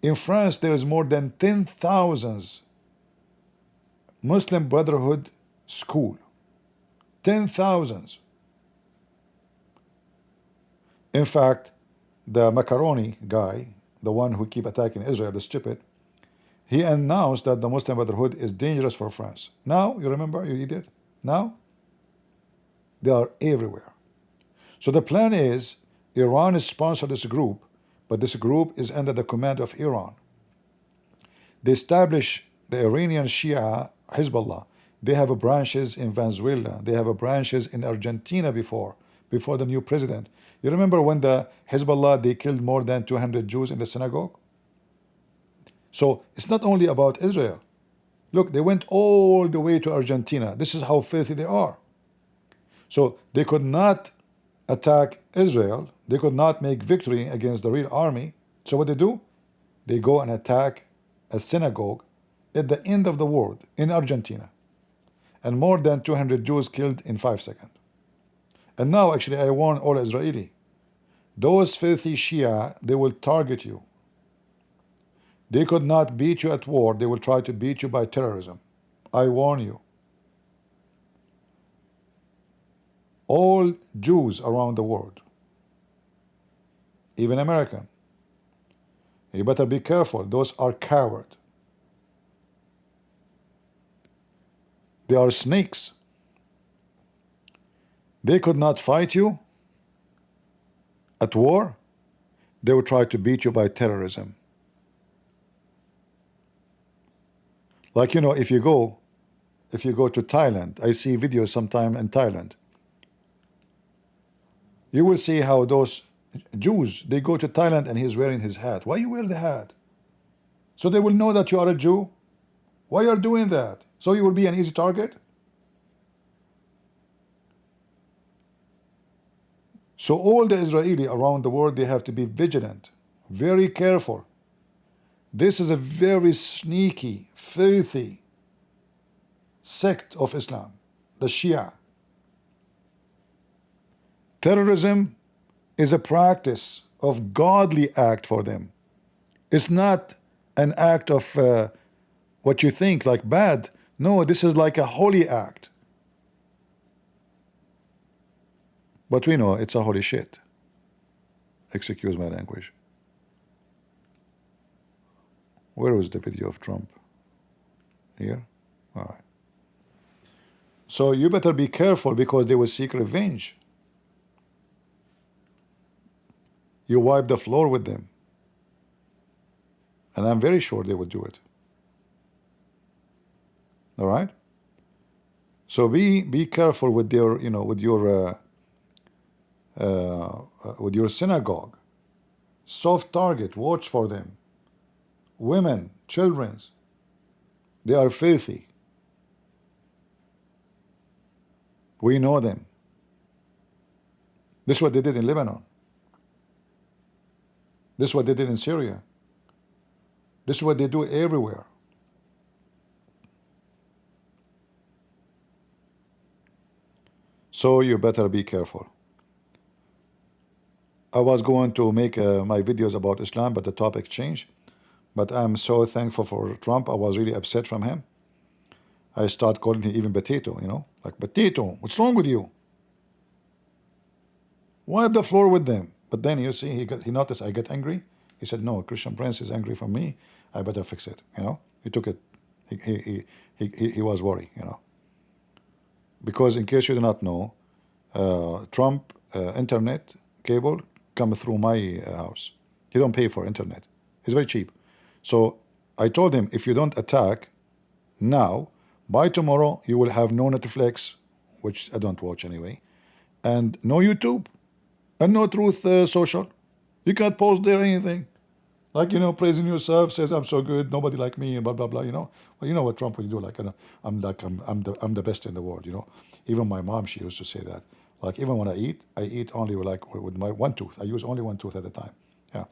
In France, there is more than 10,000 Muslim Brotherhood school. 10,000. In fact, the macaroni guy, the one who keep attacking Israel, the stupid, he announced that the Muslim Brotherhood is dangerous for France. Now, you remember, you did? Now, they are everywhere. So the plan is, Iran is sponsored this group, but this group is under the command of Iran. They establish the Iranian Shia, Hezbollah. They have branches in Venezuela. They have branches in Argentina before the new president. You remember when the Hezbollah, they killed more than 200 Jews in the synagogue? So it's not only about Israel. Look, they went all the way to Argentina. This is how filthy they are. So they could not attack Israel. They could not make victory against the real army. So what they do? They go and attack a synagogue at the end of the world in Argentina. And more than 200 Jews killed in 5 seconds. And now, actually, I warn all Israeli. Those filthy Shia, they will target you. They could not beat you at war. They will try to beat you by terrorism. I warn you. All Jews around the world, even American, you better be careful. Those are cowards. They are snakes. They could not fight you at war. They will try to beat you by terrorism. Like, you know, if you go to Thailand, I see videos sometime in Thailand. You will see how those Jews, they go to Thailand and he's wearing his hat. Why you wear the hat? So they will know that you are a Jew. Why you are doing that? So you will be an easy target? So all the Israeli around the world, they have to be vigilant, very careful. This is a very sneaky, filthy sect of Islam, the Shia. Terrorism is a practice of godly act for them. It's not an act of what you think like bad. No, this is like a holy act. But we know it's a holy shit. Excuse my language. Where was the video of Trump? Here? All right. So you better be careful because they will seek revenge. You wipe the floor with them. And I'm very sure they would do it. All right? So be careful with their, you know, with your synagogue. Soft target, watch for them. Women, children, they are filthy. We know them. This is what they did in Lebanon. This is what they did in Syria. This is what they do everywhere. So you better be careful. I was going to make my videos about Islam, but the topic changed. But I'm so thankful for Trump. I was really upset from him. I start calling him even potato, you know, like potato. What's wrong with you? Wipe the floor with them. But then you see, he noticed I get angry. He said, "No, Christian Prince is angry from me. I better fix it." You know, he took it. He was worried. You know. because in case you do not know, Trump internet cable come through my house. He don't pay for internet. It's very cheap. So I told him, if you don't attack now, by tomorrow you will have no Netflix, which I don't watch anyway, and no YouTube, and no Truth Social. You can't post there anything. Like, praising yourself, says I'm so good, nobody like me, and blah blah blah. Well, you know what Trump would do? Like, I'm the best in the world. Even my mom, she used to say that. Like, even when I eat only with my one tooth. I use only one tooth at a time. Yeah.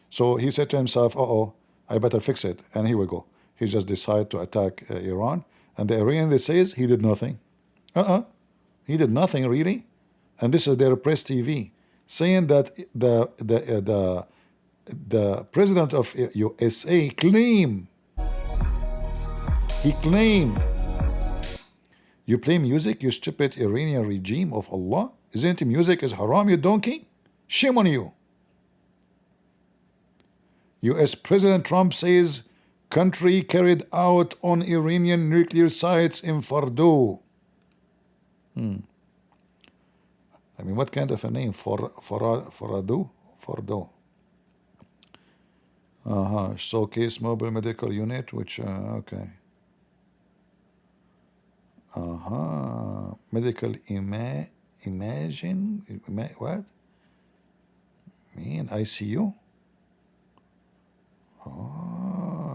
So he said to himself, I better fix it, and here we go. He just decided to attack Iran, and the Iranian, they says he did nothing. He did nothing really, and this is their press TV saying that the president of USA claimed, you play music, you stupid Iranian regime of Allah? Isn't it music is haram, you donkey? Shame on you. US President Trump says country carried out on Iranian nuclear sites in Fordo. I mean, what kind of a name? Fordo? Fordo. Showcase mobile medical unit, which, okay. Medical imaging, what? Mean ICU?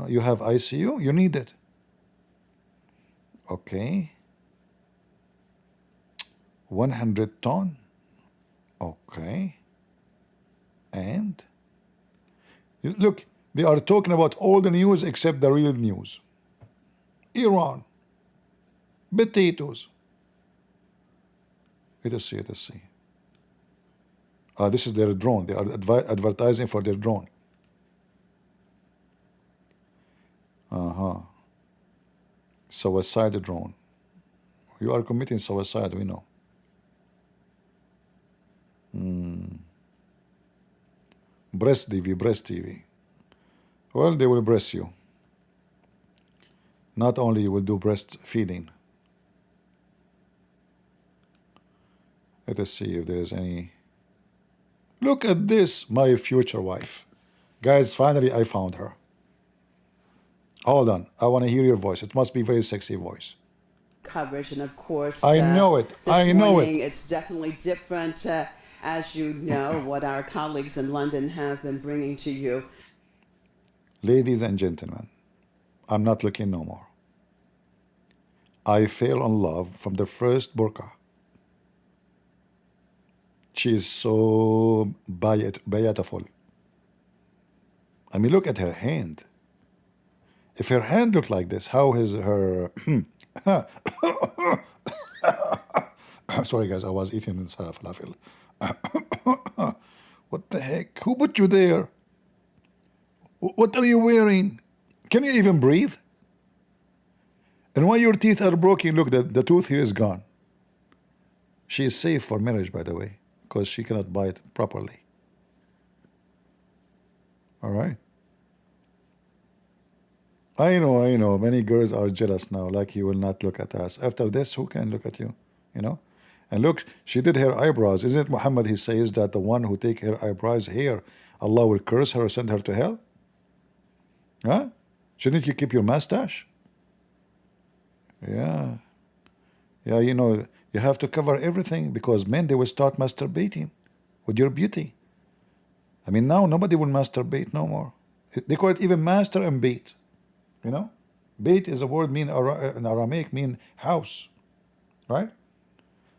You have ICU? You need it. Okay. 100 ton. Okay. And? Look, they are talking about all the news except the real news. Iran. Potatoes. Let us see. This is their drone. They are advertising for their drone. Suicide drone. You are committing suicide, we know. Breast TV. Well, they will breast you. Not only you will do breastfeeding. Let us see if there's any. Look at this, my future wife. Guys, finally I found her. Hold on, I want to hear your voice. It must be a very sexy voice. Coverage, and of course, I know it. This morning, it's definitely different, as you know, what our colleagues in London have been bringing to you. Ladies and gentlemen, I'm not looking no more. I fell in love from the first burqa. She is so beautiful. I mean, look at her hand. If her hand looked like this, how is her... Sorry guys, I was eating this falafel. What the heck? Who put you there? What are you wearing? Can you even breathe? And why your teeth are broken? Look, the tooth here is gone. She is safe for marriage, by the way, because she cannot bite properly. All right. I know. Many girls are jealous now, like you will not look at us. After this, who can look at you? And look, she did her eyebrows. Isn't it Muhammad, he says that the one who take her eyebrows here, Allah will curse her or send her to hell? Huh? Shouldn't you keep your mustache? Yeah. You have to cover everything because men, they will start masturbating with your beauty. I mean, now nobody will masturbate no more. They call it even master and bait. Bait is a word in Aramaic mean house, right?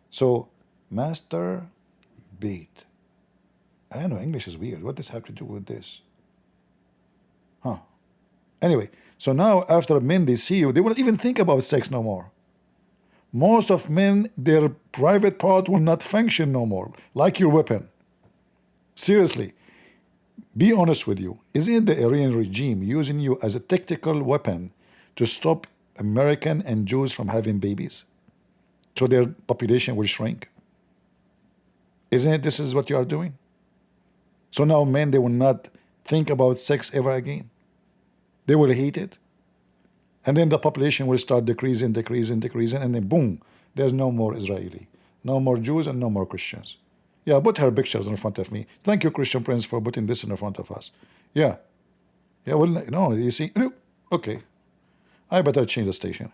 So, master, bait. I don't know, English is weird. What does this have to do with this? Anyway, so now after men, they see you, they won't even think about sex no more. Most of men, their private part will not function no more, like your weapon. Seriously, be honest with you. Isn't the Iranian regime using you as a tactical weapon to stop American and Jews from having babies? So their population will shrink? Isn't it this is what you are doing? So now men, they will not think about sex ever again. They will hate it. And then the population will start decreasing, and then boom, there's no more Israeli, no more Jews, and no more Christians. Yeah, put her pictures in front of me. Thank you, Christian Prince, for putting this in front of us. Yeah. Yeah, well, no, you see. Okay. I better change the station.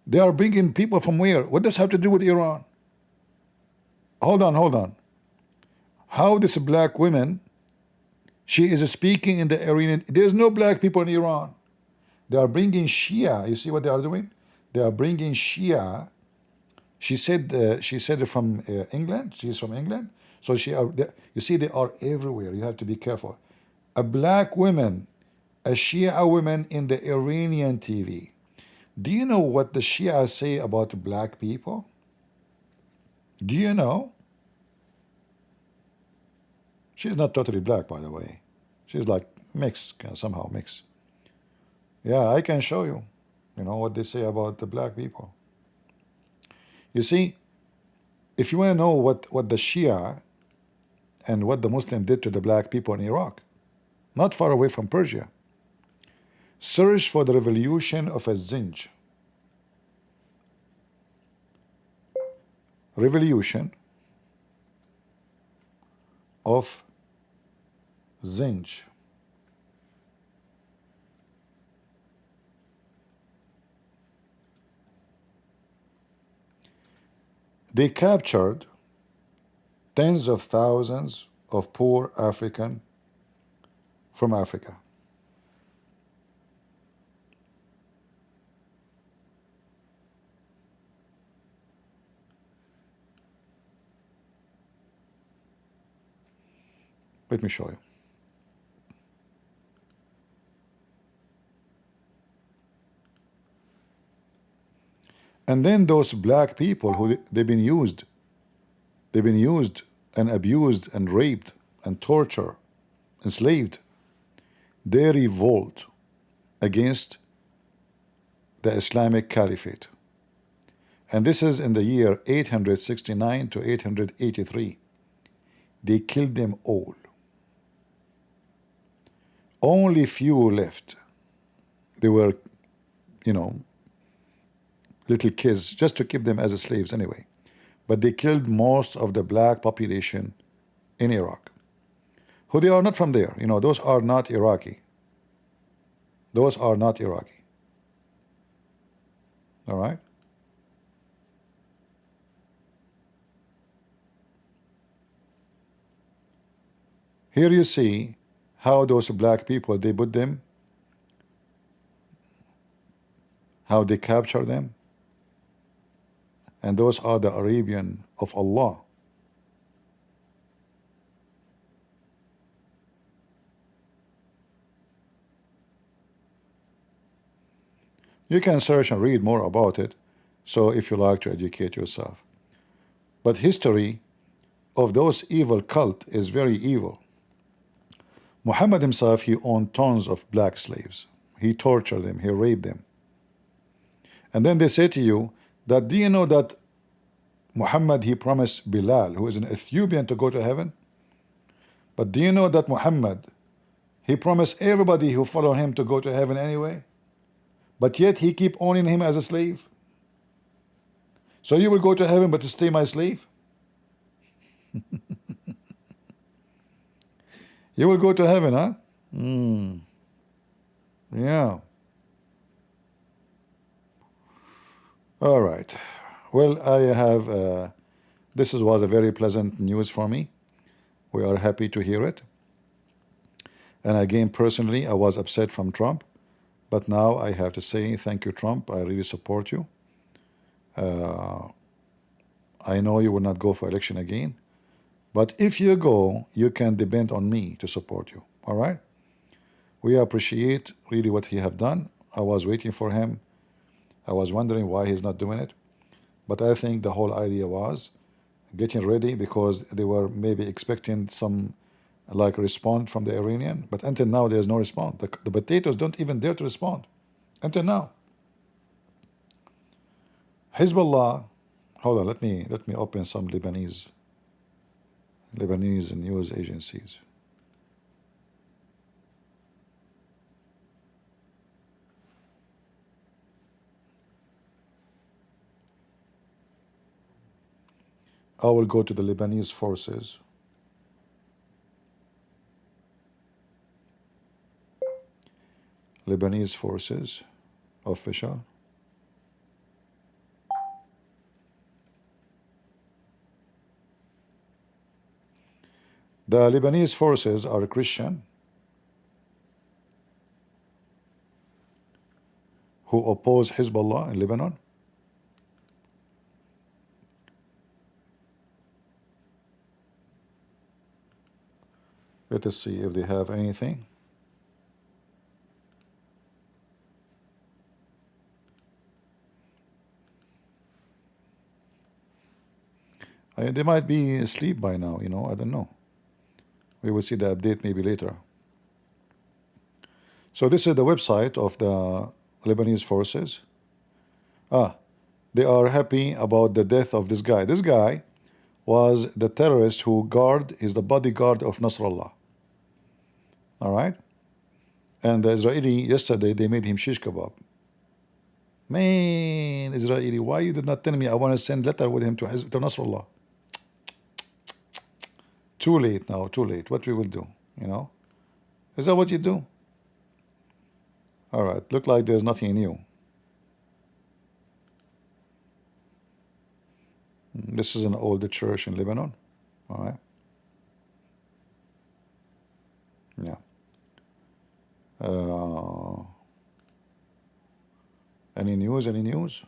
They are bringing people from where? What does this have to do with Iran? Hold on. How this black woman, she is speaking in the Iranian. There's no black people in Iran. They are bringing Shia. You see what they are doing? They are bringing Shia. She said from England. She's from England. So you see, they are everywhere. You have to be careful. A black woman, a Shia woman in the Iranian TV. Do you know what the Shia say about black people? Do you know? She's not totally black, by the way. She's like mixed, somehow mixed. Yeah, I can show you, what they say about the black people. You see, if you want to know what the Shia and what the Muslim did to the black people in Iraq, not far away from Persia, search for the revolution of a Zinj. Revolution of Zinj. They captured tens of thousands of poor African from Africa. Let me show you. And then those black people who they've been used and abused and raped and tortured, enslaved, they revolt against the Islamic Caliphate. And this is in the year 869 to 883. They killed them all. Only few left. They were, little kids, just to keep them as slaves anyway. But they killed most of the black population in Iraq. Who they are not from there. Those are not Iraqi. Those are not Iraqi. All right? Here you see how those black people, they put them, how they capture them. And those are the Arabian of Allah. You can search and read more about it, so if you like to educate yourself. But history of those evil cult is very evil. Muhammad himself, he owned tons of black slaves. He tortured them, he raped them. And then they say to you that, do you know that Muhammad, he promised Bilal, who is an Ethiopian, to go to heaven? But do you know that Muhammad, he promised everybody who follow him to go to heaven anyway? But yet he keep owning him as a slave. So you will go to heaven, but stay my slave? You will go to heaven, huh? Yeah. All right. Well, I have, this was a very pleasant news for me. We are happy to hear it. And again, personally, I was upset from Trump. But now I have to say, thank you, Trump. I really support you. I know you will not go for election again. But if you go, you can depend on me to support you. All right? We appreciate really what he have done. I was waiting for him. I was wondering why he's not doing it. But I think the whole idea was getting ready because they were maybe expecting some response from the Iranian. But until now, there's no response. The potatoes don't even dare to respond. Until now. Hezbollah, hold on, let me open some Lebanese news agencies. I will go to the Lebanese forces. Lebanese forces, official. The Lebanese forces are Christian who oppose Hezbollah in Lebanon. Let us see if they have anything. They might be asleep by now, you know, I don't know. We will see the update maybe later. So this is the website of the Lebanese forces. They are happy about the death of this guy. This guy was the terrorist who is the bodyguard of Nasrallah. All right? And the Israeli, yesterday, they made him shish kebab. Man, Israeli, why you did not tell me I want to send letter with him to Nasrallah? Too late now, too late. What we will do, you know? Is that what you do? All right, look like there's nothing new. This is an older church in Lebanon. All right. Yeah. Any news? Any news?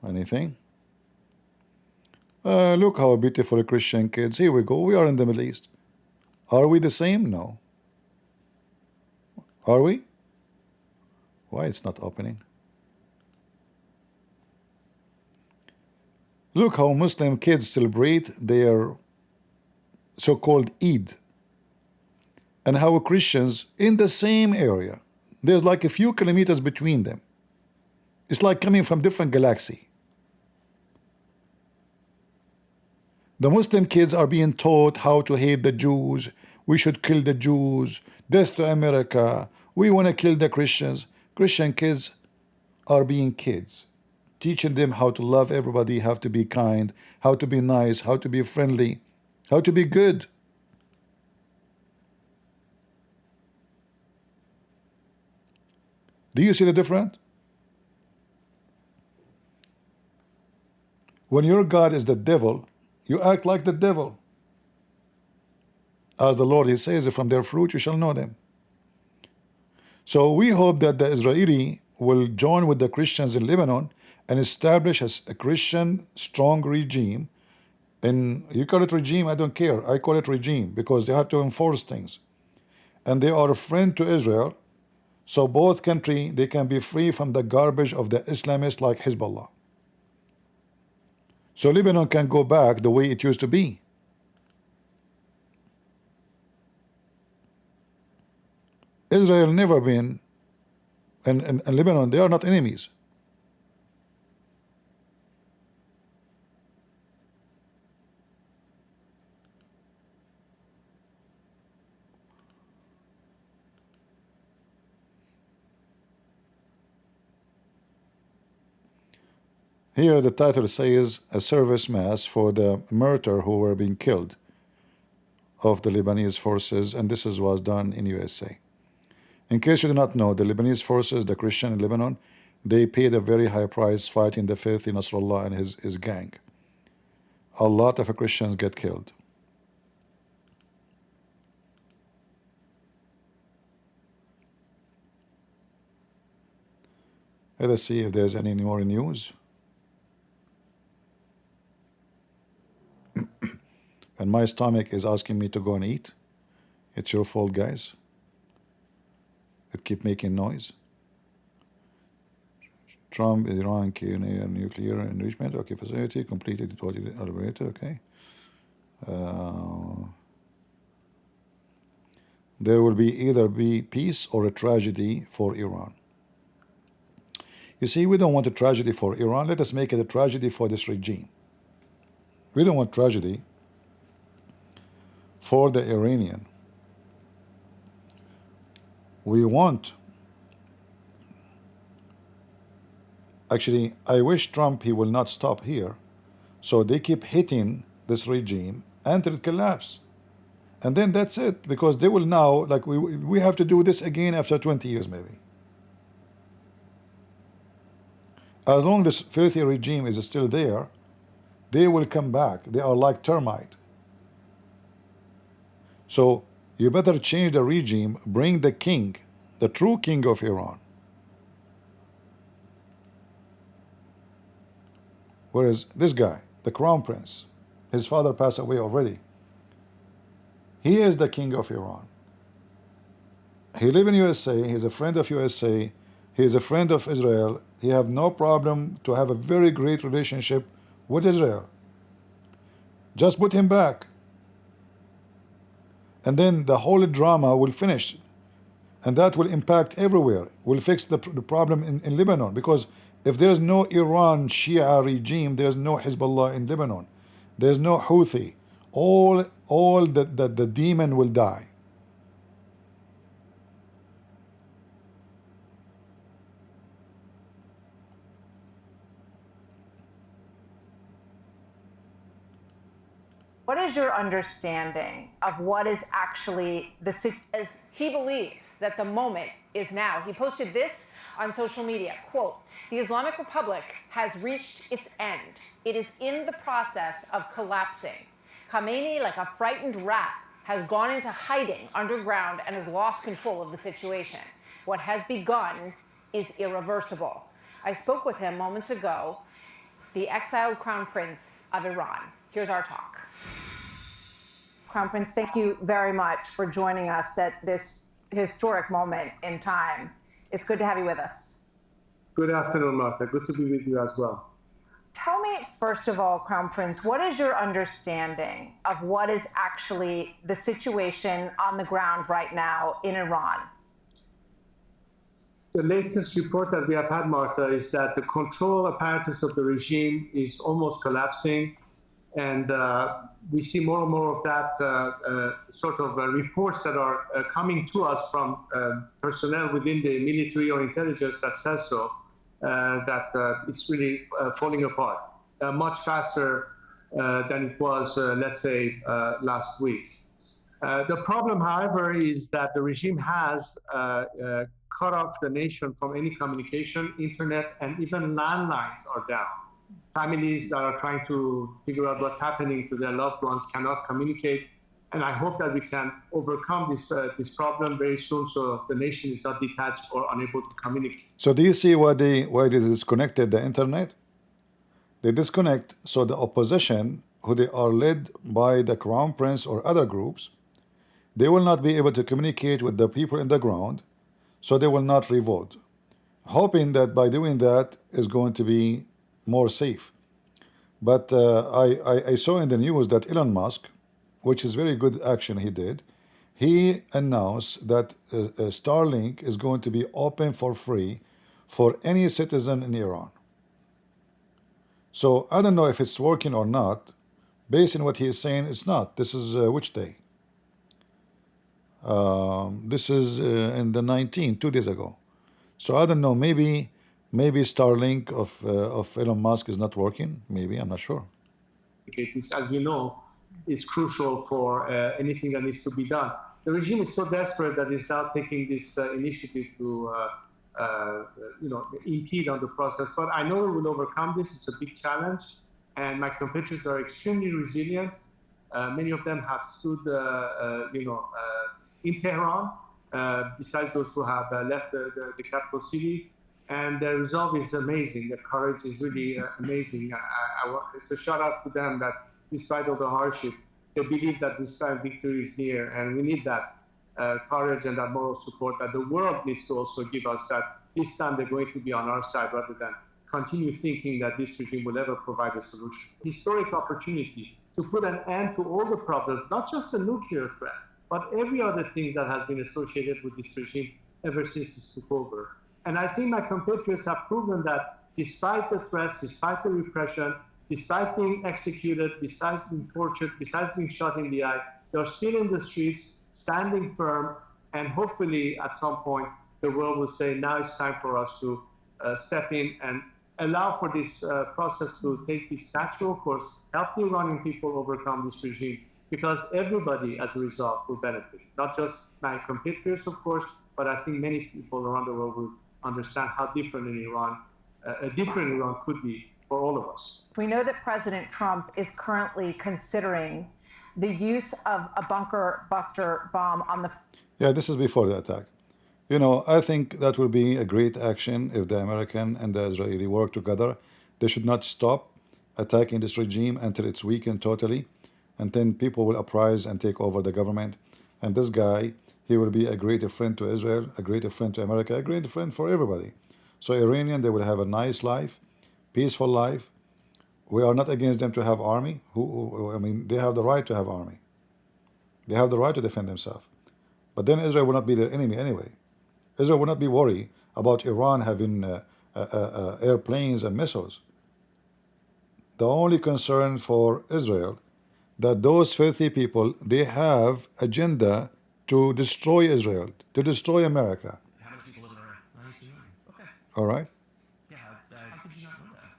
Anything? Look how beautiful Christian kids. Here we go. We are in the Middle East. Are we the same? No. Are we? Why it's not opening? Look how Muslim kids celebrate their so-called Eid, and how Christians in the same area, there's like a few kilometers between them. It's like coming from different galaxy. The Muslim kids are being taught how to hate the Jews. We should kill the Jews. Death to America. We want to kill the Christians. Christian kids are being kids, teaching them how to love everybody, how to be kind, how to be nice, how to be friendly, how to be good. Do you see the difference? When your God is the devil, you act like the devil. As the Lord, He says, from their fruit you shall know them. So we hope that the Israeli will join with the Christians in Lebanon and establish a Christian strong regime. And you call it regime, I don't care. I call it regime because they have to enforce things. And they are a friend to Israel. So both countries, they can be free from the garbage of the Islamists like Hezbollah. So Lebanon can go back the way it used to be. Israel never been, and Lebanon, they are not enemies. Here the title says a service mass for the martyr who were being killed of the Lebanese forces, and this was done in USA. In case you do not know, the Lebanese forces, the Christian in Lebanon, they paid a very high price fighting the filthy Nasrallah and his gang. A lot of Christians get killed. Let us see if there's any more news. And my stomach is asking me to go and eat. It's your fault, guys. It keep making noise. Trump, Iran, nuclear enrichment. Okay, facility completed. It was elaborated. Okay. There will either be peace or a tragedy for Iran. You see, we don't want a tragedy for Iran. Let us make it a tragedy for this regime. We don't want tragedy for the Iranian. We want, actually, I wish Trump, he will not stop here, So they keep hitting this regime until it collapses. And then that's it, because they will now, like, we have to do this again after 20 years maybe. As long as this filthy regime is still there, they will come back. They are like termite. So you better change the regime, bring the king, the true king of Iran. Whereas this guy, the crown prince, his father passed away already. He is the king of Iran. He live in USA. He's a friend of USA. He is a friend of Israel. He have no problem to have a very great relationship with Israel. Just put him back, and then the whole drama will finish, and that will impact everywhere. Will fix the problem in Lebanon, because if there is no Iran Shia regime, there is no Hezbollah in Lebanon. There is no Houthi. All the demon will die. What is your understanding of what is actually as he believes that the moment is now? He posted this on social media, quote, "The Islamic Republic has reached its end. It is in the process of collapsing. Khamenei, like a frightened rat, has gone into hiding underground and has lost control of the situation. What has begun is irreversible." I spoke with him moments ago, the exiled crown prince of Iran. Here's our talk. Crown Prince, thank you very much for joining us at this historic moment in time. It's good to have you with us. Good afternoon, Martha. Good to be with you as well. Tell me, first of all, Crown Prince, what is your understanding of what is actually the situation on the ground right now in Iran? The latest report that we have had, Martha, is that the control apparatus of the regime is almost collapsing. And we see more and more of that sort of reports that are coming to us from personnel within the military or intelligence that says so, that it's really falling apart much faster than it was, let's say, last week. The problem, however, is that the regime has cut off the nation from any communication. Internet and even landlines are down. Families that are trying to figure out what's happening to their loved ones cannot communicate. And I hope that we can overcome this problem very soon, so the nation is not detached or unable to communicate. So do you see why they disconnected the internet? They disconnect so the opposition, who they are led by the crown prince or other groups, they will not be able to communicate with the people in the ground, so they will not revolt, hoping that by doing that is going to be more safe. But I saw in the news that Elon Musk, which is very good action he did, he announced that Starlink is going to be open for free for any citizen in Iran. So I don't know if it's working or not. Based on what he is saying, it's not. This is which day? This is in the 19th, 2 days ago. So I don't know, maybe Starlink of Elon Musk is not working. Maybe, I'm not sure. As you know, is crucial for anything that needs to be done. The regime is so desperate that it's now taking this initiative to impede on the process. But I know we will overcome this. It's a big challenge, and my compatriots are extremely resilient. Many of them have stood, in Tehran, besides those who have left the capital city. And their resolve is amazing. Their courage is really amazing. It's a shout out to them that despite all the hardship, they believe that this time victory is near. And we need that courage and that moral support that the world needs to also give us, that this time they're going to be on our side rather than continue thinking that this regime will ever provide a solution. Historic opportunity to put an end to all the problems, not just the nuclear threat, but every other thing that has been associated with this regime ever since it took over. And I think my compatriots have proven that despite the threats, despite the repression, despite being executed, besides being tortured, besides being shot in the eye, they're still in the streets, standing firm, and hopefully at some point the world will say, now it's time for us to step in and allow for this process to take its natural course, help the Iranian people overcome this regime, because everybody, as a result, will benefit. Not just my compatriots, of course, but I think many people around the world will understand how different in Iran, a different Iran could be for all of us. We know that President Trump is currently considering the use of a bunker buster bomb on the. Yeah, this is before the attack. You know, I think that will be a great action if the American and the Israeli work together. They should not stop attacking this regime until it's weakened totally, and then people will uprise and take over the government. And this guy, he will be a great friend to Israel, a great friend to America, a great friend for everybody. So Iranian, they will have a nice life, peaceful life. We are not against them to have army. I mean, they have the right to have army. They have the right to defend themselves. But then Israel will not be their enemy anyway. Israel will not be worried about Iran having airplanes and missiles. The only concern for Israel that those filthy people, they have agenda to destroy Israel, to destroy America. How many people live in Iraq? 92 million. Okay. All right? Yeah, how could you not know that?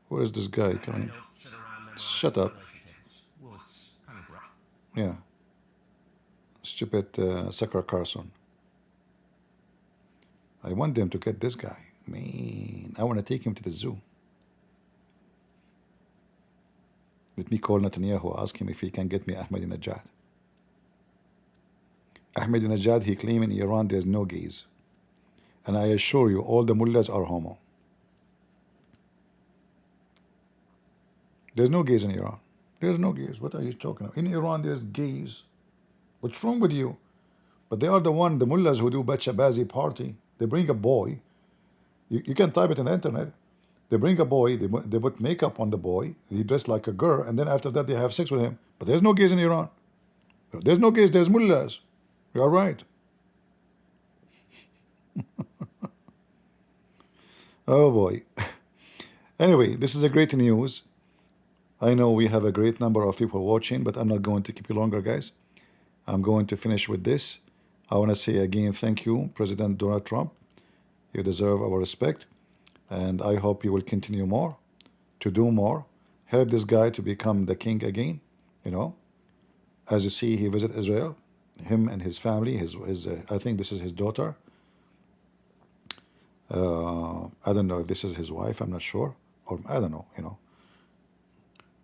Where is this guy coming? Don't sit around them Shut up. Well, it's kind of rough. Yeah. Stupid Sucker Carson. I want them to get this guy. Man, I want to take him to the zoo. Let me call Netanyahu, ask him if he can get me Ahmadinejad. Ahmadinejad, he claimed in Iran there's no gays. And I assure you, all the mullahs are homo. There's no gays in Iran. There's no gays. What are you talking about? In Iran, there's gays. What's wrong with you? But they are the mullahs who do bachabazi party. They bring a boy. You can type it in the internet. They bring a boy, they put makeup on the boy, he dressed like a girl, and then after that they have sex with him. But there's no gays in Iran. There's no gays, there's mullahs. You are right. Oh boy. Anyway, this is a great news. I know we have a great number of people watching, but I'm not going to keep you longer, guys. I'm going to finish with this. I want to say again, thank you, President Donald Trump. You deserve our respect. And I hope you will continue more, to do more, help this guy to become the king again, you know. As you see, he visited Israel, him and his family, I think this is his daughter. I don't know if this is his wife, I'm not sure, or I don't know, you know.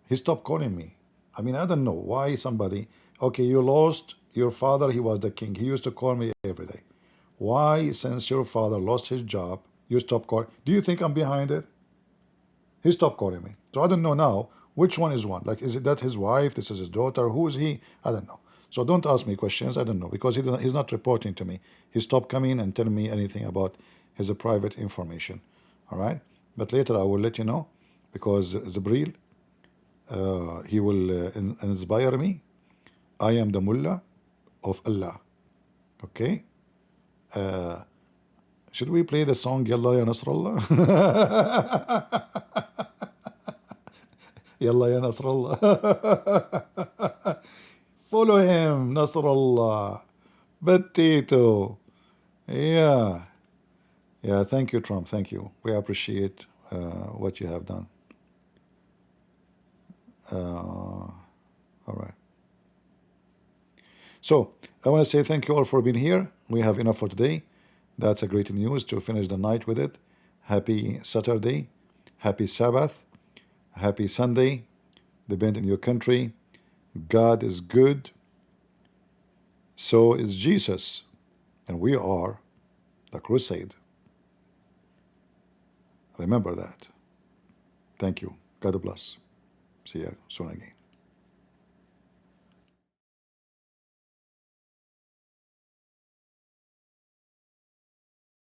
He stopped calling me. I mean, I don't know why somebody, okay, you lost your father, he was the king. He used to call me every day. Why, since your father lost his job, you stop calling? Do you think I'm behind it? He stopped calling me. So I don't know now which one is one. Like, is it that his wife? This is his daughter? Who is he? I don't know. So don't ask me questions. I don't know because he's not reporting to me. He stopped coming and telling me anything about his private information. All right. But later I will let you know because Zibril, he will inspire me. I am the mullah of Allah. Okay. Should we play the song Yalla Ya Nasrallah? Yalla Ya Nasrallah. Follow him, Nasrallah. Batito. Yeah. Yeah, thank you, Trump. Thank you. We appreciate what you have done. All right. So, I want to say thank you all for being here. We have enough for today. That's a great news to finish the night with it. Happy Saturday, happy Sabbath, happy Sunday. Depend in your country. God is good. So is Jesus. And we are the crusade. Remember that. Thank you. God bless. See you soon again.